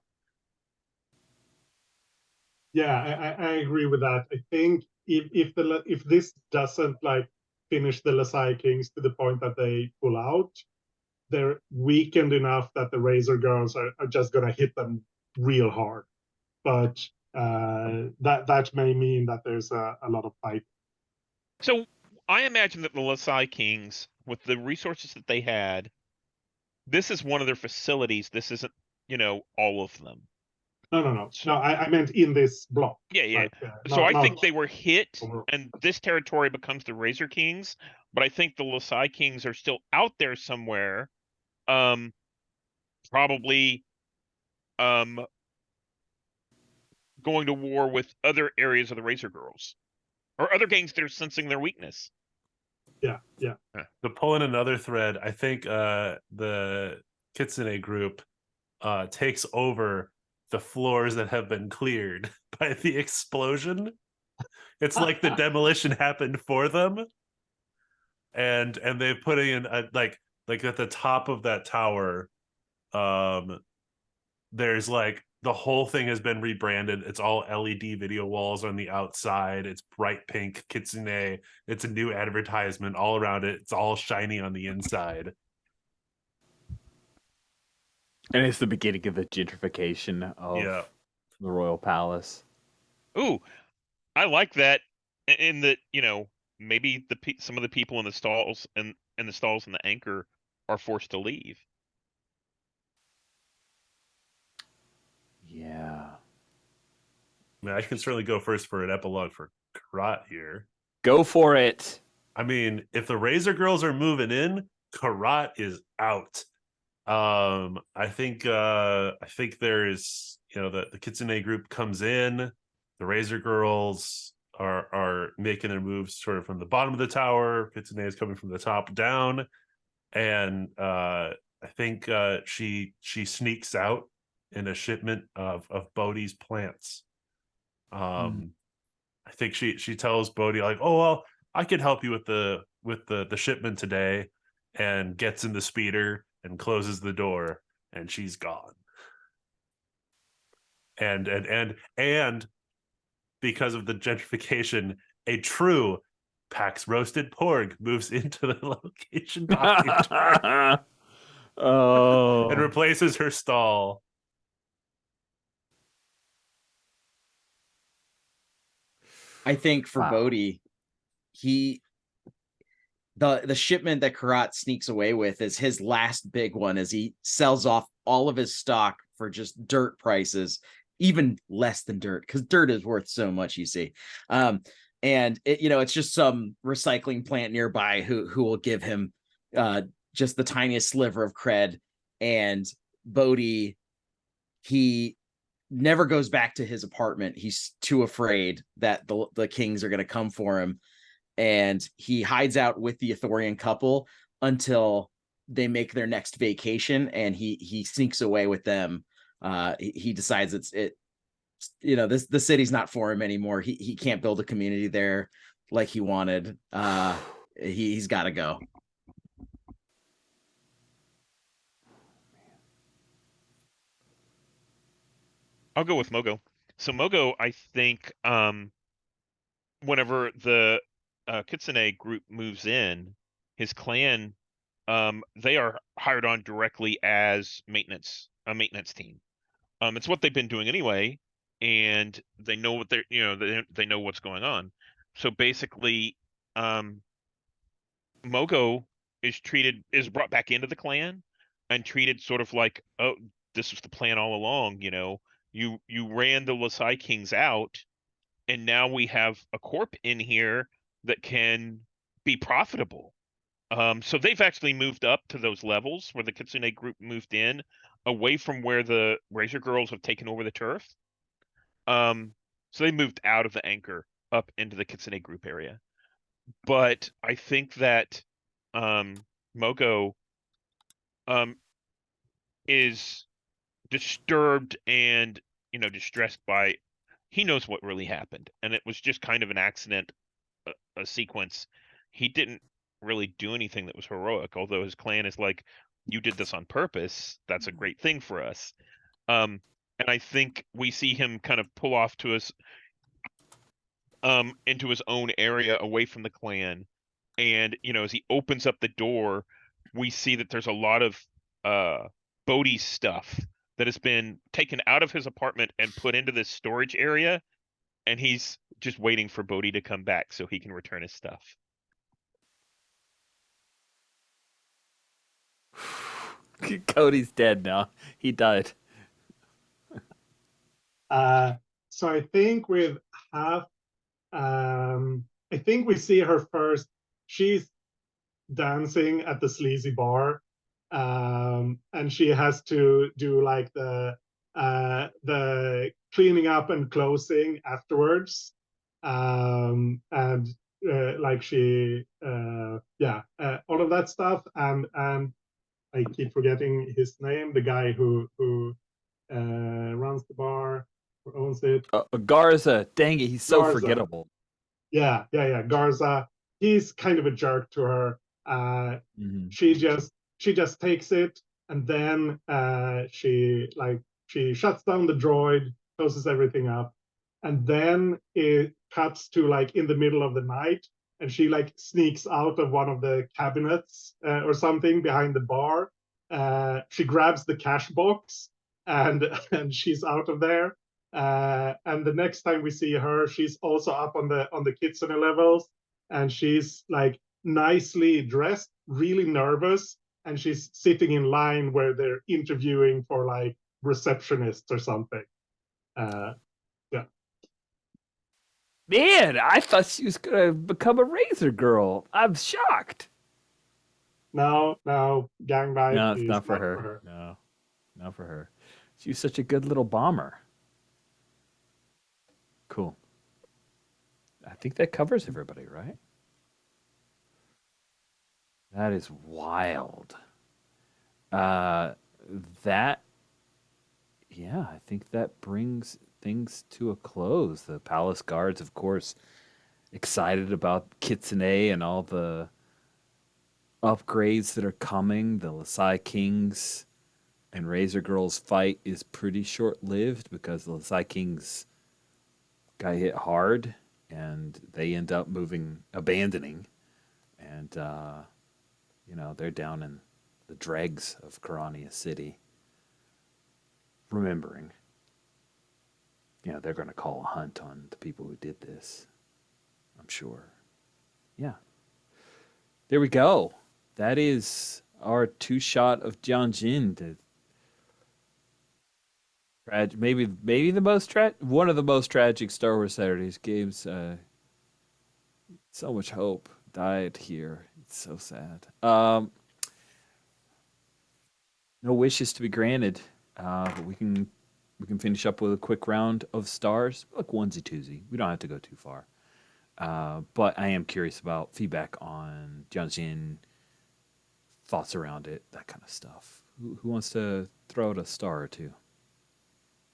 Yeah, I agree with that. I think if this doesn't like finish the Lasai Kings to the point that they pull out, they're weakened enough that the Razor Girls are just gonna hit them real hard. But that may mean that there's a lot of fight. So I imagine that the Lasai Kings, with the resources that they had, this is one of their facilities. This isn't, all of them. No. I meant in this block. Yeah. So I think they were hit, and this territory becomes the Razor Kings. But I think the Lasai Kings are still out there somewhere, probably, going to war with other areas of the Razor Girls, or other gangs that are sensing their weakness. Yeah. To pull in another thread, I think the Kitsune group takes over the floors that have been cleared by the explosion. It's like the demolition happened for them, and they put in like at the top of that tower, there's like the whole thing has been rebranded. It's all LED video walls on the outside. It's bright pink Kitsune. It's a new advertisement all around it. It's all shiny on the inside. And it's the beginning of the gentrification of the royal palace. Ooh, I like that. In that, maybe some of the people in the stalls and the anchor are forced to leave. Yeah. I mean, I can certainly go first for an epilogue for Karat here. Go for it. I mean, if the Razor Girls are moving in, Karat is out. I think there's the Kitsune group comes in, the Razor Girls are making their moves sort of from the bottom of the tower. Kitsune is coming from the top down, and I think she sneaks out in a shipment of Bodhi's plants. I think she tells Bodhi like, oh well, I could help you with the shipment today, and gets in the speeder and closes the door, and she's gone. And because of the gentrification, a true Pax roasted porg moves into the location and replaces her stall. I think for Bodhi, the shipment that Karat sneaks away with is his last big one, as he sells off all of his stock for just dirt prices, even less than dirt, because dirt is worth so much, you see. And it's just some recycling plant nearby who will give him just the tiniest sliver of cred. And Bodhi, he never goes back to his apartment. He's too afraid that the Kings are going to come for him. and he hides out with the Ithorian couple until they make their next vacation, and he sneaks away with them. He decides the city's not for him anymore. He can't build a community there like he wanted. He's got to go. I'll go with Mogo. So Mogo, I think, whenever the Kitsune group moves in, his clan, they are hired on directly as a maintenance team. It's what they've been doing anyway, and they know what they know what's going on. So basically, Mogo is brought back into the clan and treated sort of like, oh, this was the plan all along. You ran the Lasai Kings out, and now we have a corp in here that can be profitable. So they've actually moved up to those levels where the Kitsune group moved in, away from where the Razor Girls have taken over the turf. So they moved out of the anchor up into the Kitsune group area. But I think that Mogo is disturbed and distressed by, he knows what really happened, and it was just kind of an accident, a sequence. He didn't really do anything that was heroic, although his clan is like, you did this on purpose. That's a great thing for us. And I think we see him kind of pull off to us into his own area away from the clan. And, as he opens up the door, we see that there's a lot of Bodhi's stuff that has been taken out of his apartment and put into this storage area. And he's just waiting for Bodhi to come back so he can return his stuff. Cody's dead now. He died. So I think with half, I think we see her first. She's dancing at the sleazy bar, and she has to do like the cleaning up and closing afterwards, and like she all of that stuff, and I keep forgetting his name, the guy who runs the bar, who owns it. Garza, dang it, he's so Garza. forgettable. Yeah, Garza. He's kind of a jerk to her. She just takes it, and then she shuts down the droid, closes everything up, and then it cuts to like in the middle of the night, and she like sneaks out of one of the cabinets or something behind the bar. She grabs the cash box, and she's out of there. And the next time we see her, she's also up on the Kitsune levels, and she's like nicely dressed, really nervous, and she's sitting in line where they're interviewing for like receptionists or something. Man, I thought she was gonna become a Razor Girl. I'm shocked. No, gangbang. No, it's not for her. No, not for her. She's such a good little bomber. Cool. I think that covers everybody, right? That is wild. I think that brings things to a close. The palace guards, of course, excited about Kitsune and all the upgrades that are coming. The Lasai Kings and Razor Girls fight is pretty short-lived because the Lasai Kings got hit hard and they end up abandoning. And, they're down in the dregs of Carannia City, remembering, they're going to call a hunt on the people who did this, I'm sure. Yeah. There we go. That is our two-shot of Dian Xin. Maybe the most one of the most tragic Star Wars Saturdays games. So much hope died here. It's so sad. No wishes to be granted, but we can finish up with a quick round of stars, like onesie twosie. We don't have to go too far. But I am curious about feedback on Dian Xin, thoughts around it, that kind of stuff. Who wants to throw out a star or two?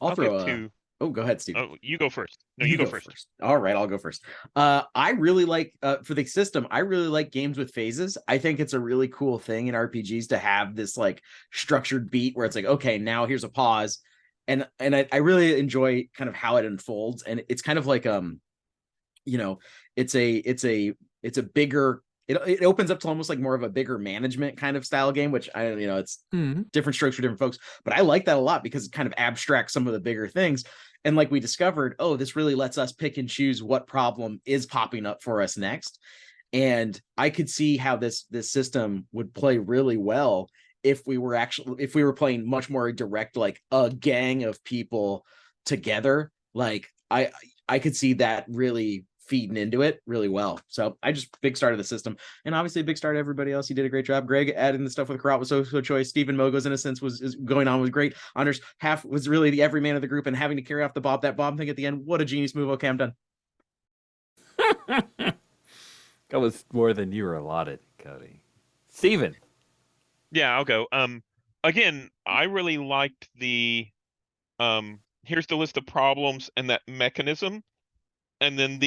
I'll give two. Oh, go ahead, Steve. Oh, you go first. No, you go first. All right, I'll go first. I really like for the system, I really like games with phases. I think it's a really cool thing in RPGs to have this like structured beat where it's like, okay, now here's a pause. And I really enjoy kind of how it unfolds. And it's kind of like you know, it's a bigger, it opens up to almost like more of a bigger management kind of style game, which it's different strokes for different folks, but I like that a lot because it kind of abstracts some of the bigger things. And like we discovered, oh, this really lets us pick and choose what problem is popping up for us next. And I could see how this system would play really well if we were playing much more direct, like a gang of people together. Like I could see that really feeding into it really well. So I just big star to the system, and obviously a big star to everybody else. You did a great job. Greg adding the stuff with Karat was so choice. Stephen Mogo's innocence was going on was great. Anders half was really the everyman of the group, and having to carry off that bomb thing at the end. What a genius move. Okay, I'm done. That was more than you were allotted, Cody. Steven. Yeah, I'll go. Again, I really liked the here's the list of problems and that mechanism. And then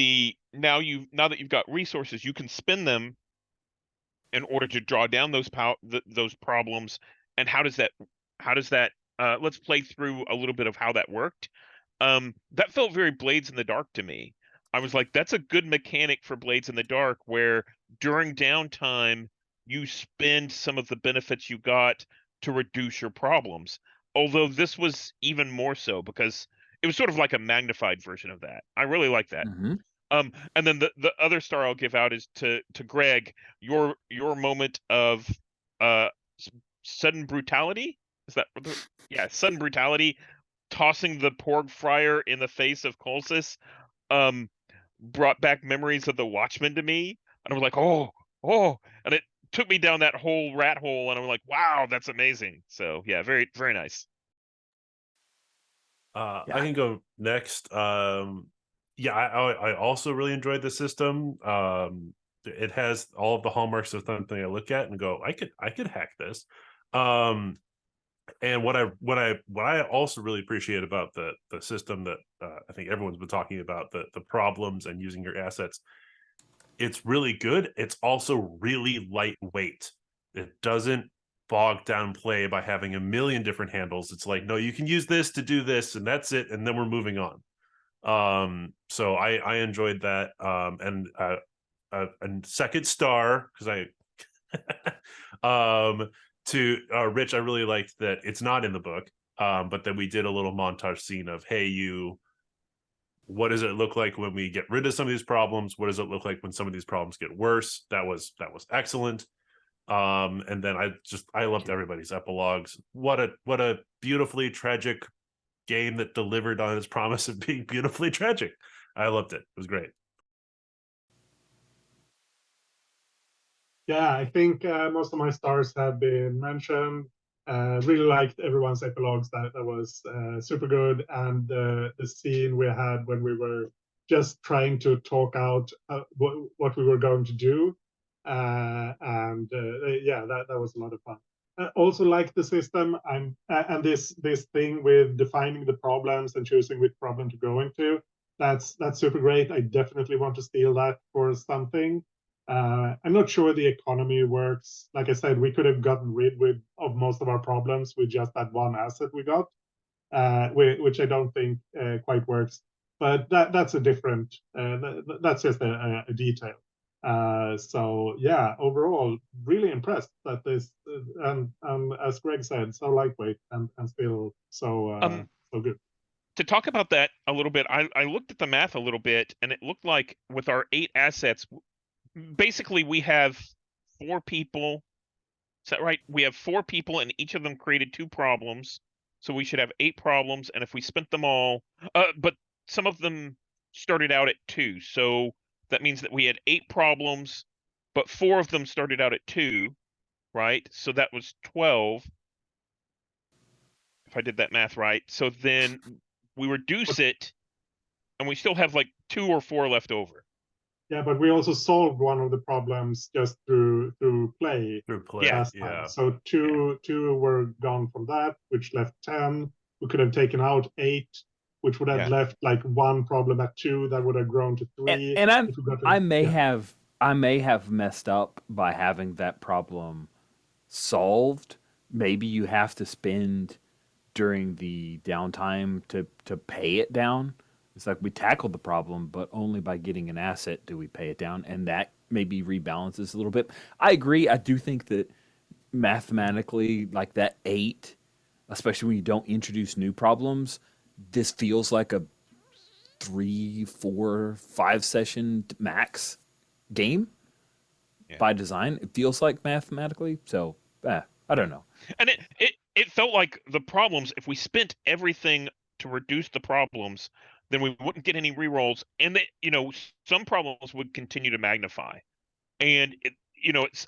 now that you've got resources, you can spend them in order to draw down those problems. And how does that let's play through a little bit of how that worked. That felt very Blades in the Dark to me. I was like, that's a good mechanic for Blades in the Dark, where during downtime you spend some of the benefits you got to reduce your problems. Although this was even more so because it was sort of like a magnified version of that. I really like that. Mm-hmm. And then the other star I'll give out is to Greg. Your moment of sudden brutality. Is that sudden brutality? Tossing the porg fryer in the face of Colsus brought back memories of the Watchmen to me, and I was like, oh, and it took me down that whole rat hole, and I'm like, wow, that's amazing. So yeah, very, very nice. I can go next. I also really enjoyed the system. It has all of the hallmarks of something I look at and go, I could hack this. And what I also really appreciate about the system that I think everyone's been talking about, the problems and using your assets, it's really good. It's also really lightweight. It doesn't bog down play by having a million different handles. It's like, no, you can use this to do this, and that's it, and then we're moving on. So I enjoyed that. And a second star because to Rich, I really liked that it's not in the book, but that we did a little montage scene of, hey, what does it look like when we get rid of some of these problems? What does it look like when some of these problems get worse? That was excellent. And then I loved everybody's epilogues. What a beautifully tragic game that delivered on its promise of being beautifully tragic. I loved it. It was great. Yeah, I think most of my stars have been mentioned. Really liked everyone's epilogues. That was super good. And the scene we had when we were just trying to talk out what we were going to do. That was a lot of fun. I also like the system and this thing with defining the problems and choosing which problem to go into. That's super great. I definitely want to steal that for something. I'm not sure the economy works. Like I said, we could have gotten rid of most of our problems with just that one asset we got, which I don't think quite works. But that's a different. That's just a detail. So yeah, overall, really impressed that this and as Greg said, so lightweight and still so good. To talk about that a little bit, I looked at the math a little bit, and it looked like with our 8 assets, basically we have 4 people. Is that right? We have 4 people, and each of them created 2 problems. So we should have 8 problems, and if we spent them all, but some of them started out at 2. So that means that we had 8 problems, but 4 of them started out at 2, right? So that was 12. If I did that math right. So then we reduce it, and we still have like 2 or 4 left over. Yeah, but we also solved one of the problems just through play Through play. Yeah. last time. So two were gone from that, which left 10. We could have taken out 8, which would have Yeah. left like one problem at 2 that would have grown to 3. And if we got I to- may yeah. have messed up by having that problem solved. Maybe you have to spend during the downtime to pay it down. It's like we tackled the problem, but only by getting an asset do we pay it down, and that maybe rebalances a little bit. I agree. I do think that mathematically, like that 8, especially when you don't introduce new problems, this feels like a 3, 4, 5 session max game Yeah. by design. It feels like mathematically. So, I don't know. And it felt like the problems, if we spent everything to reduce the problems, then we wouldn't get any rerolls, and some problems would continue to magnify. And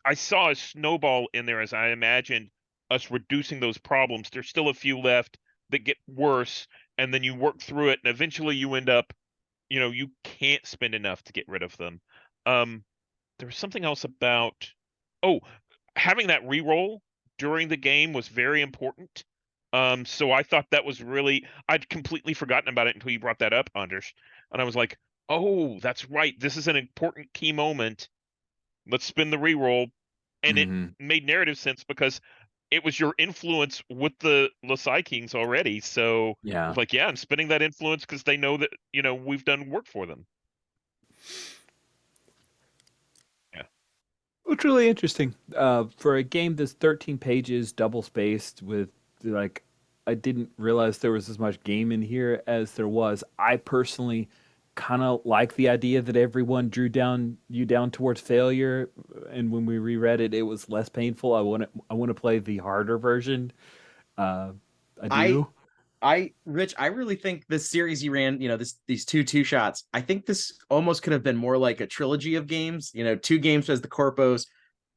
I saw a snowball in there as I imagined us reducing those problems. There's still a few left that get worse, and then you work through it, and eventually you end up, you can't spend enough to get rid of them. There was something else about, having that reroll during the game was very important. So I thought that was really, I'd completely forgotten about it until you brought that up, Anders. And I was like, oh, that's right. This is an important key moment. Let's spin the reroll. And it made narrative sense because it was your influence with the Lasai Kings already. So Yeah. I was like, yeah, I'm spinning that influence because they know that, we've done work for them. Yeah. It's really interesting. For a game that's 13 pages, double spaced with like, I didn't realize there was as much game in here as there was. I personally kind of like the idea that everyone drew you down towards failure, and when we reread it, it was less painful. I want to play the harder version. I do. Rich, I really think this series you ran, these two shots, I think this almost could have been more like a trilogy of games, 2 games as the Corpos,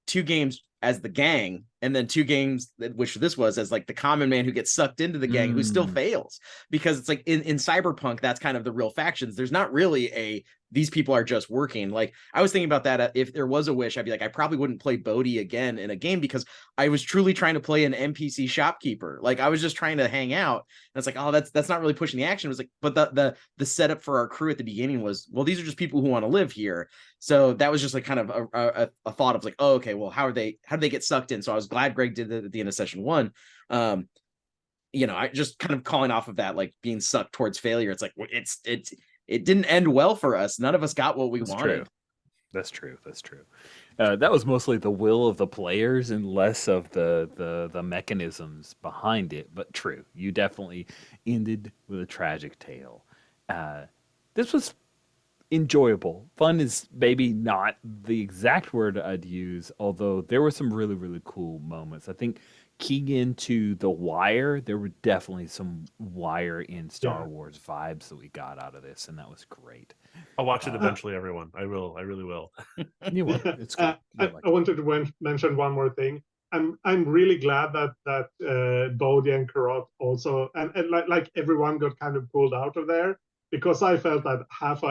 2 games as the gang, and then 2 games, which this was, as like the common man who gets sucked into the gang who still fails. Because it's like in Cyberpunk, that's kind of the real factions. There's not really these people are just working. Like, I was thinking about that. If there was a wish, I'd be like, I probably wouldn't play Bodhi again in a game because I was truly trying to play an NPC shopkeeper. Like, I was just trying to hang out. And it's like, oh, that's not really pushing the action. It was like, but the setup for our crew at the beginning was, well, these are just people who want to live here. So that was just like kind of a thought of like, oh, okay, well, how did they get sucked in? So I was glad Greg did it at the end of session 1. I just kind of calling off of that, like being sucked towards failure. It's like, it didn't end well for us. None of us got what we wanted. That's true. That was mostly the will of the players and less of the mechanisms behind it. But true, you definitely ended with a tragic tale. This was enjoyable. Fun is maybe not the exact word I'd use, although there were some really, really cool moments. I think keying into The Wire, there were definitely some Wire in Star Wars vibes that we got out of this, and that was great. I'll watch it eventually, everyone. I will. I really will. You will. It's cool. I wanted to mention one more thing. I'm really glad that Bodhi and Karot also, and like everyone got kind of pulled out of there, because I felt that half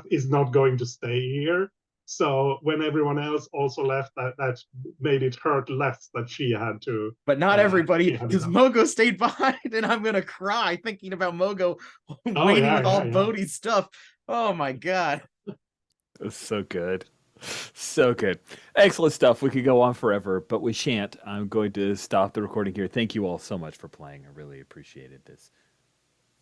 is not going to stay here. So when everyone else also left, that made it hurt less that she had to. But not everybody, because Mogo stayed behind, and I'm gonna cry thinking about Mogo waiting with all Bodhi's stuff. Oh my god, that's so good. So good. Excellent stuff. We could go on forever, but we shan't. I'm going to stop the recording here. Thank you all so much for playing. I really appreciated this.